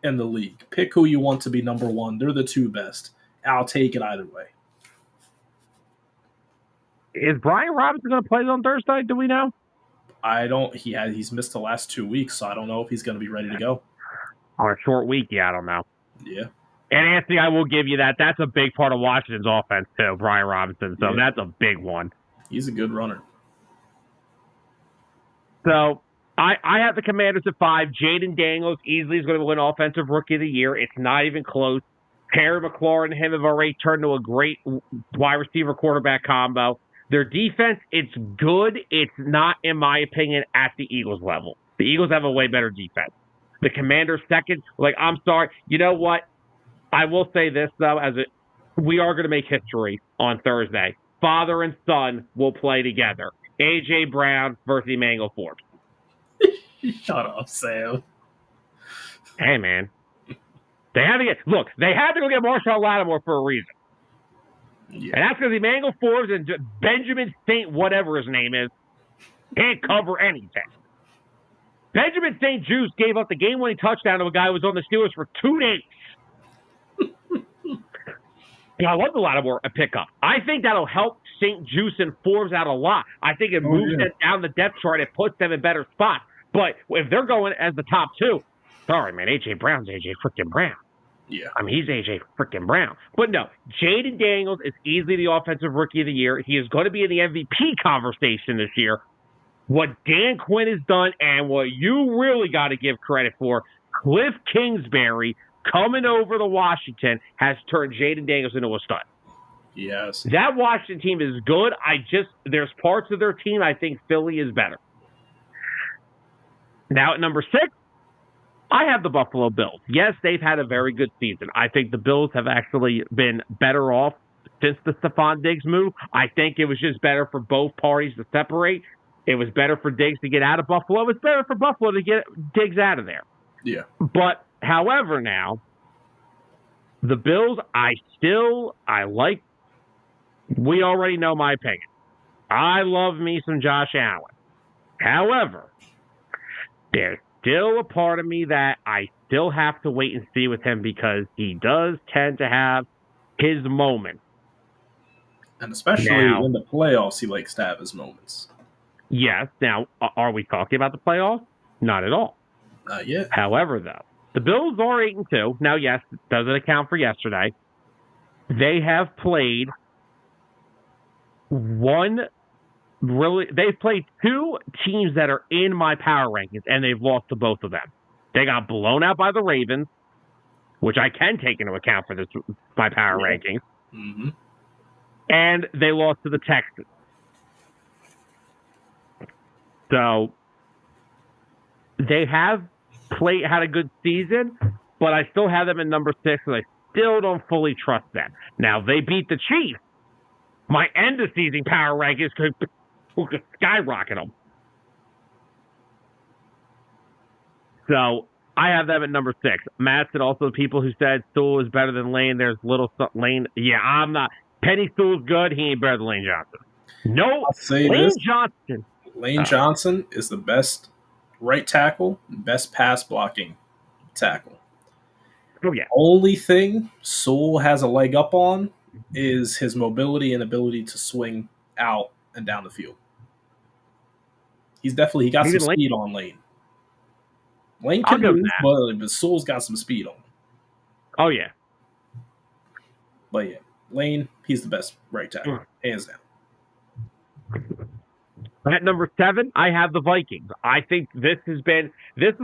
Speaker 2: in the league. Pick who you want to be number one. They're the two best. I'll take it either way.
Speaker 1: Is Brian Robinson going to play on Thursday? Do we know?
Speaker 2: I don't. He's missed the last 2 weeks, so I don't know if he's going to be ready to go.
Speaker 1: On a short week, yeah, I don't know.
Speaker 2: Yeah.
Speaker 1: And Anthony, I will give you that. That's a big part of Washington's offense, too, Brian Robinson. So that's a big one.
Speaker 2: He's a good runner.
Speaker 1: So I have the Commanders at 5. Jaden Daniels easily is going to win Offensive Rookie of the Year. It's not even close. Terry McLaurin and him have already turned into a great wide receiver quarterback combo. Their defense, it's good. It's not, in my opinion, at the Eagles level. The Eagles have a way better defense. The Commanders second, I'm sorry. You know what? I will say this, though, we are going to make history on Thursday. Father and son will play together. A.J. Brown versus Emmanuel Forbes.
Speaker 2: Shut up, Sam.
Speaker 1: Hey, man. They had to go get Marshawn Lattimore for a reason. Yeah. And that's because Emmanuel Forbes and Benjamin St. whatever his name is can't cover anything. Benjamin St. Juice gave up the game-winning touchdown to a guy who was on the Steelers for 2 days. I love the Lattimore pickup. I think that'll help St. Juice and Forbes out a lot. I think it moves them down the depth chart. It puts them in better spots. But if they're going as the top 2, sorry, man, A.J. Brown's A.J. freaking Brown.
Speaker 2: Yeah.
Speaker 1: I mean, he's A.J. freaking Brown. But no, Jaden Daniels is easily the Offensive Rookie of the Year. He is going to be in the MVP conversation this year. what Dan Quinn has done and what you really got to give credit for, Cliff Kingsbury coming over to Washington has turned Jaden Daniels into a stud.
Speaker 2: Yes.
Speaker 1: That Washington team is good. There's parts of their team I think Philly is better. Now at number 6, I have the Buffalo Bills. Yes, they've had a very good season. I think the Bills have actually been better off since the Stephon Diggs move. I think it was just better for both parties to separate. It was better for Diggs to get out of Buffalo. It was better for Buffalo to get Diggs out of there.
Speaker 2: Yeah.
Speaker 1: But, however, now, the Bills, I like. We already know my opinion. I love me some Josh Allen. However, there's still a part of me that I still have to wait and see with him because he does tend to have his moments.
Speaker 2: And especially
Speaker 1: now,
Speaker 2: in the playoffs, he likes to have his moments.
Speaker 1: Yes. Now, are we talking about the playoffs? Not at all.
Speaker 2: Not yet.
Speaker 1: However, though, the Bills are 8-2. Now, yes, does it account for yesterday? They have played they've played 2 teams that are in my power rankings, and they've lost to both of them. They got blown out by the Ravens, which I can take into account for my power rankings.
Speaker 2: Mm-hmm.
Speaker 1: And they lost to the Texans. So they have had a good season, but I still have them at number 6, and I still don't fully trust them. Now, they beat the Chiefs. My end-of-season power rankings could skyrocket them. So I have them at number 6. Matt said also the people who said Sewell is better than Lane. There's Lane. Yeah, I'm not. Penny Sewell's good. He ain't better than Lane Johnson. No,
Speaker 2: Lane Johnson is the best right tackle, best pass blocking tackle.
Speaker 1: Oh, yeah.
Speaker 2: Only thing Sewell has a leg up on is his mobility and ability to swing out and down the field. He got some speed on Lane. Lane can move, but Sewell's got some speed on him.
Speaker 1: Oh, yeah.
Speaker 2: But yeah, Lane, he's the best right tackle, hands down.
Speaker 1: At number 7, I have the Vikings. I think this is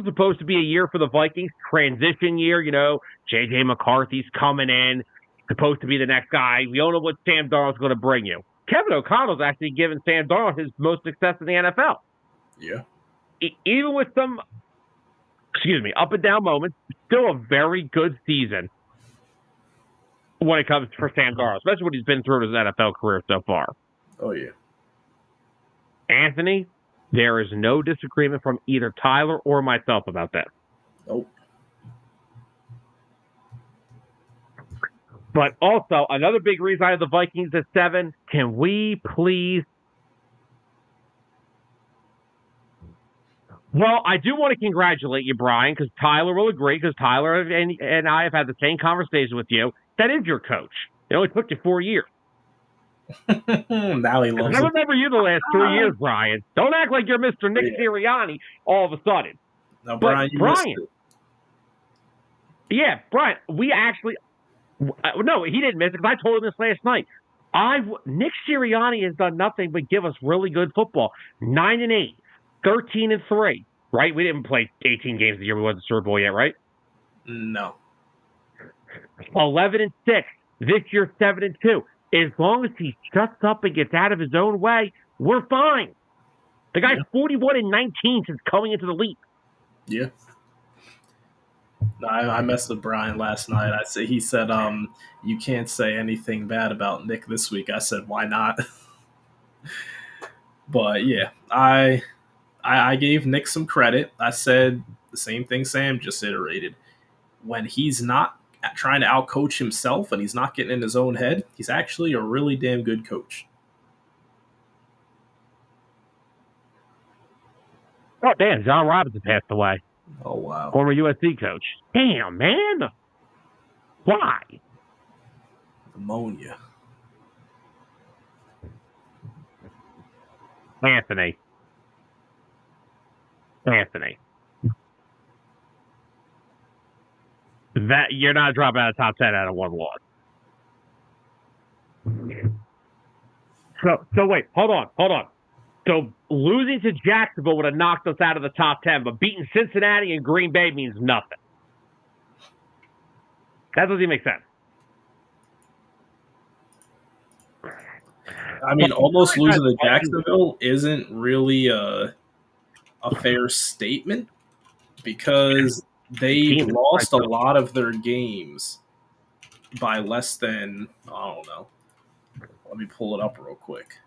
Speaker 1: supposed to be a year for the Vikings, transition year. You know, J.J. McCarthy's coming in, supposed to be the next guy. We don't know what Sam Darnold's going to bring you. Kevin O'Connell's actually given Sam Darnold his most success in the NFL.
Speaker 2: Yeah.
Speaker 1: Even with some, up and down moments, still a very good season when it comes for Sam Darnold, especially what he's been through in his NFL career so far.
Speaker 2: Oh, yeah.
Speaker 1: Anthony, there is no disagreement from either Tyler or myself about that.
Speaker 2: Nope.
Speaker 1: But also, another big reason I have the Vikings at 7, can we please... Well, I do want to congratulate you, Brian, because Tyler will agree, because Tyler and I have had the same conversation with you. That is your coach. It only took you 4 years.
Speaker 2: Now he loves
Speaker 1: I remember you the last 3 years, Brian. Don't act like you're Mr. Nick Sirianni all of a sudden.
Speaker 2: No, Brian, missed it.
Speaker 1: Yeah, Brian, we actually... No, he didn't miss it, because I told him this last night. Nick Sirianni has done nothing but give us really good football. 9-8, 13-3, right? We didn't play 18 games the year we won the Super Bowl yet, right?
Speaker 2: No.
Speaker 1: 11-6. This year, 7-2. As long as he shuts up and gets out of his own way, we're fine. The guy's 41-19 since coming into the league.
Speaker 2: Yeah. No, I messed with Brian last night. He said, you can't say anything bad about Nick this week. I said, why not? But yeah, I gave Nick some credit. I said the same thing Sam just iterated. When he's not trying to outcoach himself and he's not getting in his own head, he's actually a really damn good coach.
Speaker 1: Oh, damn, John Robinson passed away.
Speaker 2: Oh, wow.
Speaker 1: Former USC coach. Damn, man. Why?
Speaker 2: Pneumonia.
Speaker 1: Anthony. That you're not dropping out of top 10 out of one loss. So wait, hold on. So losing to Jacksonville would have knocked us out of the top 10, but beating Cincinnati and Green Bay means nothing. That doesn't even make sense.
Speaker 2: I mean, almost losing to Jacksonville isn't really a fair statement because they lost a lot of their games by less than, I don't know. Let me pull it up real quick.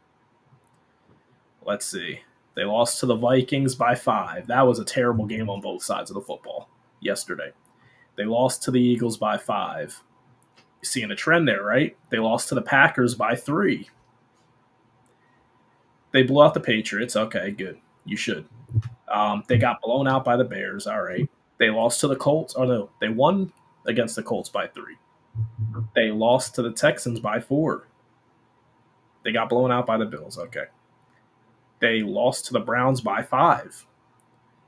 Speaker 2: Let's see. They lost to the Vikings by 5. That was a terrible game on both sides of the football yesterday. They lost to the Eagles by 5. You're seeing a trend there, right? They lost to the Packers by 3. They blew out the Patriots. Okay, good. You should. They got blown out by the Bears. All right. They lost to the Colts. Oh, no. They won against the Colts by 3. They lost to the Texans by 4. They got blown out by the Bills. Okay. They lost to the Browns by 5.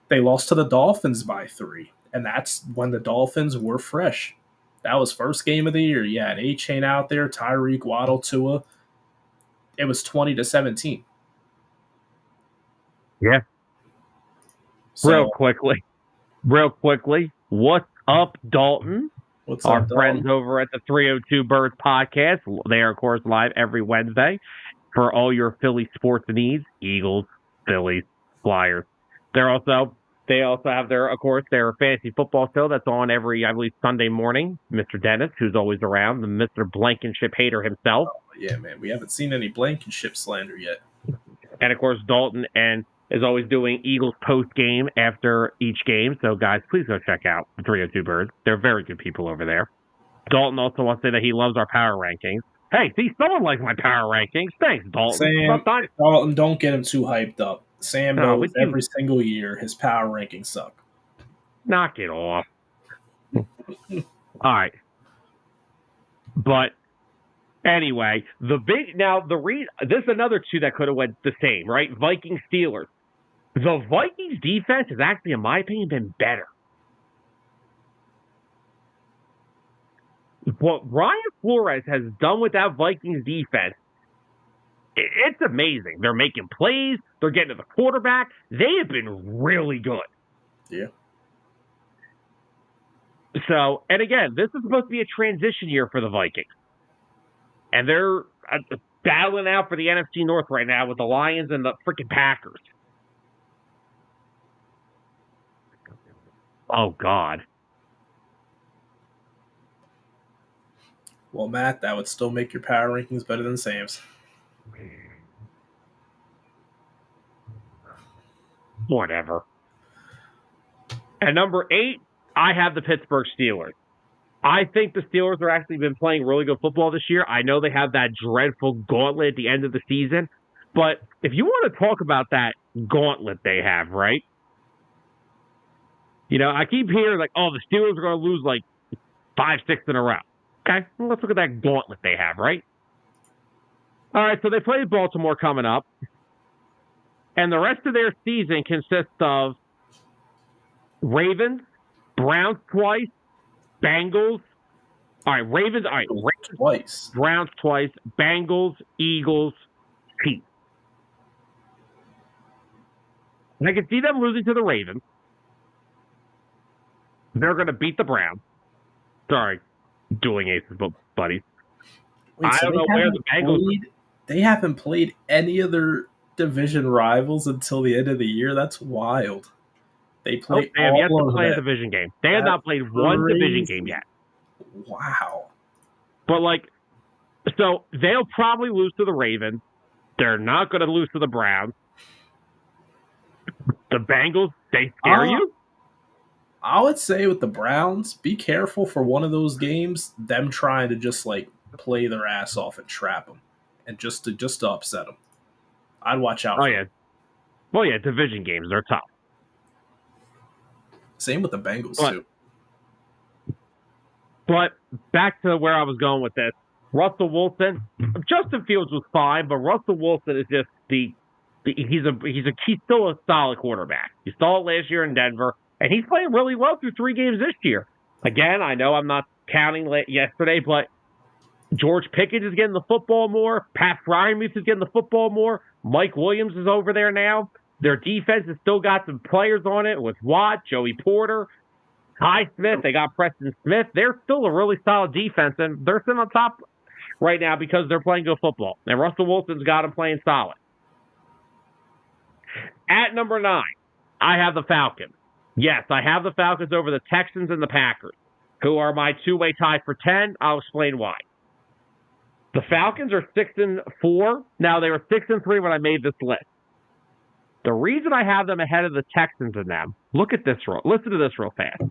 Speaker 2: They lost to the Dolphins by 3. And that's when the Dolphins were fresh. That was first game of the year. Yeah, an A-Chain out there, Tyreek, Waddle, Tua. It was 20-17.
Speaker 1: Yeah. So, real quickly, what's up, Dalton?
Speaker 2: What's
Speaker 1: Our
Speaker 2: up,
Speaker 1: friends
Speaker 2: Dalton?
Speaker 1: over at the 302 Birds podcast. They are, of course, live every Wednesday for all your Philly sports needs. Eagles, Phillies, Flyers. They also have their fantasy football show that's on every, I believe, Sunday morning. Mr. Dennis, who's always around, the Mr. Blankenship hater himself.
Speaker 2: Oh, yeah, man. We haven't seen any Blankenship slander yet.
Speaker 1: And, of course, Dalton is always doing Eagles post game after each game. So, guys, please go check out the 302 Birds. They're very good people over there. Dalton also wants to say that he loves our power rankings. Hey, see, someone likes my power rankings. Thanks, Dalton.
Speaker 2: Dalton, don't get him too hyped up. Sam knows every single year his power rankings suck.
Speaker 1: Knock it off. All right. But anyway, this is another two that could have went the same, right? Vikings Steelers. The Vikings defense has actually, in my opinion, been better. What Ryan Flores has done with that Vikings defense, it's amazing. They're making plays. They're getting to the quarterback. They have been really good.
Speaker 2: Yeah.
Speaker 1: So, and again, this is supposed to be a transition year for the Vikings. And they're battling out for the NFC North right now with the Lions and the freaking Packers. Oh, God.
Speaker 2: Well, Matt, that would still make your power rankings better than Sam's.
Speaker 1: Whatever. At number 8, I have the Pittsburgh Steelers. I think the Steelers have actually been playing really good football this year. I know they have that dreadful gauntlet at the end of the season. But if you want to talk about that gauntlet they have, right? You know, I keep hearing like, oh, the Steelers are going to lose like 5, 6 in a row. Okay, well, let's look at that gauntlet they have, right? All right, so they play Baltimore coming up. And the rest of their season consists of Ravens, Browns twice, Bengals. All right, Ravens
Speaker 2: twice.
Speaker 1: Browns twice, Bengals, Eagles, Chiefs. And I can see them losing to the Ravens. They're going to beat the Browns. Sorry, dueling aces, buddies.
Speaker 2: Wait, I don't know where the Bengals. They haven't played any of their division rivals until the end of the year. That's wild. They play.
Speaker 1: They have yet to play a division game. They have not played one division game yet.
Speaker 2: Wow.
Speaker 1: But so they'll probably lose to the Ravens. They're not going to lose to the Browns. The Bengals, they scare you?
Speaker 2: I would say with the Browns, be careful for one of those games, them trying to just play their ass off and trap them, and just to upset them. I'd watch out.
Speaker 1: Well, yeah, division games are tough.
Speaker 2: Same with the Bengals too.
Speaker 1: But back to where I was going with this, Russell Wilson. Justin Fields was fine, but Russell Wilson is just he's still a solid quarterback. He saw it last year in Denver. And he's playing really well through 3 games this year. Again, I know I'm not counting yesterday, but George Pickens is getting the football more. Pat Freiermuth is getting the football more. Mike Williams is over there now. Their defense has still got some players on it with Watt, Joey Porter, Ty Smith. They got Preston Smith. They're still a really solid defense, and they're sitting on top right now because they're playing good football. And Russell Wilson's got them playing solid. At number 9, I have the Falcons. Yes, I have the Falcons over the Texans and the Packers, who are my two-way tie for 10. I'll explain why. The Falcons are 6-4. Now, they were 6-3 when I made this list. The reason I have them ahead of the Texans in them, listen to this real fast.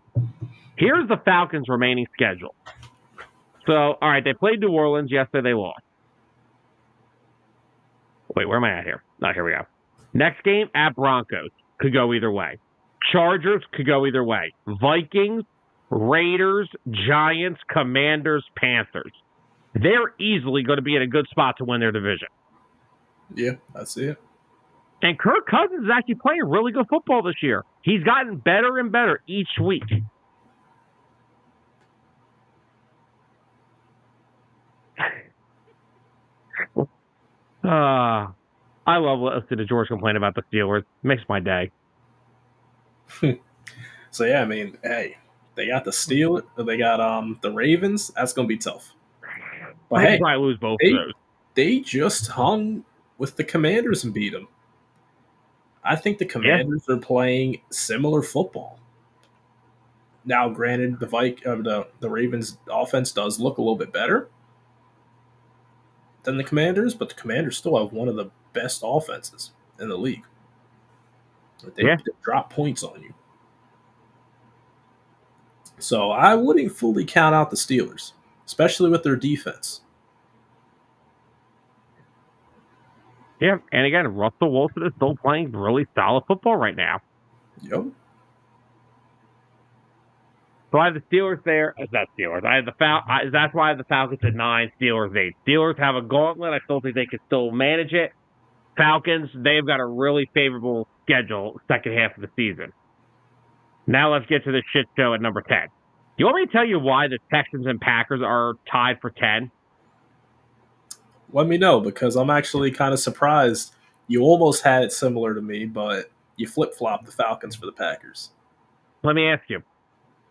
Speaker 1: Here's the Falcons' remaining schedule. So, all right, they played New Orleans. Yesterday they lost. Wait, where am I at here? Oh, here we go. Next game, at Broncos. Could go either way. Chargers could go either way. Vikings, Raiders, Giants, Commanders, Panthers. They're easily going to be in a good spot to win their division.
Speaker 2: Yeah, I see it.
Speaker 1: And Kirk Cousins is actually playing really good football this year. He's gotten better and better each week. I love listening to George complain about the Steelers. Makes my day.
Speaker 2: So, yeah, I mean, hey, they got the Steelers. They got the Ravens. That's going to be tough. But, hey,
Speaker 1: probably lose both of those.
Speaker 2: They just hung with the Commanders and beat them. I think the Commanders are playing similar football. Now, granted, the Ravens' offense does look a little bit better than the Commanders, but the Commanders still have one of the best offenses in the league. They drop points on you. So I wouldn't fully count out the Steelers, especially with their defense.
Speaker 1: Yeah, and again, Russell Wilson is still playing really solid football right now.
Speaker 2: Yep.
Speaker 1: So I have the Steelers there. That's Steelers. I have that's why I have the Falcons at 9, Steelers 8. Steelers have a gauntlet. I still think they can still manage it. Falcons, they've got a really favorable schedule second half of the season. Now let's get to the shit show at number 10. You want me to tell you why the Texans and Packers are tied for 10?
Speaker 2: Let me know, because I'm actually kind of surprised. You almost had it similar to me, but you flip-flopped the Falcons for the Packers.
Speaker 1: Let me ask you.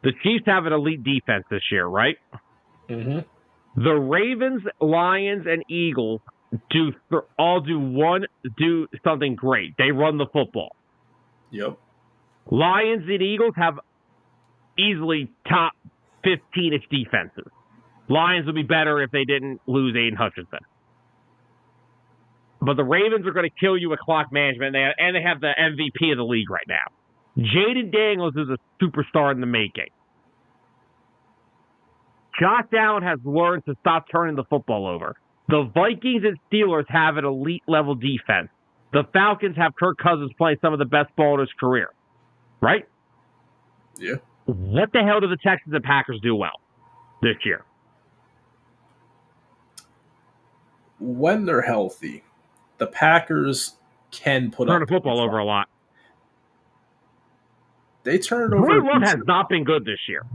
Speaker 1: The Chiefs have an elite defense this year, right?
Speaker 2: Mm-hmm.
Speaker 1: The Ravens, Lions, and Eagles do something great. They run the football.
Speaker 2: Yep.
Speaker 1: Lions and Eagles have easily top 15-ish defenses. Lions would be better if they didn't lose Aiden Hutchinson. But the Ravens are going to kill you with clock management, and they have the MVP of the league right now. Jaden Daniels is a superstar in the making. Josh Allen has learned to stop turning the football over. The Vikings and Steelers have an elite-level defense. The Falcons have Kirk Cousins playing some of the best ball of his career. Right?
Speaker 2: Yeah.
Speaker 1: What the hell do the Texans and Packers do well this year?
Speaker 2: When they're healthy, the Packers can put
Speaker 1: turn the football over a lot.
Speaker 2: They turn it over.
Speaker 1: Jordan Love has not been good this year.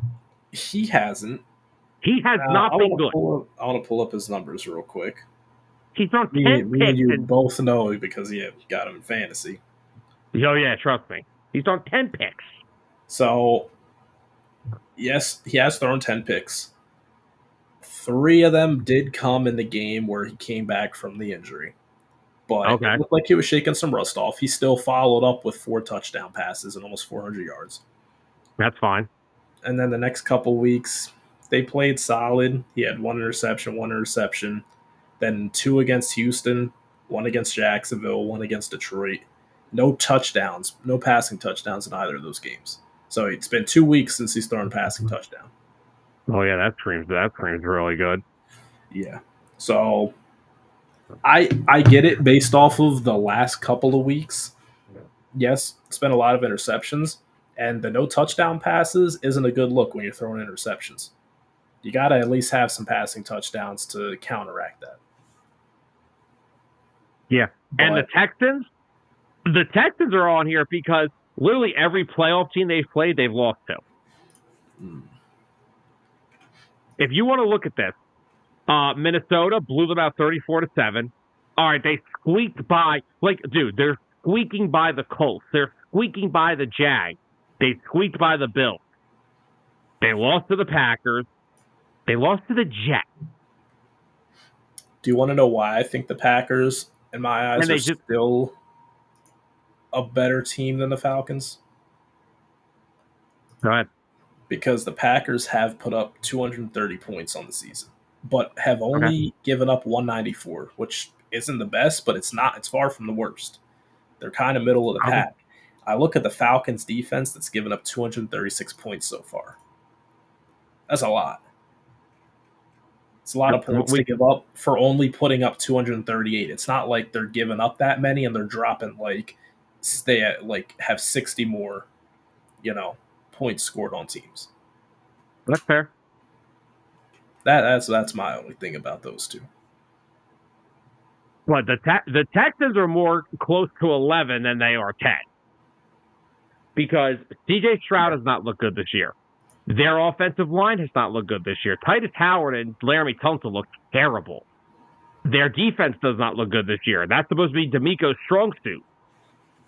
Speaker 2: He hasn't.
Speaker 1: He has not been good.
Speaker 2: I want to pull up his numbers real quick.
Speaker 1: He's thrown 10 picks.
Speaker 2: Me and you both know because you got him in fantasy.
Speaker 1: Oh, yeah, trust me. He's thrown 10 picks.
Speaker 2: So, yes, he has thrown 10 picks. 3 of them did come in the game where he came back from the injury. But it looked like he was shaking some rust off. He still followed up with 4 touchdown passes and almost 400 yards.
Speaker 1: That's fine.
Speaker 2: And then the next couple weeks, they played solid. He had 1 interception. Then 2 against Houston, 1 against Jacksonville, 1 against Detroit. No touchdowns, no passing touchdowns in either of those games. So it's been 2 weeks since he's thrown a passing touchdown.
Speaker 1: Oh, yeah, that screams really good.
Speaker 2: Yeah. So I get it based off of the last couple of weeks. Yes, it's been a lot of interceptions, and the no touchdown passes isn't a good look when you're throwing interceptions. You got to at least have some passing touchdowns to counteract that.
Speaker 1: Yeah. And the Texans are on here because literally every playoff team they've played, they've lost to. If you want to look at this, Minnesota blew them out 34-7. All right, they squeaked by. Like, dude, they're squeaking by the Colts. They're squeaking by the Jags. They squeaked by the Bills. They lost to the Packers. They lost to the Jets.
Speaker 2: Do you want to know why I think the Packers, in my eyes,
Speaker 1: And
Speaker 2: are
Speaker 1: they just
Speaker 2: still a better team than the Falcons?
Speaker 1: go ahead.
Speaker 2: Because the Packers have put up 230 points on the season, but have
Speaker 1: Okay.
Speaker 2: only given up 194, which isn't the best, but it's not. It's far from the worst. They're kind of middle of the
Speaker 1: Okay.
Speaker 2: pack. I look at the Falcons defense that's given up 236 points so far. That's a lot. It's a lot of points to give up for only putting up 238. It's not like they're giving up that many and they're dropping stay at have 60 more, points scored on teams.
Speaker 1: That's fair.
Speaker 2: That's my only thing about those two.
Speaker 1: But the Texans are more close to 11 than they are 10. Because C.J. Stroud has not looked good this year. Their offensive line has not looked good this year. Titus Howard and Laramie Tunsil look terrible. Their defense does not look good this year. That's supposed to be D'Amico's strong suit.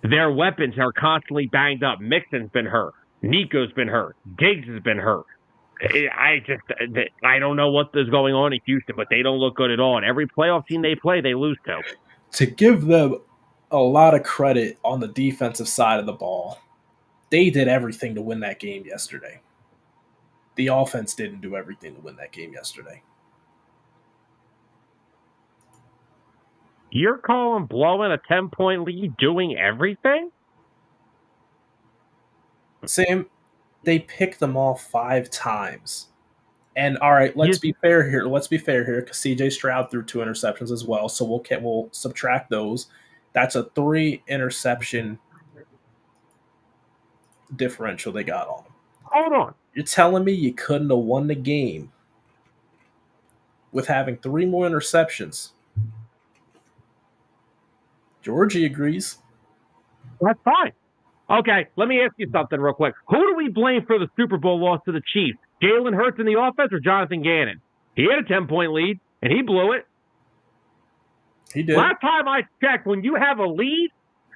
Speaker 1: Their weapons are constantly banged up. Mixon's been hurt. Nico's been hurt. Diggs has been hurt. I don't know what is going on in Houston, but they don't look good at all. And every playoff team they play, they lose to.
Speaker 2: To give them a lot of credit on the defensive side of the ball, they did everything to win that game yesterday. The offense didn't do everything to win that game yesterday.
Speaker 1: You're calling blowing a 10-point lead doing everything?
Speaker 2: Sam, they picked them off 5 times. And all right, let's be fair here. Let's be fair here because C.J. Stroud threw 2 interceptions as well, so we'll subtract those. That's a 3 interception differential they got on them.
Speaker 1: Hold on.
Speaker 2: You're telling me you couldn't have won the game with having 3 more interceptions? Georgie agrees.
Speaker 1: That's fine. Okay, let me ask you something real quick. Who do we blame for the Super Bowl loss to the Chiefs? Jalen Hurts in the offense or Jonathan Gannon? He had a 10-point lead, and he blew it.
Speaker 2: He did.
Speaker 1: Last time I checked, when you have a lead,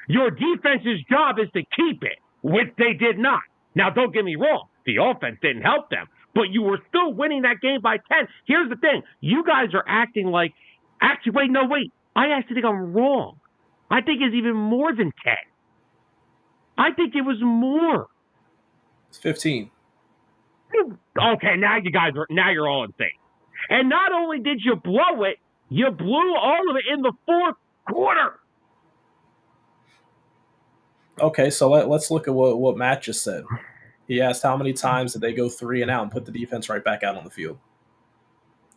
Speaker 1: your defense's job is to keep it, which they did not. Now, don't get me wrong. The offense didn't help them, but you were still winning that game by 10. Here's the thing. You guys are acting like, wait. I actually think I'm wrong. I think it's even more than 10. I think it was more.
Speaker 2: It's 15.
Speaker 1: Okay, now you're all insane. And not only did you blow it, you blew all of it in the fourth quarter.
Speaker 2: Okay, so let's look at what Matt just said. He asked how many times did they go 3 and out and put the defense right back out on the field.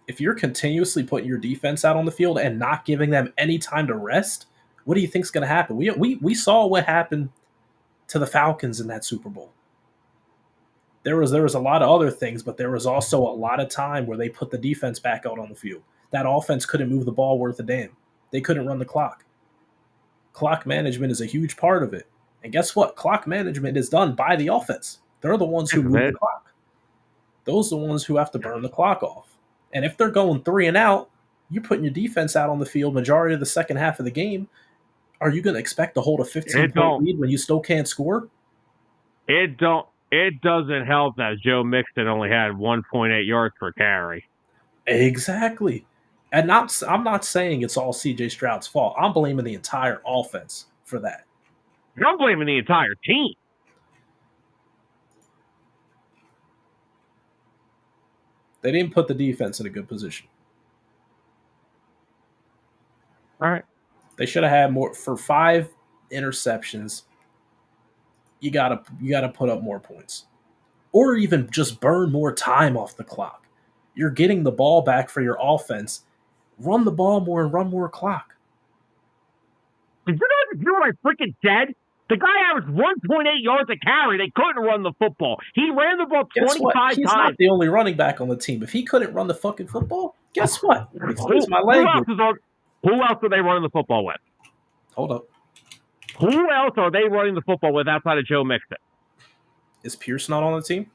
Speaker 2: If you're continuously putting your defense out on the field and not giving them any time to rest, what do you think's going to happen? We saw what happened to the Falcons in that Super Bowl. There was a lot of other things, but there was also a lot of time where they put the defense back out on the field. That offense couldn't move the ball worth a damn. They couldn't run the clock. Clock management is a huge part of it. And guess what? Clock management is done by the offense. They're the ones who move the clock. Those are the ones who have to burn the clock off. And if they're going 3 and out, you're putting your defense out on the field majority of the second half of the game. Are you going to expect to hold a 15-point lead when you still can't score?
Speaker 1: It doesn't help that Joe Mixon only had 1.8 yards per carry.
Speaker 2: Exactly. And I'm not saying it's all C.J. Stroud's fault. I'm blaming the entire offense for that.
Speaker 1: I'm blaming the entire team.
Speaker 2: They didn't put the defense in a good position.
Speaker 1: All right.
Speaker 2: They should have had more. For 5 interceptions, you gotta put up more points. Or even just burn more time off the clock. You're getting the ball back for your offense. Run the ball more and run more clock.
Speaker 1: Did you know what I freaking said? The guy averaged 1.8 yards a carry. They couldn't run the football. He ran the ball 25 times.
Speaker 2: He's not the only running back on the team. If he couldn't run the fucking football, guess what? Excuse my language.
Speaker 1: Who else are they running the football with?
Speaker 2: Hold up.
Speaker 1: Who else are they running the football with outside of Joe Mixon?
Speaker 2: Is Pierce not on the team?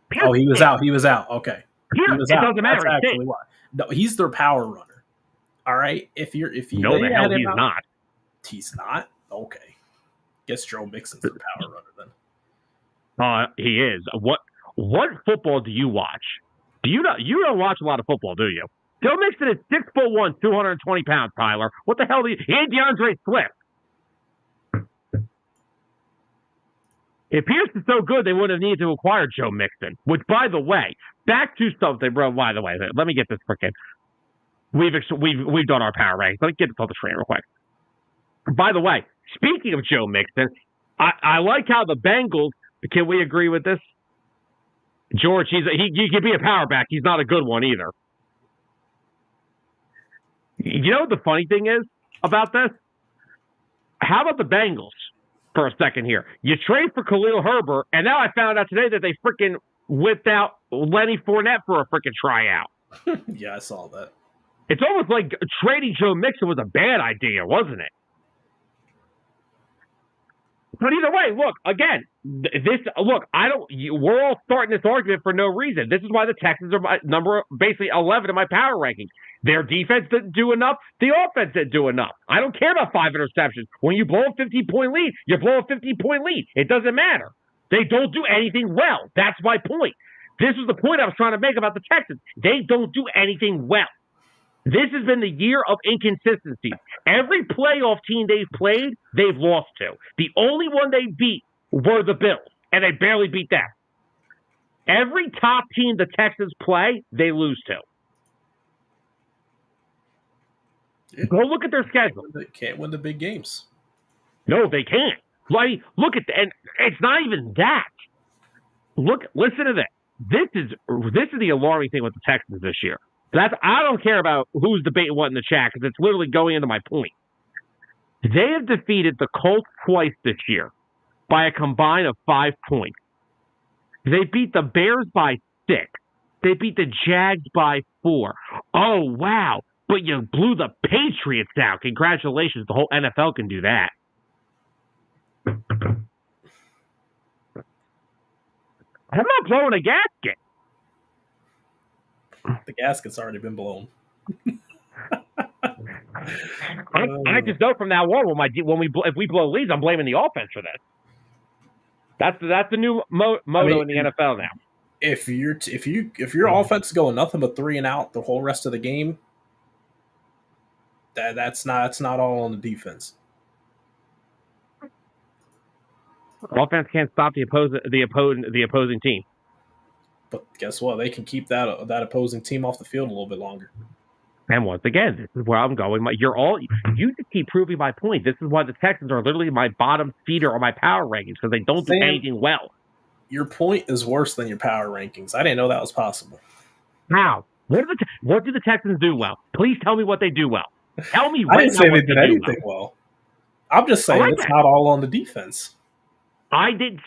Speaker 1: Pierce,
Speaker 2: he was out. Okay.
Speaker 1: Pierce,
Speaker 2: He was
Speaker 1: it
Speaker 2: out.
Speaker 1: doesn't matter.
Speaker 2: That's actually why. No, he's their power runner. All right, if you
Speaker 1: No, the hell
Speaker 2: had him
Speaker 1: he's
Speaker 2: out,
Speaker 1: not.
Speaker 2: he's not. Okay, guess Joe Mixon's the power runner then.
Speaker 1: He is. What football do you watch? You don't watch a lot of football, do you? Joe Mixon is 6'1", 220 pounds. Tyler, what the hell? He ain't DeAndre Swift. If Pierce is so good, they would have needed to acquire Joe Mixon. Which, by the way, back to something, bro. By the way, let me get this freaking. We've done our power rankings. Let me get this on the screen real quick. By the way, speaking of Joe Mixon, I like how the Bengals. Can we agree with this? George, he could be a power back. He's not a good one either. You know what the funny thing is about this? How about the Bengals for a second here? You trade for Khalil Herbert, and now I found out today that they freaking whipped out Lenny Fournette for a freaking tryout.
Speaker 2: Yeah, I saw that.
Speaker 1: It's almost like trading Joe Mixon was a bad idea, wasn't it? But either way, look, again, we're all starting this argument for no reason. This is why the Texans are my basically 11 in my power rankings. Their defense didn't do enough. The offense didn't do enough. I don't care about 5 interceptions. When you blow a 15-point lead, you blow a 15-point lead. It doesn't matter. They don't do anything well. That's my point. This is the point I was trying to make about the Texans. They don't do anything well. This has been the year of inconsistency. Every playoff team they've played, they've lost to. The only one they beat were the Bills, and they barely beat them. Every top team the Texans play, they lose to. Yeah. Go look at their schedule.
Speaker 2: They can't win the big games.
Speaker 1: No, they can't. Look at and it's not even that. Listen to this. This is the alarming thing with the Texans this year. I don't care about who's debating what in the chat because it's literally going into my point. They have defeated the Colts twice this year by a combine of 5 points. They beat the Bears by 6. They beat the Jags by 4. Oh, wow. But you blew the Patriots out. Congratulations. The whole NFL can do that. I'm not blowing a gasket.
Speaker 2: The gasket's already been blown.
Speaker 1: I just know from now on if we blow leads, I'm blaming the offense for this. That's the new motto in the NFL now.
Speaker 2: If your offense is going nothing but 3 and out the whole rest of the game, that's not all on the defense.
Speaker 1: Offense can't stop the opposing team.
Speaker 2: But guess what? They can keep that opposing team off the field a little bit longer.
Speaker 1: And once again, this is where I'm going. You just keep proving my point. This is why the Texans are literally my bottom feeder on my power rankings because they don't do anything well.
Speaker 2: Your point is worse than your power rankings. I didn't know that was possible.
Speaker 1: How? What do the Texans do well? Please tell me what they do well. Tell me.
Speaker 2: I didn't say they did anything well. I'm just saying it's not all on the defense.
Speaker 1: I didn't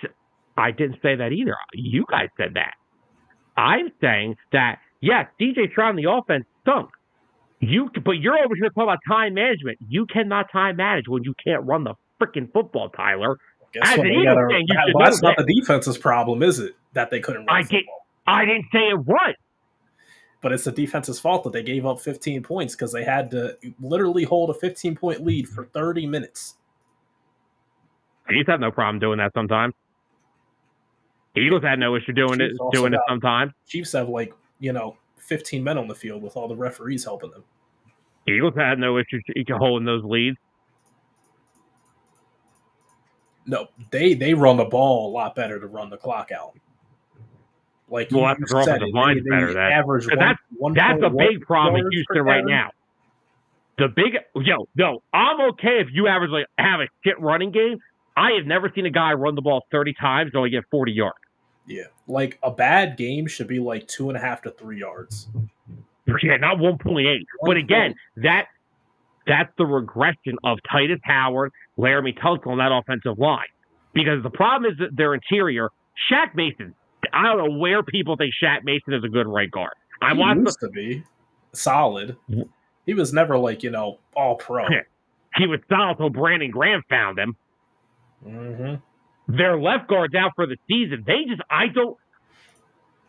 Speaker 1: say that either. You guys said that. I'm saying that, yes, DJ Stroud and the offense stunk. But you're over here talking about time management. You cannot time manage when you can't run the freaking football, Tyler.
Speaker 2: That's not the defense's problem, is it? That they couldn't run football.
Speaker 1: I didn't say it was.
Speaker 2: But it's the defense's fault that they gave up 15 points because they had to literally hold a 15-point lead for 30 minutes.
Speaker 1: Chiefs have no problem doing that sometimes. Eagles had no issue doing it sometimes.
Speaker 2: Chiefs have 15 men on the field with all the referees helping them.
Speaker 1: Eagles had no issue holding those leads.
Speaker 2: No, they run the ball a lot better to run the clock out. Like
Speaker 1: well, that's the offensive line's better. That's a big problem in Houston right now. I'm okay if you have a shit running game. I have never seen a guy run the ball 30 times and only get 40 yards.
Speaker 2: Yeah, a bad game should be 2.5 to 3 yards.
Speaker 1: Yeah, not 1.8. But again, that's the regression of Titus Howard, Laramie Tunsil on that offensive line. Because the problem is that their interior, Shaq Mason. I don't know where people think Shaq Mason is a good right guard.
Speaker 2: He used to be solid. He was never all pro.
Speaker 1: He was solid until Brandon Graham found him.
Speaker 2: Mm-hmm.
Speaker 1: Their left guard's out for the season.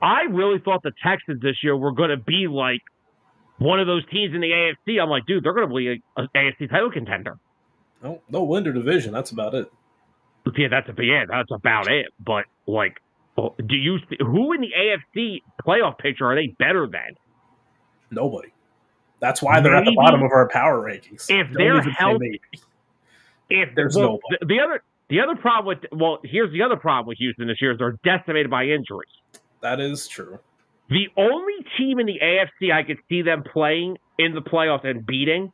Speaker 1: I really thought the Texans this year were going to be like one of those teams in the AFC, I'm like, dude, they're going to be an AFC title contender.
Speaker 2: No, they'll win their division. That's about it.
Speaker 1: Yeah, that's about it. But like, who in the AFC playoff picture are they better than?
Speaker 2: Nobody. That's why they're at the bottom of our power rankings.
Speaker 1: If they're healthy,
Speaker 2: there's nobody.
Speaker 1: The other problem here's the other problem with Houston this year is they're decimated by injuries.
Speaker 2: That is true.
Speaker 1: The only team in the AFC I could see them playing in the playoffs and beating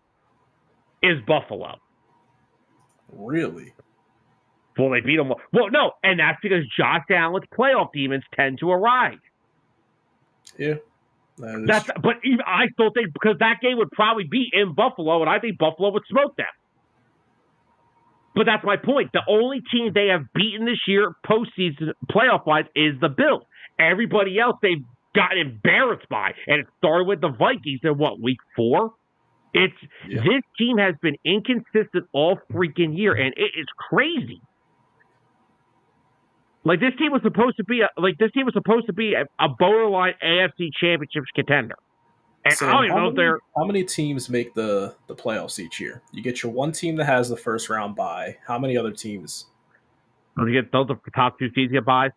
Speaker 1: is Buffalo.
Speaker 2: Really?
Speaker 1: Well, they beat them. Well, no, and that's because Josh Allen's playoff demons tend to arise.
Speaker 2: Yeah.
Speaker 1: But even, I still think because that game would probably be in Buffalo, and I think Buffalo would smoke them. But that's my point. The only team they have beaten this year, postseason playoff-wise, is the Bills. Everybody else they've gotten embarrassed by, and it started with the Vikings in week 4? This team has been inconsistent all freaking year, and it is crazy. Like this team was supposed to be a borderline AFC Championship contender. And
Speaker 2: so
Speaker 1: I don't even know if they're.
Speaker 2: How many teams make the playoffs each year? You get your one team that has the first round bye. How many other teams?
Speaker 1: Don't the top 2 seeds get buys?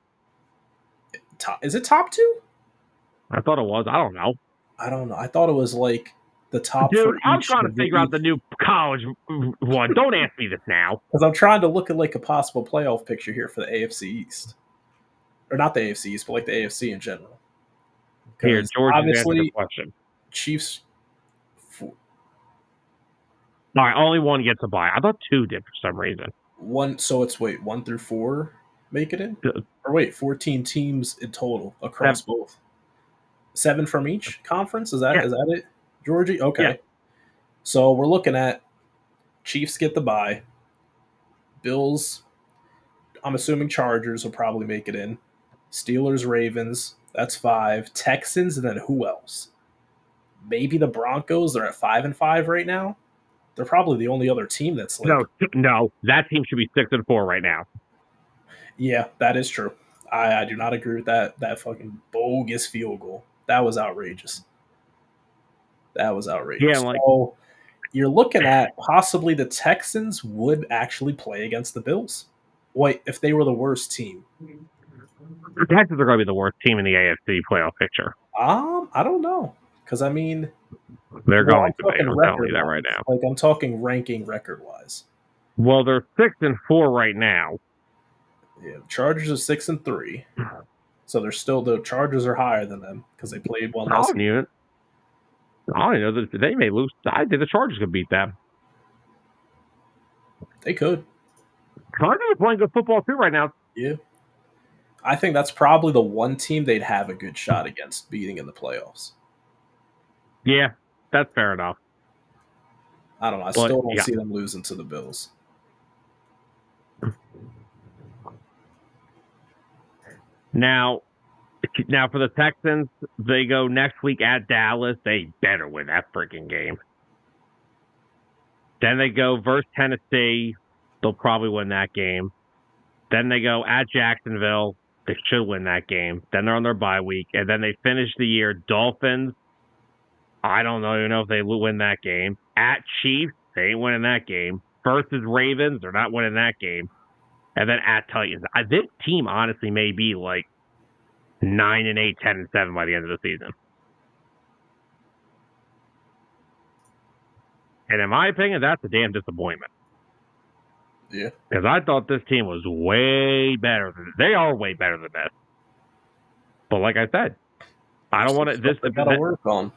Speaker 2: Is it top 2?
Speaker 1: I thought it was. I don't know.
Speaker 2: I thought it was like the top.
Speaker 1: Dude, I'm trying to figure out the new college one. Don't ask me this now.
Speaker 2: Because I'm trying to look at like a possible playoff picture here for the AFC East. Or not the AFC East, but like the AFC in general.
Speaker 1: Here, George, obviously, the question.
Speaker 2: Chiefs.
Speaker 1: All right, only one gets a bye. I thought 2 did for some reason.
Speaker 2: So it's 1 through 4 make it in? Or 14 teams in total across both. 7 from each conference? Is that it? Georgie? Okay. Yeah. So we're looking at Chiefs get the bye. Bills, I'm assuming Chargers will probably make it in. Steelers, Ravens, that's 5. Texans, and then who else? Maybe the Broncos. They're at 5-5 right now. They're probably the only other team that's like...
Speaker 1: No. That team should be 6-4 right now.
Speaker 2: Yeah, that is true. I do not agree with that fucking bogus field goal. That was outrageous. Yeah, so you're looking at possibly the Texans would actually play against the Bills. If they were the worst team.
Speaker 1: The Texans are going to be the worst team in the AFC playoff picture.
Speaker 2: I don't know. Because, I mean...
Speaker 1: They're going to be. I'm telling you that right now.
Speaker 2: Like, I'm talking ranking record-wise.
Speaker 1: Well, they're 6-4 right now.
Speaker 2: Yeah, the Chargers are 6-3. So they're still... The Chargers are higher than them because they played one less.
Speaker 1: I don't know that they may lose. I think the Chargers could beat them.
Speaker 2: They could.
Speaker 1: Chargers are playing good football too right now.
Speaker 2: Yeah. I think that's probably the one team they'd have a good shot against beating in the playoffs.
Speaker 1: Yeah, that's fair enough.
Speaker 2: I don't know. I still don't see them losing to the Bills.
Speaker 1: Now for the Texans, they go next week at Dallas. They better win that freaking game. Then they go versus Tennessee. They'll probably win that game. Then they go at Jacksonville. They should win that game. Then they're on their bye week. And then they finish the year Dolphins. I don't even know if they win that game. At Chiefs, they ain't winning that game. Versus Ravens, they're not winning that game. And then at Titans. This team honestly may be like 9-8, 10-7 by the end of the season. And in my opinion, that's a damn disappointment.
Speaker 2: Yeah.
Speaker 1: Because I thought this team was way better they are way better than this. But like I said, I don't want to.
Speaker 2: They got to work on.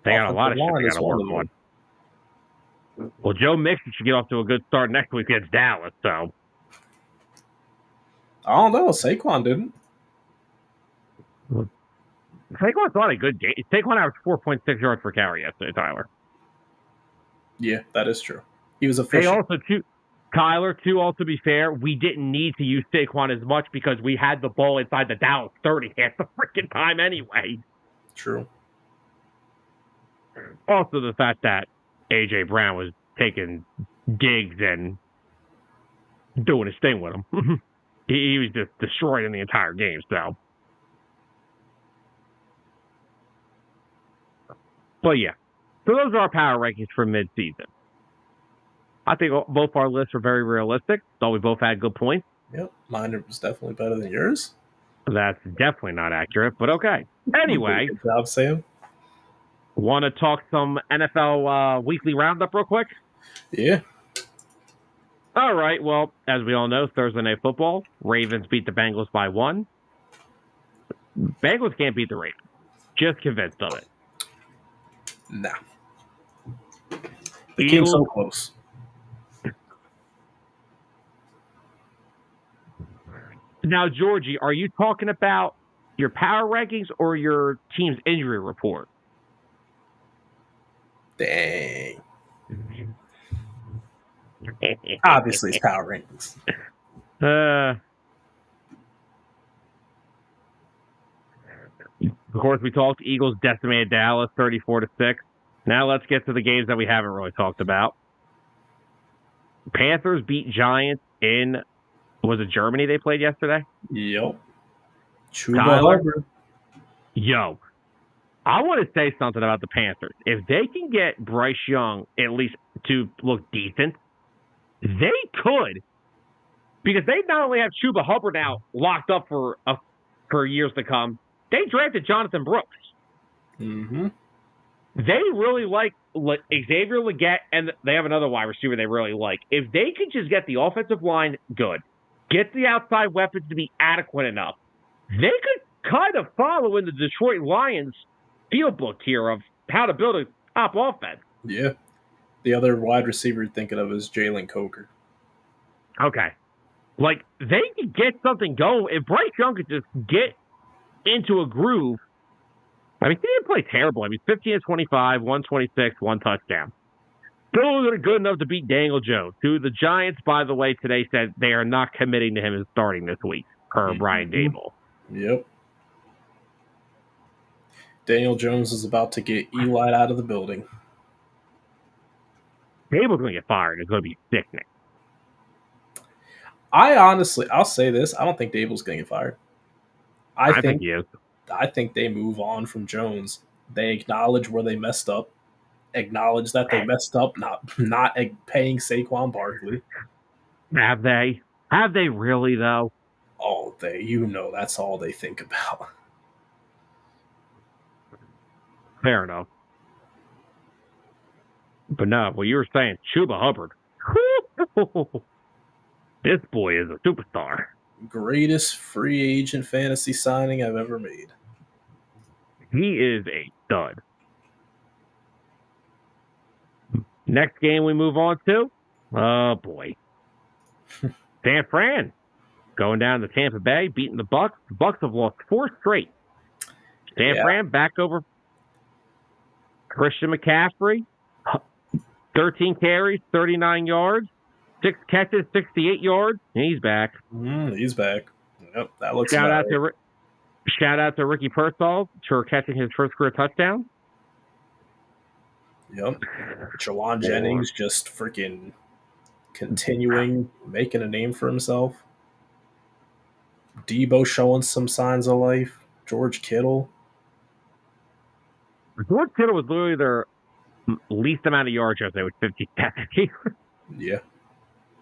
Speaker 1: They got a lot of shit they got to work on. Well, Joe Mixon should get off to a good start next week against Dallas. So
Speaker 2: I don't know. Saquon didn't.
Speaker 1: Saquon's not a good game. Saquon averaged 4.6 yards per carry yesterday, Tyler.
Speaker 2: Yeah, that is true. He was efficient.
Speaker 1: Tyler, to be fair, we didn't need to use Saquon as much because we had the ball inside the Dallas 30 half the freaking time anyway.
Speaker 2: True.
Speaker 1: Also, the fact that A.J. Brown was taking digs and doing his thing with him. he was just destroyed in the entire game, so. But yeah, so those are our power rankings for mid-season. I think both our lists are very realistic. Thought we both had good points.
Speaker 2: Yep, mine was definitely better than yours.
Speaker 1: That's definitely not accurate, but okay. Anyway,
Speaker 2: good job, Sam.
Speaker 1: Want to talk some NFL weekly roundup real quick?
Speaker 2: Yeah.
Speaker 1: All right. Well, as we all know, Thursday Night Football, Ravens beat the Bengals by 1. Bengals can't beat the Ravens. Just convinced of it.
Speaker 2: Nah. They came so close.
Speaker 1: Now, Georgie, are you talking about your power rankings or your team's injury report?
Speaker 2: Dang. Obviously, it's power rankings.
Speaker 1: Of course, we talked Eagles decimated Dallas 34-6. Now let's get to the games that we haven't really talked about. Panthers beat Giants in, was it Germany they played yesterday?
Speaker 2: Yep. Chuba Hubbard.
Speaker 1: Yo, I want to say something about the Panthers. If they can get Bryce Young at least to look decent, they could. Because they not only have Chuba Hubbard now locked up for years to come, they drafted Jonathan Brooks.
Speaker 2: Mm-hmm.
Speaker 1: They really like Xavier Legette, and they have another wide receiver they really like. If they could just get the offensive line good, get the outside weapons to be adequate enough, they could kind of follow in the Detroit Lions field book here of how to build a top offense.
Speaker 2: Yeah. The other wide receiver you're thinking of is Jalen Coker.
Speaker 1: Okay. Like, they could get something going. If Bryce Young could just get into a groove, I mean, he didn't play terrible. I mean, 15-25, 126, 1 touchdown. Still good enough to beat Daniel Jones, who the Giants, by the way, today said they are not committing to him as starting this week, per Brian Dable.
Speaker 2: Yep. Daniel Jones is about to get Eli out of the building.
Speaker 1: Dable's going to get fired. It's going to be sickening.
Speaker 2: I'll say this. I don't think Dable's going to get fired.
Speaker 1: I think he is.
Speaker 2: I think they move on from Jones. They acknowledge where they messed up, acknowledge that they messed up, not paying Saquon Barkley.
Speaker 1: Have they? Have they really, though?
Speaker 2: Oh, that's all they think about.
Speaker 1: Fair enough. But no, what you were saying, Chuba Hubbard. This boy is a superstar.
Speaker 2: Greatest free agent fantasy signing I've ever made.
Speaker 1: He is a stud. Next game we move on to, oh boy, San Fran going down to Tampa Bay, beating the Bucks. The Bucks have lost 4 straight. San Fran back over Christian McCaffrey, 13 carries, 39 yards, 6 catches, 68 yards. He's back.
Speaker 2: He's back. Yep, that looks.
Speaker 1: Shout out to Ricky Pearsall for catching his first career touchdown.
Speaker 2: Yep. Jawan Jennings just freaking continuing making a name for himself. Debo showing some signs of life. George Kittle.
Speaker 1: George Kittle was literally their least amount of yards yesterday with 57.
Speaker 2: Yeah.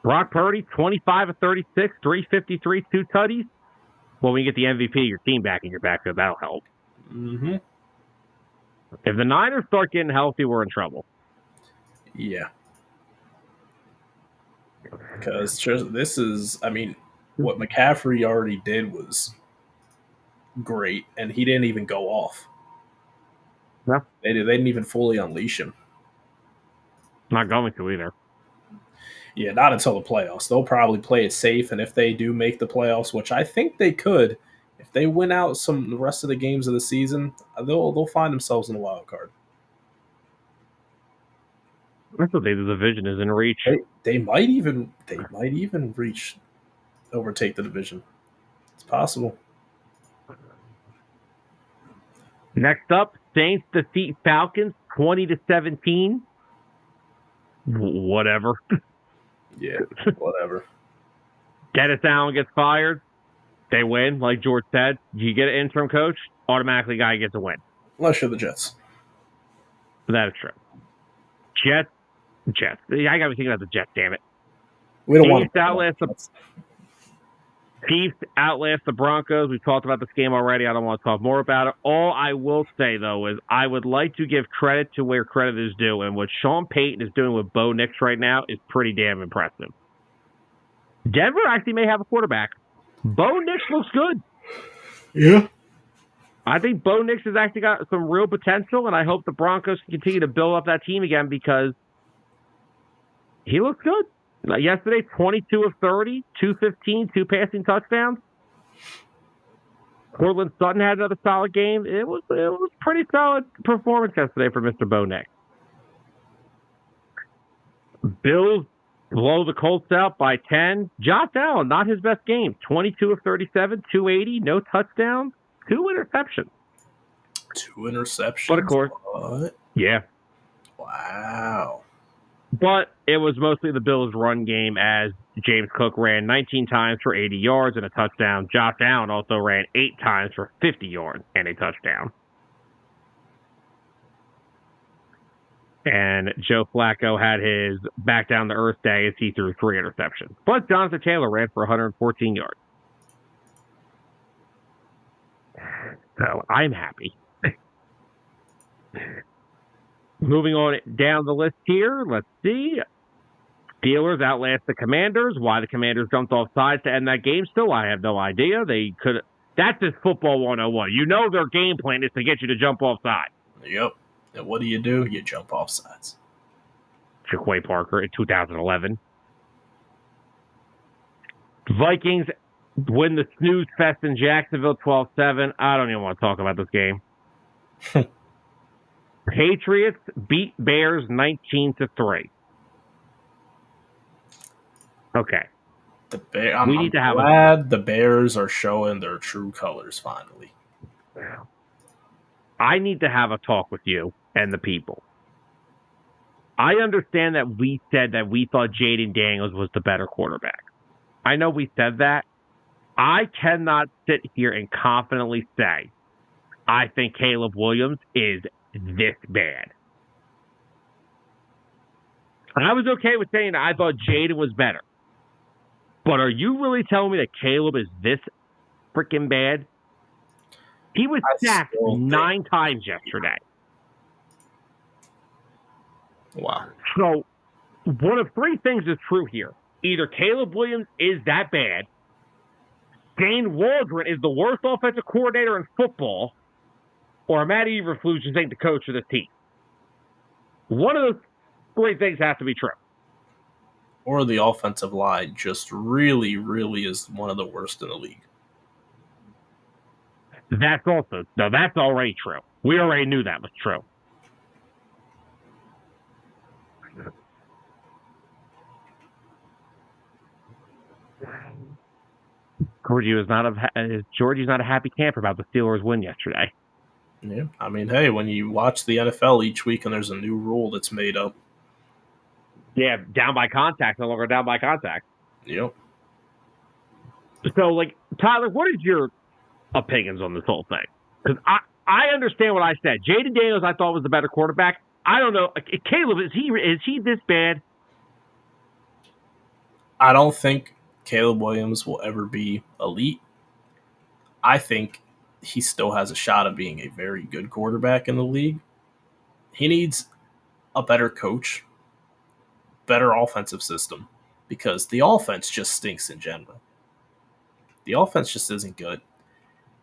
Speaker 1: Brock Purdy, 25 of 36, 353, 2 tutties. Well, when you get the MVP, your team back in your backfield, that'll help.
Speaker 2: Mm-hmm.
Speaker 1: If the Niners start getting healthy, we're in trouble.
Speaker 2: Yeah. Because this is, I mean, what McCaffrey already did was great, and he didn't even go off.
Speaker 1: No.
Speaker 2: They didn't even fully unleash him.
Speaker 1: Not going to either.
Speaker 2: Yeah, not until the playoffs. They'll probably play it safe, and if they do make the playoffs, which I think they could, if they win out the rest of the games of the season, they'll find themselves in a wild card.
Speaker 1: That's what the division is in reach.
Speaker 2: They might even overtake the division. It's possible.
Speaker 1: Next up, Saints defeat Falcons 20-17. Whatever.
Speaker 2: Yeah, whatever.
Speaker 1: Dennis Allen gets fired. They win, like George said. You get an interim coach, automatically guy gets a win.
Speaker 2: Unless you're the Jets.
Speaker 1: That is true. Jets. I got to be thinking about the Jets, damn it.
Speaker 2: We don't want
Speaker 1: Chiefs outlast the Broncos. We've talked about this game already. I don't want to talk more about it. All I will say, though, is I would like to give credit to where credit is due. And what Sean Payton is doing with Bo Nix right now is pretty damn impressive. Denver actually may have a quarterback. Bo Nix looks good.
Speaker 2: Yeah.
Speaker 1: I think Bo Nix has actually got some real potential, and I hope the Broncos can continue to build up that team again because he looks good. Yesterday, 22 of 30, 215, 2 passing touchdowns. Cortland Sutton had another solid game. It was pretty solid performance yesterday for Mr. Bo Nix. Bills blow the Colts out by 10. Josh Allen, not his best game. 22 of 37, 280, no touchdowns, 2 interceptions.
Speaker 2: 2 interceptions?
Speaker 1: But of course,
Speaker 2: what?
Speaker 1: Yeah.
Speaker 2: Wow.
Speaker 1: But it was mostly the Bills' run game as James Cook ran 19 times for 80 yards and a touchdown. Josh Allen also ran 8 times for 50 yards and a touchdown. And Joe Flacco had his back down to earth day as he threw 3 interceptions. But Jonathan Taylor ran for 114 yards. So I'm happy. Moving on down the list here, let's see. Steelers outlast the Commanders. Why the Commanders jumped off sides to end that game still, I have no idea. They could. That's just football 101. You know their game plan is to get you to jump off sides.
Speaker 2: Yep. And what do? You jump off sides.
Speaker 1: Jaquay Parker in 2011. Vikings win the snooze fest in Jacksonville 12-7. I don't even want to talk about this game. Patriots beat Bears 19-3. Okay.
Speaker 2: I'm glad the Bears are showing their true colors finally.
Speaker 1: I need to have a talk with you and the people. I understand that we said that we thought Jaden Daniels was the better quarterback. I know we said that. I cannot sit here and confidently say I think Caleb Williams is this bad. And I was okay with saying that I thought Jaden was better. But are you really telling me that Caleb is this freaking bad? He was sacked 9 times yesterday.
Speaker 2: Wow.
Speaker 1: So, one of 3 things is true here. Either Caleb Williams is that bad, Dane Waldron is the worst offensive coordinator in football, or Matt Eberflus just ain't the coach of this team. One of those 3 things have to be true.
Speaker 2: Or the offensive line just really, really is one of the worst in the league.
Speaker 1: That's already true. We already knew that was true. Georgie's not a happy camper about the Steelers' win yesterday.
Speaker 2: Yeah, I mean, hey, when you watch the NFL each week and there's a new rule that's made up.
Speaker 1: Yeah, down by contact, no longer down by contact.
Speaker 2: Yep.
Speaker 1: So, Tyler, what is your opinions on this whole thing? Because I understand what I said. Jaden Daniels, I thought was the better quarterback. I don't know. Caleb, is he this bad?
Speaker 2: I don't think Caleb Williams will ever be elite. I think he still has a shot of being a very good quarterback in the league. He needs a better coach, better offensive system, because the offense just stinks in general. The offense just isn't good.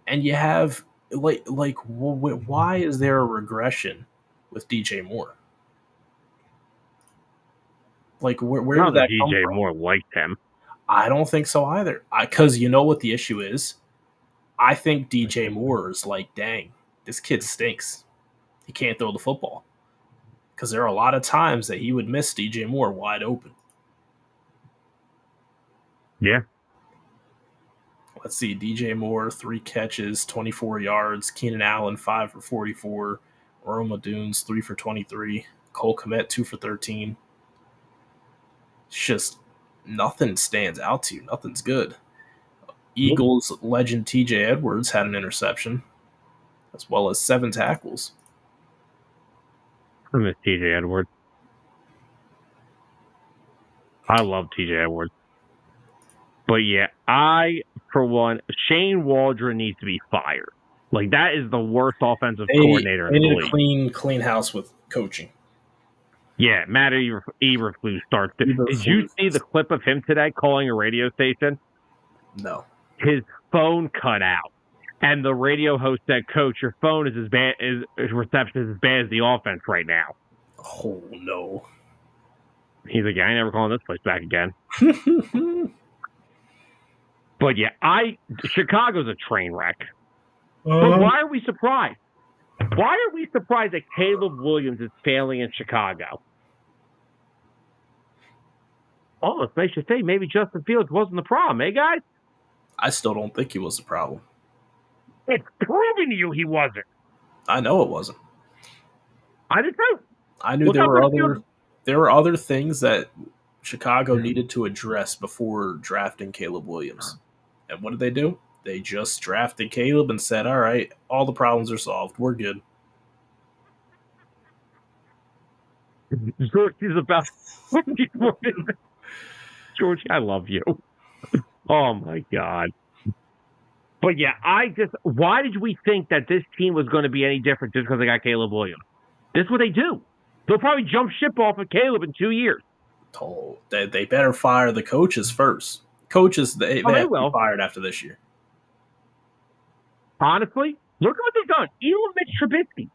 Speaker 2: And you have, why is there a regression with DJ Moore? Where did that come
Speaker 1: DJ
Speaker 2: from?
Speaker 1: Moore liked him.
Speaker 2: I don't think so either. Because you know what the issue is? I think DJ Moore is dang, this kid stinks. He can't throw the football. Because there are a lot of times that he would miss DJ Moore wide open.
Speaker 1: Yeah.
Speaker 2: Let's see. DJ Moore, 3 catches, 24 yards. Keenan Allen, 5 for 44. Roma Dunes, 3 for 23. Cole Kmet, 2 for 13. It's just nothing stands out to you. Nothing's good. Eagles legend TJ Edwards had an interception, as well as 7 tackles.
Speaker 1: I miss TJ Edwards. I love TJ Edwards. But yeah, for one, Shane Waldron needs to be fired. Like, that is the worst offensive coordinator in
Speaker 2: They
Speaker 1: the
Speaker 2: need
Speaker 1: league.
Speaker 2: a clean house with coaching.
Speaker 1: Yeah, Matt Eberflus starts. Did you see the clip of him today calling a radio station?
Speaker 2: No.
Speaker 1: His phone cut out. And the radio host said, "Coach, your phone is as bad as reception is as bad as the offense right now."
Speaker 2: Oh no.
Speaker 1: He's like, "I ain't never calling this place back again." But yeah, Chicago's a train wreck. But why are we surprised? Why are we surprised that Caleb Williams is failing in Chicago? Oh, it makes you think maybe Justin Fields wasn't the problem, eh, guys?
Speaker 2: I still don't think he was the problem.
Speaker 1: It's proving to you he wasn't.
Speaker 2: I know it wasn't.
Speaker 1: I did too.
Speaker 2: I knew there were other things that Chicago needed to address before drafting Caleb Williams. And what did they do? They just drafted Caleb and said, all right, all the problems are solved. We're good.
Speaker 1: George is about George, I love you. Oh my God. But yeah, why did we think that this team was going to be any different just because they got Caleb Williams? This is what they do. They'll probably jump ship off of Caleb in 2 years.
Speaker 2: They better fire the coaches first. Coaches, they have to be fired after this year.
Speaker 1: Honestly, look at what they've done. Even with Mitch Trubisky,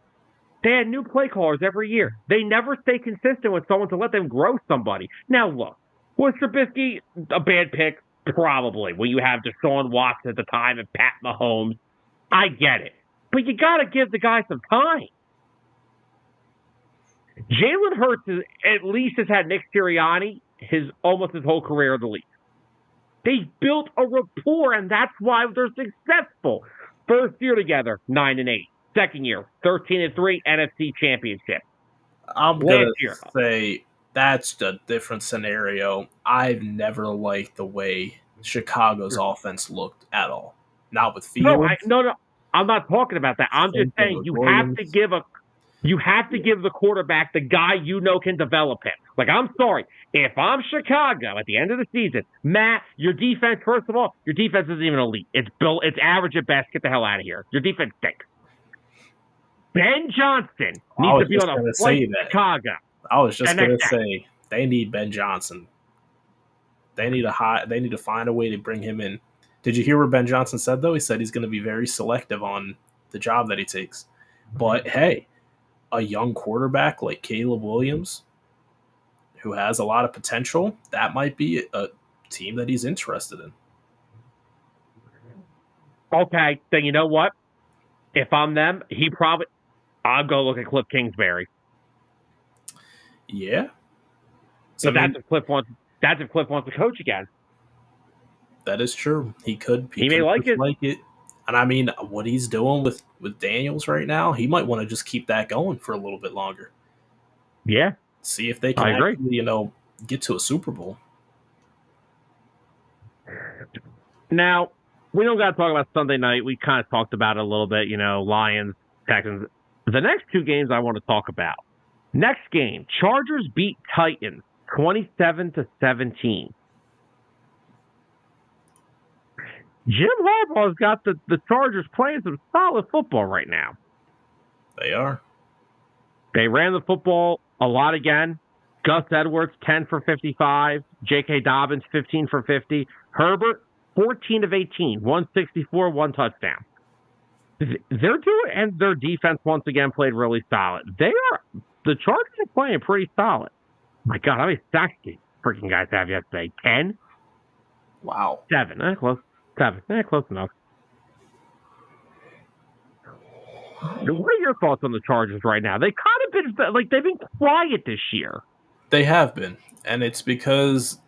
Speaker 1: they had new play callers every year. They never stay consistent with someone to let them grow somebody. Now look, was Trubisky a bad pick? Probably. When you have Deshaun Watson at the time and Pat Mahomes, I get it. But you got to give the guy some time. Jalen Hurts at least has had Nick Sirianni almost his whole career in the league. They built a rapport, and that's why they're successful. First year together, 9-8. Second year, 13-3, NFC Championship.
Speaker 2: I'm gonna say that's a different scenario. I've never liked the way Chicago's offense looked at all. Not with Fields.
Speaker 1: No. I'm not talking about that. I'm just saying you have to give the quarterback the guy you know can develop him. Like, I'm sorry. If I'm Chicago at the end of the season, Matt, your defense, first of all, your defense isn't even elite. It's average at best. Get the hell out of here. Your defense stinks. Ben Johnson needs to be on a flight to Chicago.
Speaker 2: I was just going to say they need Ben Johnson. They need to find a way to bring him in. Did you hear what Ben Johnson said, though? He said he's going to be very selective on the job that he takes. But, hey, a young quarterback like Caleb Williams, who has a lot of potential, that might be a team that he's interested in.
Speaker 1: Okay, then you know what? If I'm them, I'll go look at Cliff Kingsbury.
Speaker 2: Yeah.
Speaker 1: So that's if Cliff wants to coach again.
Speaker 2: That is true. He
Speaker 1: may like it.
Speaker 2: And I mean, what he's doing with Daniels right now, he might want to just keep that going for a little bit longer.
Speaker 1: Yeah.
Speaker 2: See if they can actually, get to a Super Bowl.
Speaker 1: Now, we don't got to talk about Sunday night. We kind of talked about it a little bit, Lions, Texans. The next two games I want to talk about. Next game, Chargers beat Titans 27-17. Jim Harbaugh's got the Chargers playing some solid football right now.
Speaker 2: They are.
Speaker 1: They ran the football a lot again. Gus Edwards, 10 for 55. J.K. Dobbins, 15 for 50. Herbert, 14 of 18, 164, one touchdown. They're doing, and their defense once again played really solid. The Chargers are playing pretty solid. My God, how many sacks did freaking guys have yesterday? 10?
Speaker 2: Wow.
Speaker 1: 7. Close. 7. Close enough. What are your thoughts on the Chargers right now? They kind of been they've been quiet this year.
Speaker 2: They have been, and it's because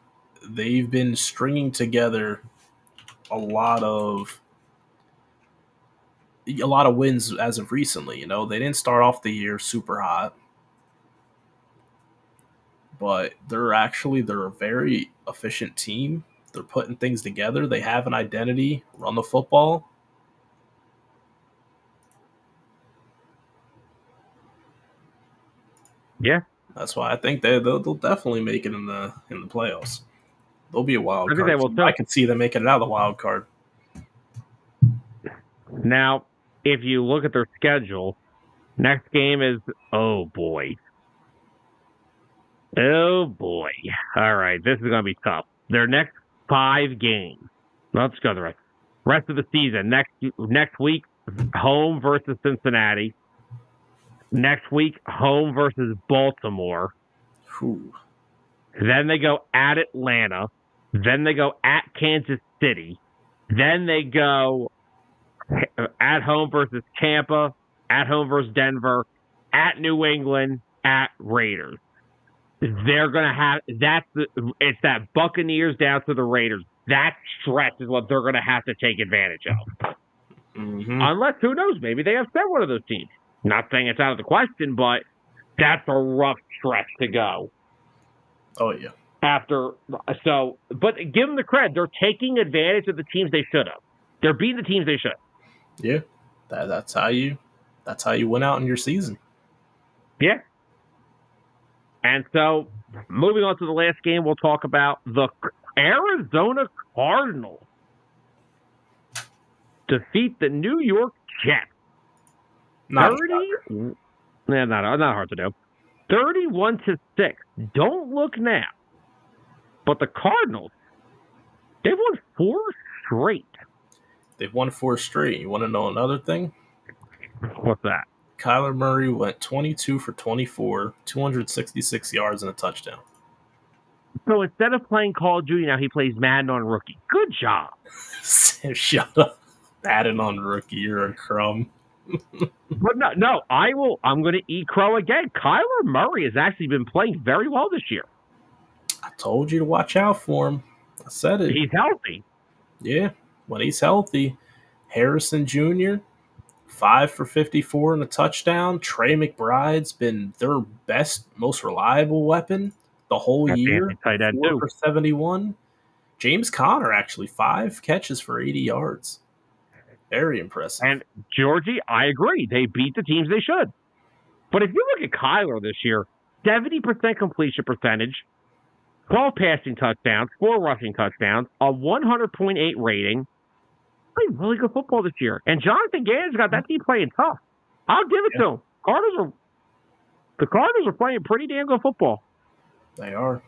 Speaker 2: they've been stringing together a lot of wins as of recently. They didn't start off the year super hot, but they're a very efficient team. They're putting things together. They have an identity, run the football.
Speaker 1: Yeah.
Speaker 2: That's why I think they'll definitely make it in the playoffs. They'll be a wild
Speaker 1: I think they
Speaker 2: card
Speaker 1: will
Speaker 2: team.
Speaker 1: too.
Speaker 2: I can see them making it out of the wild card.
Speaker 1: Now, if you look at their schedule, next game is, oh boy. Oh boy. All right, this is going to be tough. Their next 5 games. Let's go the rest of the season. Next week, home versus Cincinnati. Next week, home versus Baltimore.
Speaker 2: Whew.
Speaker 1: Then they go at Atlanta. Then they go at Kansas City. Then they go at home versus Tampa, at home versus Denver, at New England, at Raiders. They're gonna have it's that Buccaneers down to the Raiders. That stretch is what they're gonna have to take advantage of.
Speaker 2: Mm-hmm.
Speaker 1: Unless, who knows, maybe they upset one of those teams. Not saying it's out of the question, but that's a rough stretch to go.
Speaker 2: Oh yeah.
Speaker 1: But give them the credit. They're taking advantage of the teams they should have. They're beating the teams they should.
Speaker 2: Yeah. That's how you win out in your season.
Speaker 1: Yeah. And so, moving on to the last game, we'll talk about the Arizona Cardinals defeat the New York Jets. Not hard to do. 31-6. Don't look now. But the Cardinals, they've won 4 straight.
Speaker 2: They've won 4 straight. You want to know another thing?
Speaker 1: What's that?
Speaker 2: Kyler Murray went 22 for 24, 266 yards and a touchdown.
Speaker 1: So instead of playing Call of Duty, now he plays Madden on rookie. Good job.
Speaker 2: Shut up. Madden on rookie. You're a crumb.
Speaker 1: But no, I'm going to eat crow again. Kyler Murray has actually been playing very well this year.
Speaker 2: I told you to watch out for him. I said it.
Speaker 1: He's healthy.
Speaker 2: Yeah, when he's healthy. Harrison Jr., 5 for 54 and a touchdown. Trey McBride's been their best, most reliable weapon the whole year. 4 for 71. James Conner, actually, 5 catches for 80 yards. Very impressive.
Speaker 1: And Georgie, I agree. They beat the teams they should. But if you look at Kyler this year, 70% completion percentage, 12 passing touchdowns, 4 rushing touchdowns, a 100.8 rating. Playing really good football this year. And Jonathan Gannon's got that team playing tough. I'll give it to him. The Cardinals are playing pretty damn good football.
Speaker 2: They are.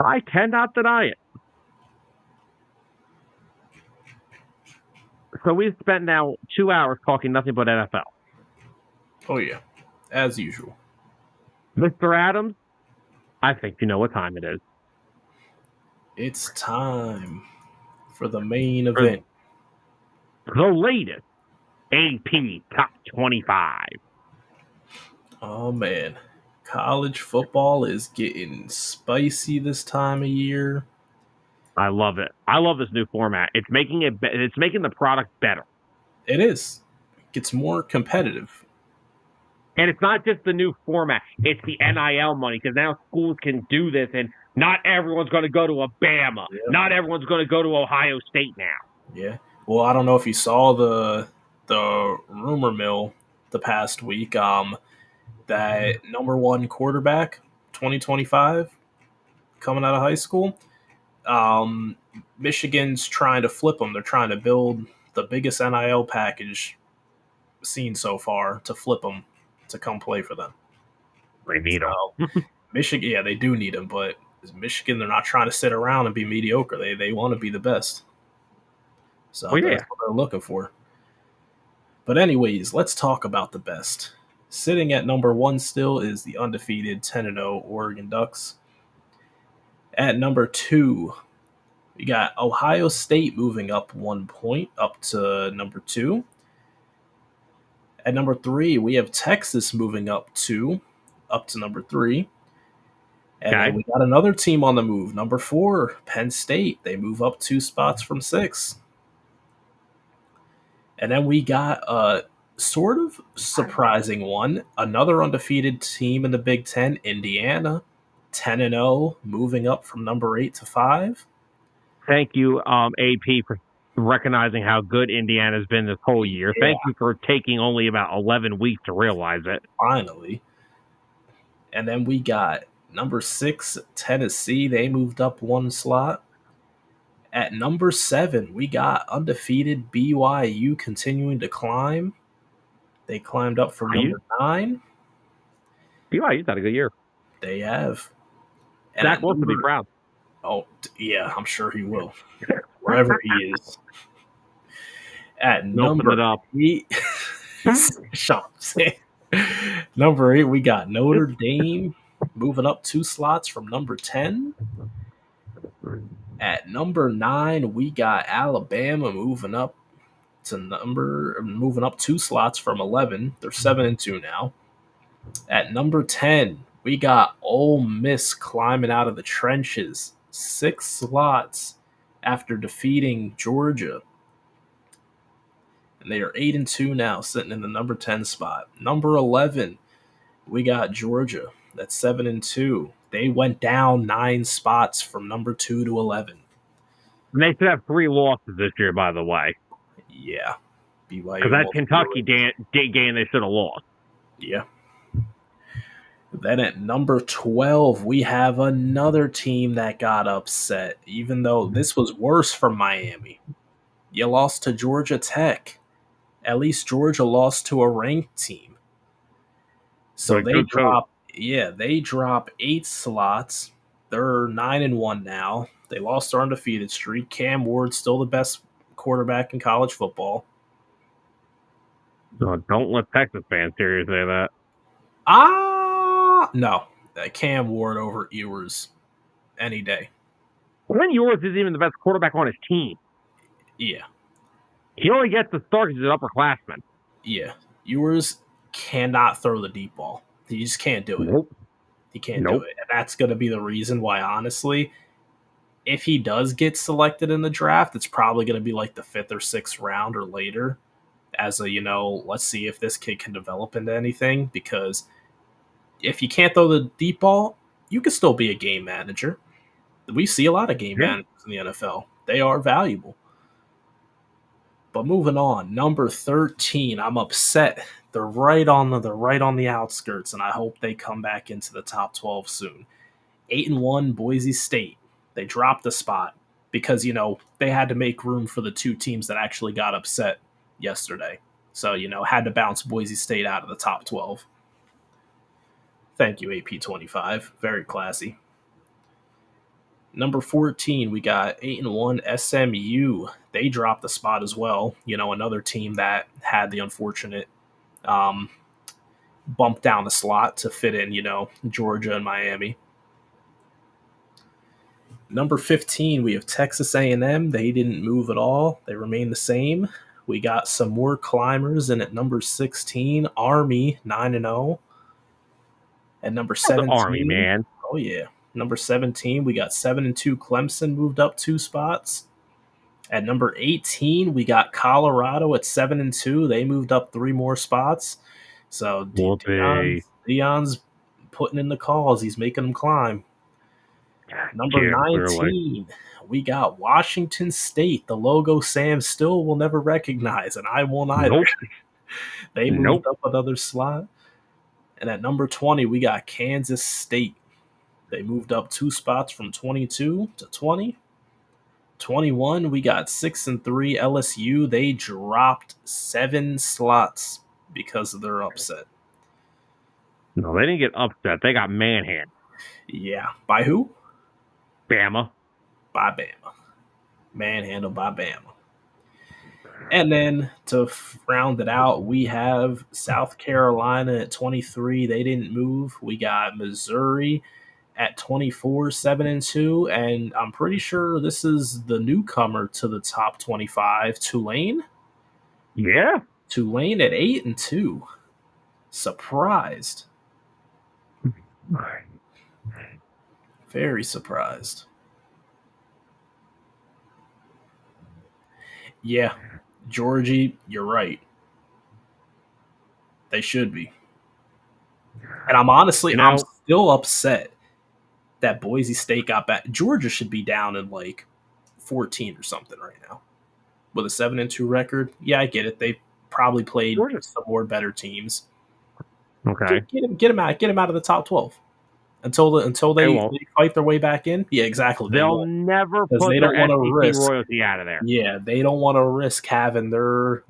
Speaker 1: I cannot deny it. So we've spent now 2 hours talking nothing but NFL.
Speaker 2: Oh, yeah. As usual.
Speaker 1: Mr. Adams, I think you know what time it is.
Speaker 2: It's time for the main event.
Speaker 1: The latest AP Top 25.
Speaker 2: Oh, man. College football is getting spicy this time of year.
Speaker 1: I love it. I love this new format. It's making the product better.
Speaker 2: It is. It gets more competitive.
Speaker 1: And it's not just the new format. It's the NIL money, because now schools can do this, and not everyone's going to go to Alabama. Yeah. Not everyone's going to go to Ohio State now.
Speaker 2: Yeah. Well, I don't know if you saw the rumor mill the past week. That number 1 quarterback, 2025, coming out of high school. Michigan's trying to flip them. They're trying to build the biggest NIL package seen so far to flip them to come play for them.
Speaker 1: They need them.
Speaker 2: Michigan, yeah, they do need them, but Michigan, they're not trying to sit around and be mediocre. They want to be the best. So that's what they're looking for. But anyways, let's talk about the best. Sitting at number 1 still is the undefeated 10-0 Oregon Ducks. At number 2, we got Ohio State moving up 1 point up to number 2. At number 3, we have Texas moving up 2 up to number 3. And then we got another team on the move. Number 4, Penn State. They move up 2 spots from 6. And then we got a sort of surprising one. Another undefeated team in the Big Ten, Indiana. 10-0, moving up from number 8 to 5.
Speaker 1: Thank you, AP, for recognizing how good Indiana's been this whole year. Yeah. Thank you for taking only about 11 weeks to realize it.
Speaker 2: Finally. And then we got number 6, Tennessee. They moved up one slot. At number 7, we got undefeated BYU continuing to climb. They climbed up from number 9.
Speaker 1: BYU's had a good year.
Speaker 2: They have. And
Speaker 1: Zach wants to be proud.
Speaker 2: Oh, yeah, I'm sure he will. Wherever he is. At number 8, number 8, we got Notre Dame moving up 2 slots from number 10. At number 9, we got Alabama moving up 2 slots from 11. They're 7-2 now. At number 10, we got Ole Miss climbing out of the trenches 6 slots after defeating Georgia. And they are 8-2 now, sitting in the number 10 spot. Number 11, we got Georgia. That's 7-2. They went down 9 spots from number 2 to 11.
Speaker 1: And they should have 3 losses this year, by the way.
Speaker 2: Yeah. BYU.
Speaker 1: Because that Kentucky game they should have lost.
Speaker 2: Yeah. Then at number 12, we have another team that got upset, even though this was worse for Miami. You lost to Georgia Tech. At least Georgia lost to a ranked team. So they drop 8 slots. They're 9-1 now. They lost their undefeated streak. Cam Ward's still the best quarterback in college football.
Speaker 1: Don't let Texas fans hear you say that.
Speaker 2: No. Cam Ward over Ewers any day.
Speaker 1: When Ewers isn't even the best quarterback on his team.
Speaker 2: Yeah.
Speaker 1: He only gets the start because he's an upperclassman.
Speaker 2: Yeah. Ewers cannot throw the deep ball. He just can't do it.
Speaker 1: Nope.
Speaker 2: He can't do it. And that's going to be the reason why, honestly, if he does get selected in the draft, it's probably going to be like the 5th or 6th round or later as a, let's see if this kid can develop into anything. Because if you can't throw the deep ball, you can still be a game manager. We see a lot of game managers in the NFL. They are valuable. But moving on, number 13, I'm upset. They're right on the outskirts, and I hope they come back into the top 12 soon. 8-1 Boise State. They dropped a spot because, they had to make room for the 2 teams that actually got upset yesterday. So, had to bounce Boise State out of the top 12. Thank you, AP25. Very classy. Number 14, we got 8-1 SMU. They dropped the spot as well. Another team that had the unfortunate bump down the slot to fit in, Georgia and Miami. Number 15, we have Texas A&M. They didn't move at all. They remain the same. We got some more climbers. And at number 16, Army, 9-0. At number 17,
Speaker 1: Army, man.
Speaker 2: Oh, yeah. Number 17, we got 7-2 Clemson moved up 2 spots. At number 18, we got Colorado at 7-2. They moved up 3 more spots. So Deion's putting in the calls. He's making them climb. Number 19, we got Washington State. The logo Sam still will never recognize, and I won't either.
Speaker 1: Nope.
Speaker 2: They moved up another slot. And at number 20, we got Kansas State. They moved up 2 spots from 22 to 20. 21, we got 6-3 LSU. They dropped 7 slots because of their upset.
Speaker 1: No, they didn't get upset. They got manhandled.
Speaker 2: Yeah. By who?
Speaker 1: Bama.
Speaker 2: By Bama. Manhandled by Bama. And then to round it out, we have South Carolina at 23. They didn't move. We got Missouri at 24, 7-2, and I'm pretty sure this is the newcomer to the top 25, Tulane.
Speaker 1: Yeah.
Speaker 2: Tulane at 8-2. Surprised. Very surprised. Yeah, Georgie, you're right. They should be. And I'm still upset that Boise State got back. Georgia should be down in like 14 or something right now with a 7-2 record. Yeah, I get it. They probably played some more better teams.
Speaker 1: Okay.
Speaker 2: Get him out of the top 12. until
Speaker 1: They
Speaker 2: they
Speaker 1: won't.
Speaker 2: fight their way back in. Yeah, exactly. They
Speaker 1: They'll
Speaker 2: won't,
Speaker 1: never
Speaker 2: because
Speaker 1: put
Speaker 2: they
Speaker 1: their
Speaker 2: don't want to
Speaker 1: SEC
Speaker 2: risk.
Speaker 1: royalty out of there.
Speaker 2: Yeah, they don't want to risk having their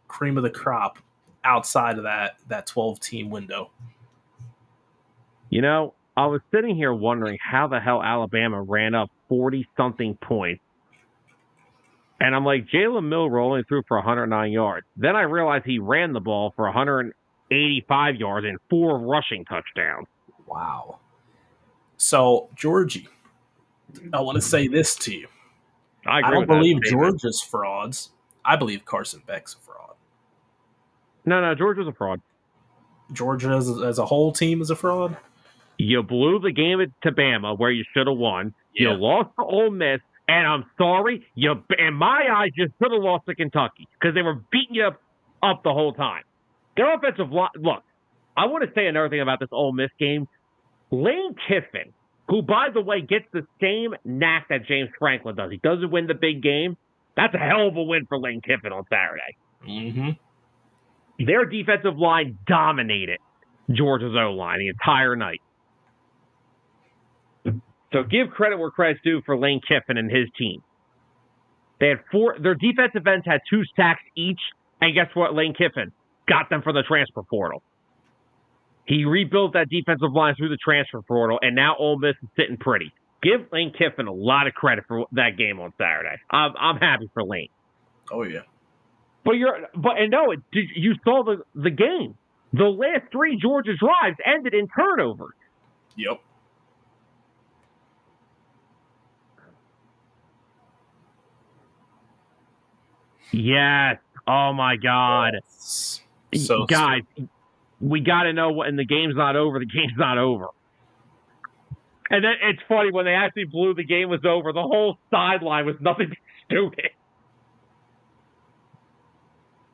Speaker 2: cream of the crop outside of that 12 team window.
Speaker 1: You know, I was sitting here wondering how the hell Alabama ran up 40-something points. And I'm like, Jalen Milroe only threw for 109 yards. Then I realized he ran the ball for 185 yards and 4 rushing touchdowns.
Speaker 2: Wow. So, Georgie, I want to say this to you.
Speaker 1: I
Speaker 2: I
Speaker 1: agree
Speaker 2: don't
Speaker 1: with that
Speaker 2: believe
Speaker 1: statement.
Speaker 2: Georgia's frauds. I believe Carson Beck's a fraud.
Speaker 1: No, Georgia's a fraud.
Speaker 2: Georgia as a whole team is a fraud.
Speaker 1: You blew the game to Bama where you should have won.
Speaker 2: Yeah.
Speaker 1: You lost to Ole Miss, and I'm sorry, you in my eyes you should have lost to Kentucky because they were beating you up the whole time. Their offensive line. Look, I want to say another thing about this Ole Miss game. Lane Kiffin, who by the way gets the same knack that James Franklin does. He doesn't win the big game. That's a hell of a win for Lane Kiffin on Saturday.
Speaker 2: Mm-hmm.
Speaker 1: Their defensive line dominated Georgia's O-line the entire night. So give credit where credit's due for Lane Kiffin and his team. They had their defensive ends had 2 sacks each, and guess what? Lane Kiffin got them from the transfer portal. He rebuilt that defensive line through the transfer portal, and now Ole Miss is sitting pretty. Give Lane Kiffin a lot of credit for that game on Saturday. I'm happy for Lane.
Speaker 2: Oh yeah.
Speaker 1: You saw the game. The last 3 Georgia drives ended in turnovers.
Speaker 2: Yep.
Speaker 1: Yes. Oh my God.
Speaker 2: So
Speaker 1: guys, we got to know when the game's not over. The game's not over. And then it's funny when they actually blew the game was over. The whole sideline was nothing but stupid.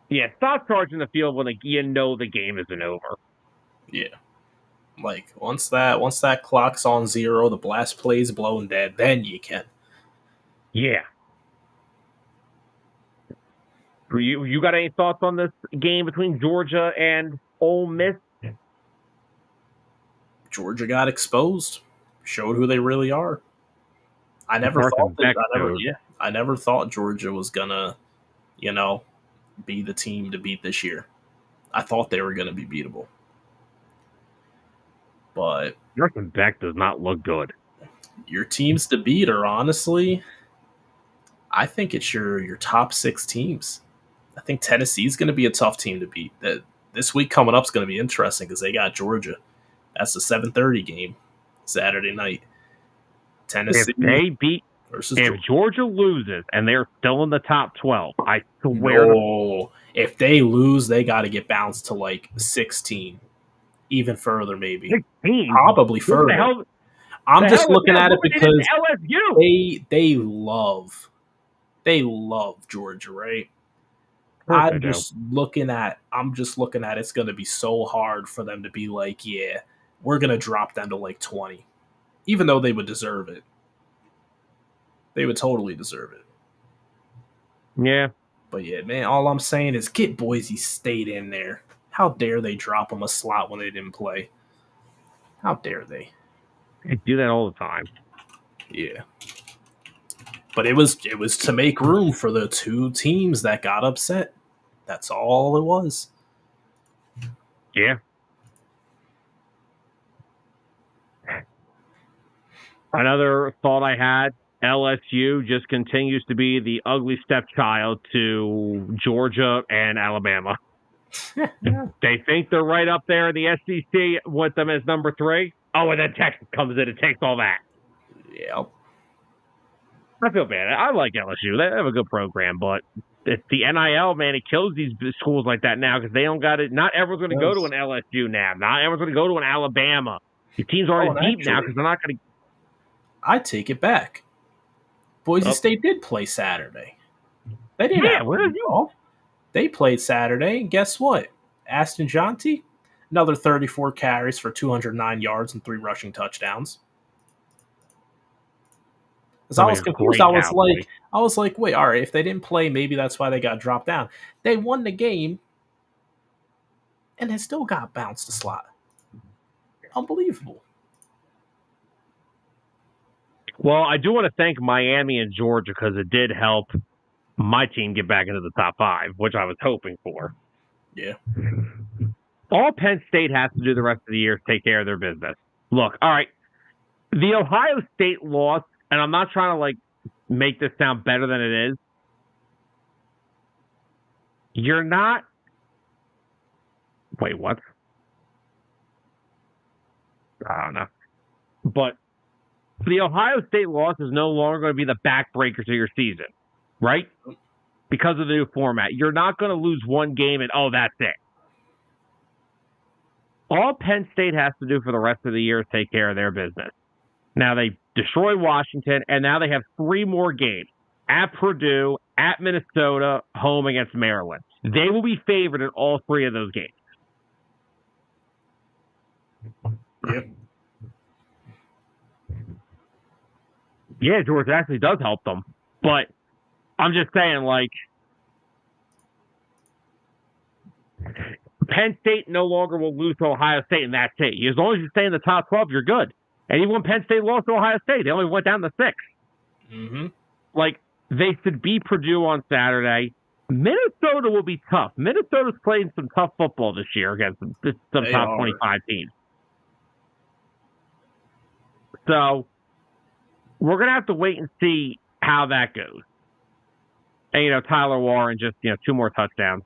Speaker 1: Yeah, stop charging the field when you know the game isn't over.
Speaker 2: Yeah. Like once that clock's on 0, the blast play's blown dead, then you can.
Speaker 1: Yeah. You got any thoughts on this game between Georgia and Ole Miss?
Speaker 2: Georgia got exposed, showed who they really are. I never thought Georgia was gonna, be the team to beat this year. I thought they were gonna be beatable. But
Speaker 1: Carson Beck does not look good.
Speaker 2: Your teams to beat are honestly, I think it's your top 6 teams. I think Tennessee's going to be a tough team to beat. This week coming up is going to be interesting because they got Georgia. That's the 7:30 game Saturday night. Tennessee
Speaker 1: if Georgia loses and they're still in the top 12, I swear.
Speaker 2: If they lose, they got to get bounced to like 16, even further, maybe
Speaker 1: 16?
Speaker 2: Probably further. I'm just looking at it because they love Georgia, right? I'm just looking at it's going to be so hard for them to be like, yeah, we're going to drop them to like 20, even though they would deserve it. They would totally deserve it.
Speaker 1: Yeah.
Speaker 2: But yeah, man, all I'm saying is get Boise State in there. How dare they drop them a slot when they didn't play? How dare they?
Speaker 1: They do that all the time.
Speaker 2: Yeah. But it was to make room for the 2 teams that got upset. That's all it was.
Speaker 1: Yeah. Another thought I had, LSU just continues to be the ugly stepchild to Georgia and Alabama. They think they're right up there in the SEC with them as number 3. Oh, and then Texas comes in and takes all that.
Speaker 2: Yep.
Speaker 1: I feel bad. I like LSU. They have a good program, but it's the NIL, man. It kills these schools like that now because they don't got it. Not everyone's going to go to an LSU now. Not everyone's going to go to an Alabama. The teams aren't deep now because they're not going to.
Speaker 2: I take it back. Boise State did play Saturday. They didn't.
Speaker 1: Yeah, where are you?
Speaker 2: They played Saturday, and guess what? Aston Jonty, another 34 carries for 209 yards and 3 rushing touchdowns. Because I was confused. I was like, wait, all right, if they didn't play, maybe that's why they got dropped down. They won the game, and they still got bounced a slot. Unbelievable.
Speaker 1: Well, I do want to thank Miami and Georgia because it did help my team get back into the top 5, which I was hoping for.
Speaker 2: Yeah.
Speaker 1: All Penn State has to do the rest of the year is take care of their business. Look, all right, the Ohio State loss, and I'm not trying to make this sound better than it is. You're not. Wait, what? I don't know. But the Ohio State loss is no longer going to be the backbreakers of your season, right? Because of the new format. You're not going to lose one game and, that's it. All Penn State has to do for the rest of the year is take care of their business. Now they destroyed Washington, and now they have 3 more games. At Purdue, at Minnesota, home against Maryland. They will be favored in all 3 of those games.
Speaker 2: Yep.
Speaker 1: Yeah, Georgia actually does help them. But I'm just saying, Penn State no longer will lose to Ohio State, and that's it. As long as you stay in the top 12, you're good. And even when Penn State lost to Ohio State, they only went down to 6.
Speaker 2: Mm-hmm.
Speaker 1: They should beat Purdue on Saturday. Minnesota will be tough. Minnesota's playing some tough football this year against some top 25 teams. So we're going to have to wait and see how that goes. And, Tyler Warren just, 2 more touchdowns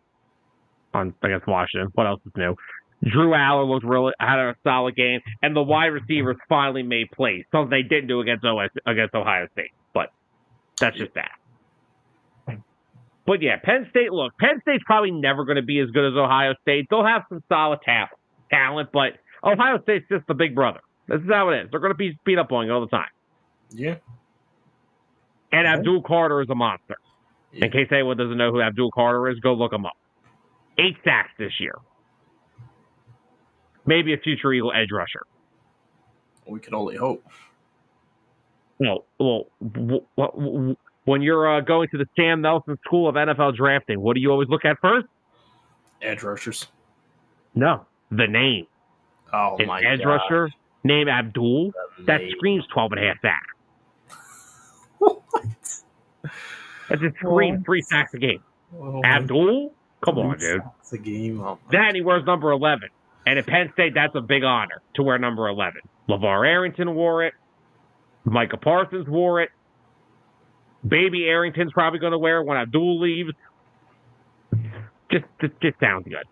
Speaker 1: against Washington. What else is new? Drew Aller had a solid game, and the wide receivers finally made plays, something they didn't do against Ohio State. But that's just that. But yeah, Penn State's probably never going to be as good as Ohio State. They'll have some solid talent, but Ohio State's just the big brother. This is how it is. They're going to be beat up on you all the time.
Speaker 2: Yeah.
Speaker 1: And Abdul Carter is a monster. Yeah. In case anyone doesn't know who Abdul Carter is, go look him up. 8 sacks this year. Maybe a future Eagle edge rusher.
Speaker 2: We can only hope.
Speaker 1: No, well, when you're going to the Sam Nelson School of NFL Drafting, what do you always look at first?
Speaker 2: Edge rushers.
Speaker 1: No, the name.
Speaker 2: Oh, my God.
Speaker 1: Edge rusher, name Abdul. That screams 12.5 sacks.
Speaker 2: What?
Speaker 1: That's just screams 3 sacks a game. Abdul? Come on, dude.
Speaker 2: It's a game. Oh,
Speaker 1: then he wears number 11. And at Penn State, that's a big honor to wear number 11. LeVar Arrington wore it. Micah Parsons wore it. Baby Arrington's probably going to wear it when Abdul leaves. Just sounds good.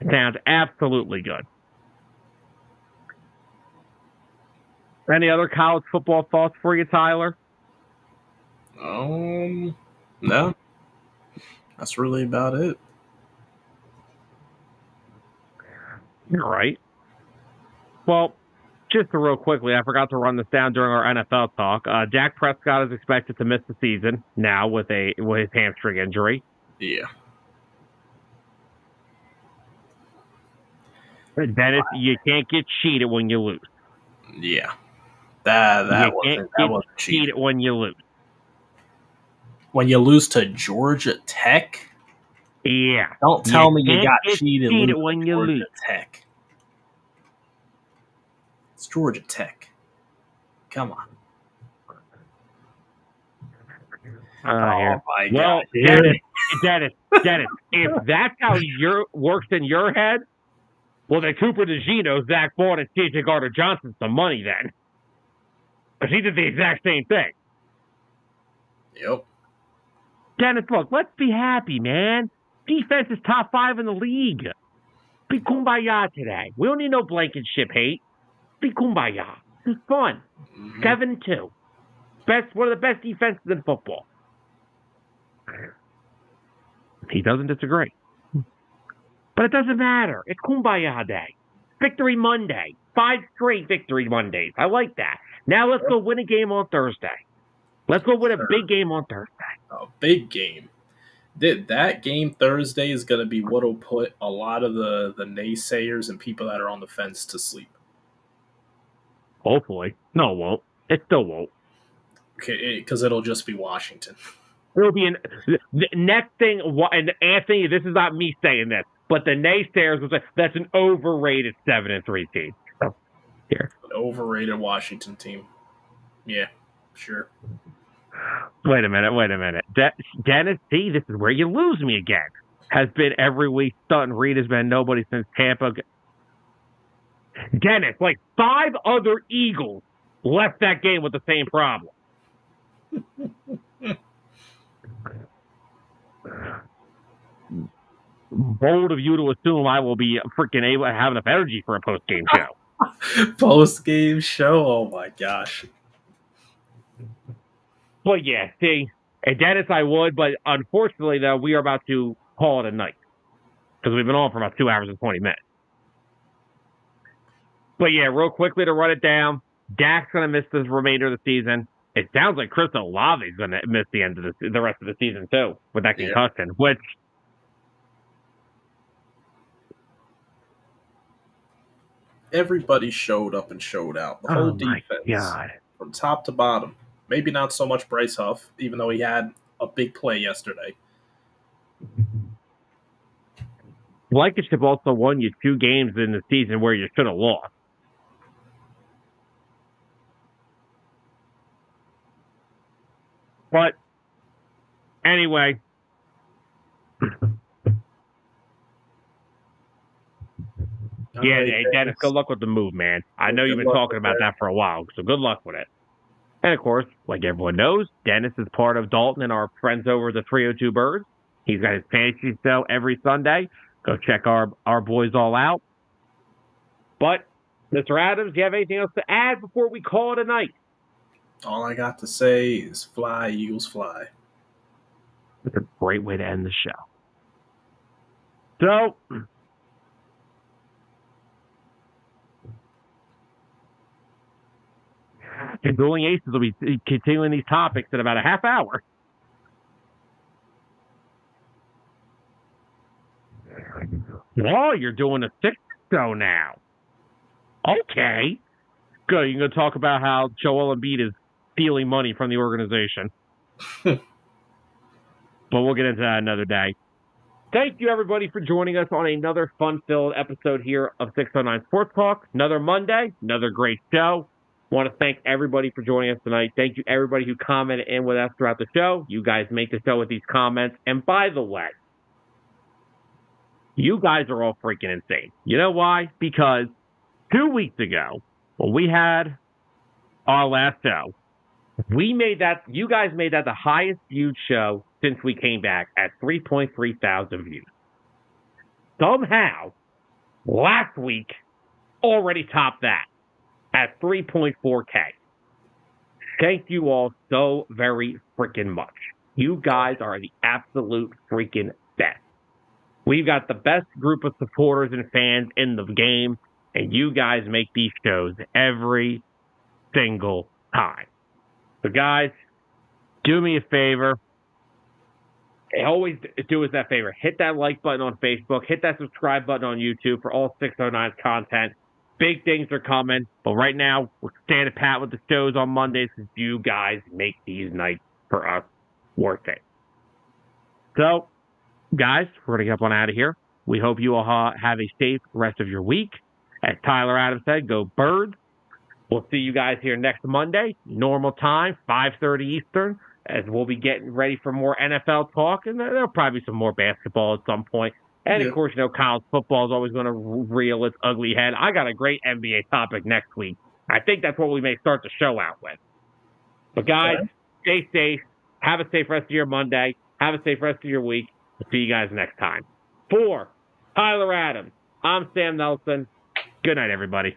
Speaker 1: It sounds absolutely good. Any other college football thoughts for you, Tyler?
Speaker 2: No. That's really about it.
Speaker 1: All right. Well, just real quickly, I forgot to run this down during our NFL talk. Dak Prescott is expected to miss the season now with his hamstring injury.
Speaker 2: Yeah.
Speaker 1: Dennis, you can't get cheated when you lose.
Speaker 2: Yeah. That
Speaker 1: wasn't cheated when you lose.
Speaker 2: When you lose to Georgia Tech?
Speaker 1: Yeah.
Speaker 2: Don't tell me you got cheated
Speaker 1: when you lose.
Speaker 2: Tech. It's Georgia Tech. Come on.
Speaker 1: Oh
Speaker 2: my God.
Speaker 1: Dennis, if that's how works in your head, well, then Cooper DeGino, Zach Vaughn, and C.J. Gardner-Johnson some money then. Because he did the exact same thing.
Speaker 2: Yep.
Speaker 1: Dennis, look, let's be happy, man. Defense is top 5 in the league. Be kumbaya today. We don't need no Blankenship hate. Be kumbaya. It's fun. 7-2. One of the best defenses in football. He doesn't disagree. But it doesn't matter. It's kumbaya day. Victory Monday. 5 straight victory Mondays. I like that. Now let's go win a game on Thursday. Let's go win a big game on Thursday.
Speaker 2: A big game. That game Thursday is going to be what will put a lot of the naysayers and people that are on the fence to sleep.
Speaker 1: Hopefully. No, it won't. It still won't.
Speaker 2: Okay, because it'll just be Washington.
Speaker 1: It'll be the next thing, and Anthony, this is not me saying this, but the naysayers will say that's an overrated 7-3 team. So, here.
Speaker 2: An overrated Washington team. Yeah. Sure.
Speaker 1: Wait a minute. Dennis, see, this is where you lose me again. Has been every week. Sutton Reed has been nobody since Tampa. Dennis, like 5 other Eagles left that game with the same problem. Bold of you to assume I will be freaking able to have enough energy for a post-game show.
Speaker 2: Post-game show? Oh, my gosh.
Speaker 1: But yeah, see, and Dennis, I would, but unfortunately, though, we are about to call it a night because we've been on for about 2 hours and 20 minutes. But yeah, real quickly to run it down, Dak's going to miss the remainder of the season. It sounds like Chris Olave's going to miss the end of the rest of the season too with that concussion, which
Speaker 2: everybody showed up and showed out. The whole defense, from top to bottom. Maybe not so much Bryce Huff, even though he had a big play yesterday.
Speaker 1: Blankenship also won you 2 games in the season where you should have lost. But anyway, yeah, hey, Dennis, good luck with the move, man. I know you've been talking about that for a while, so good luck with it. And of course, like everyone knows, Dennis is part of Dalton and our friends over the 302 Birds. He's got his fantasy show every Sunday. Go check our boys all out. But, Mr. Adams, do you have anything else to add before we call it a night?
Speaker 2: All I got to say is fly, Eagles, fly.
Speaker 1: That's a great way to end the show. So, and Dueling Aces will be continuing these topics in about a half hour. Oh, you're doing a 6 show now. Okay. Good. You're going to talk about how Joel Embiid is stealing money from the organization. But we'll get into that another day. Thank you, everybody, for joining us on another fun-filled episode here of 609 Sports Talk. Another Monday, another great show. I want to thank everybody for joining us tonight. Thank you, everybody who commented in with us throughout the show. You guys make the show with these comments. And by the way, you guys are all freaking insane. You know why? Because 2 weeks ago, when we had our last show, you guys made that the highest viewed show since we came back at 3.3 thousand views. Somehow, last week already topped that at 3.4K. Thank you all so very freaking much. You guys are the absolute freaking best. We've got the best group of supporters and fans in the game, and you guys make these shows every single time. So guys, do me a favor. Always do us that favor. Hit that like button on Facebook. Hit that subscribe button on YouTube for all 609's content. Big things are coming. But right now, we're standing pat with the shows on Mondays because you guys make these nights for us worth it. So, guys, we're going to get up on out of here. We hope you all have a safe rest of your week. As Tyler Adams said, go Birds. We'll see you guys here next Monday, normal time, 5:30 Eastern, as we'll be getting ready for more NFL talk, and there'll probably be some more basketball at some point. And, of course, college football is always going to reel its ugly head. I got a great NBA topic next week. I think that's what we may start the show out with. But, guys, stay safe. Have a safe rest of your Monday. Have a safe rest of your week. We'll see you guys next time. For Tyler Adams, I'm Sam Nelson. Good night, everybody.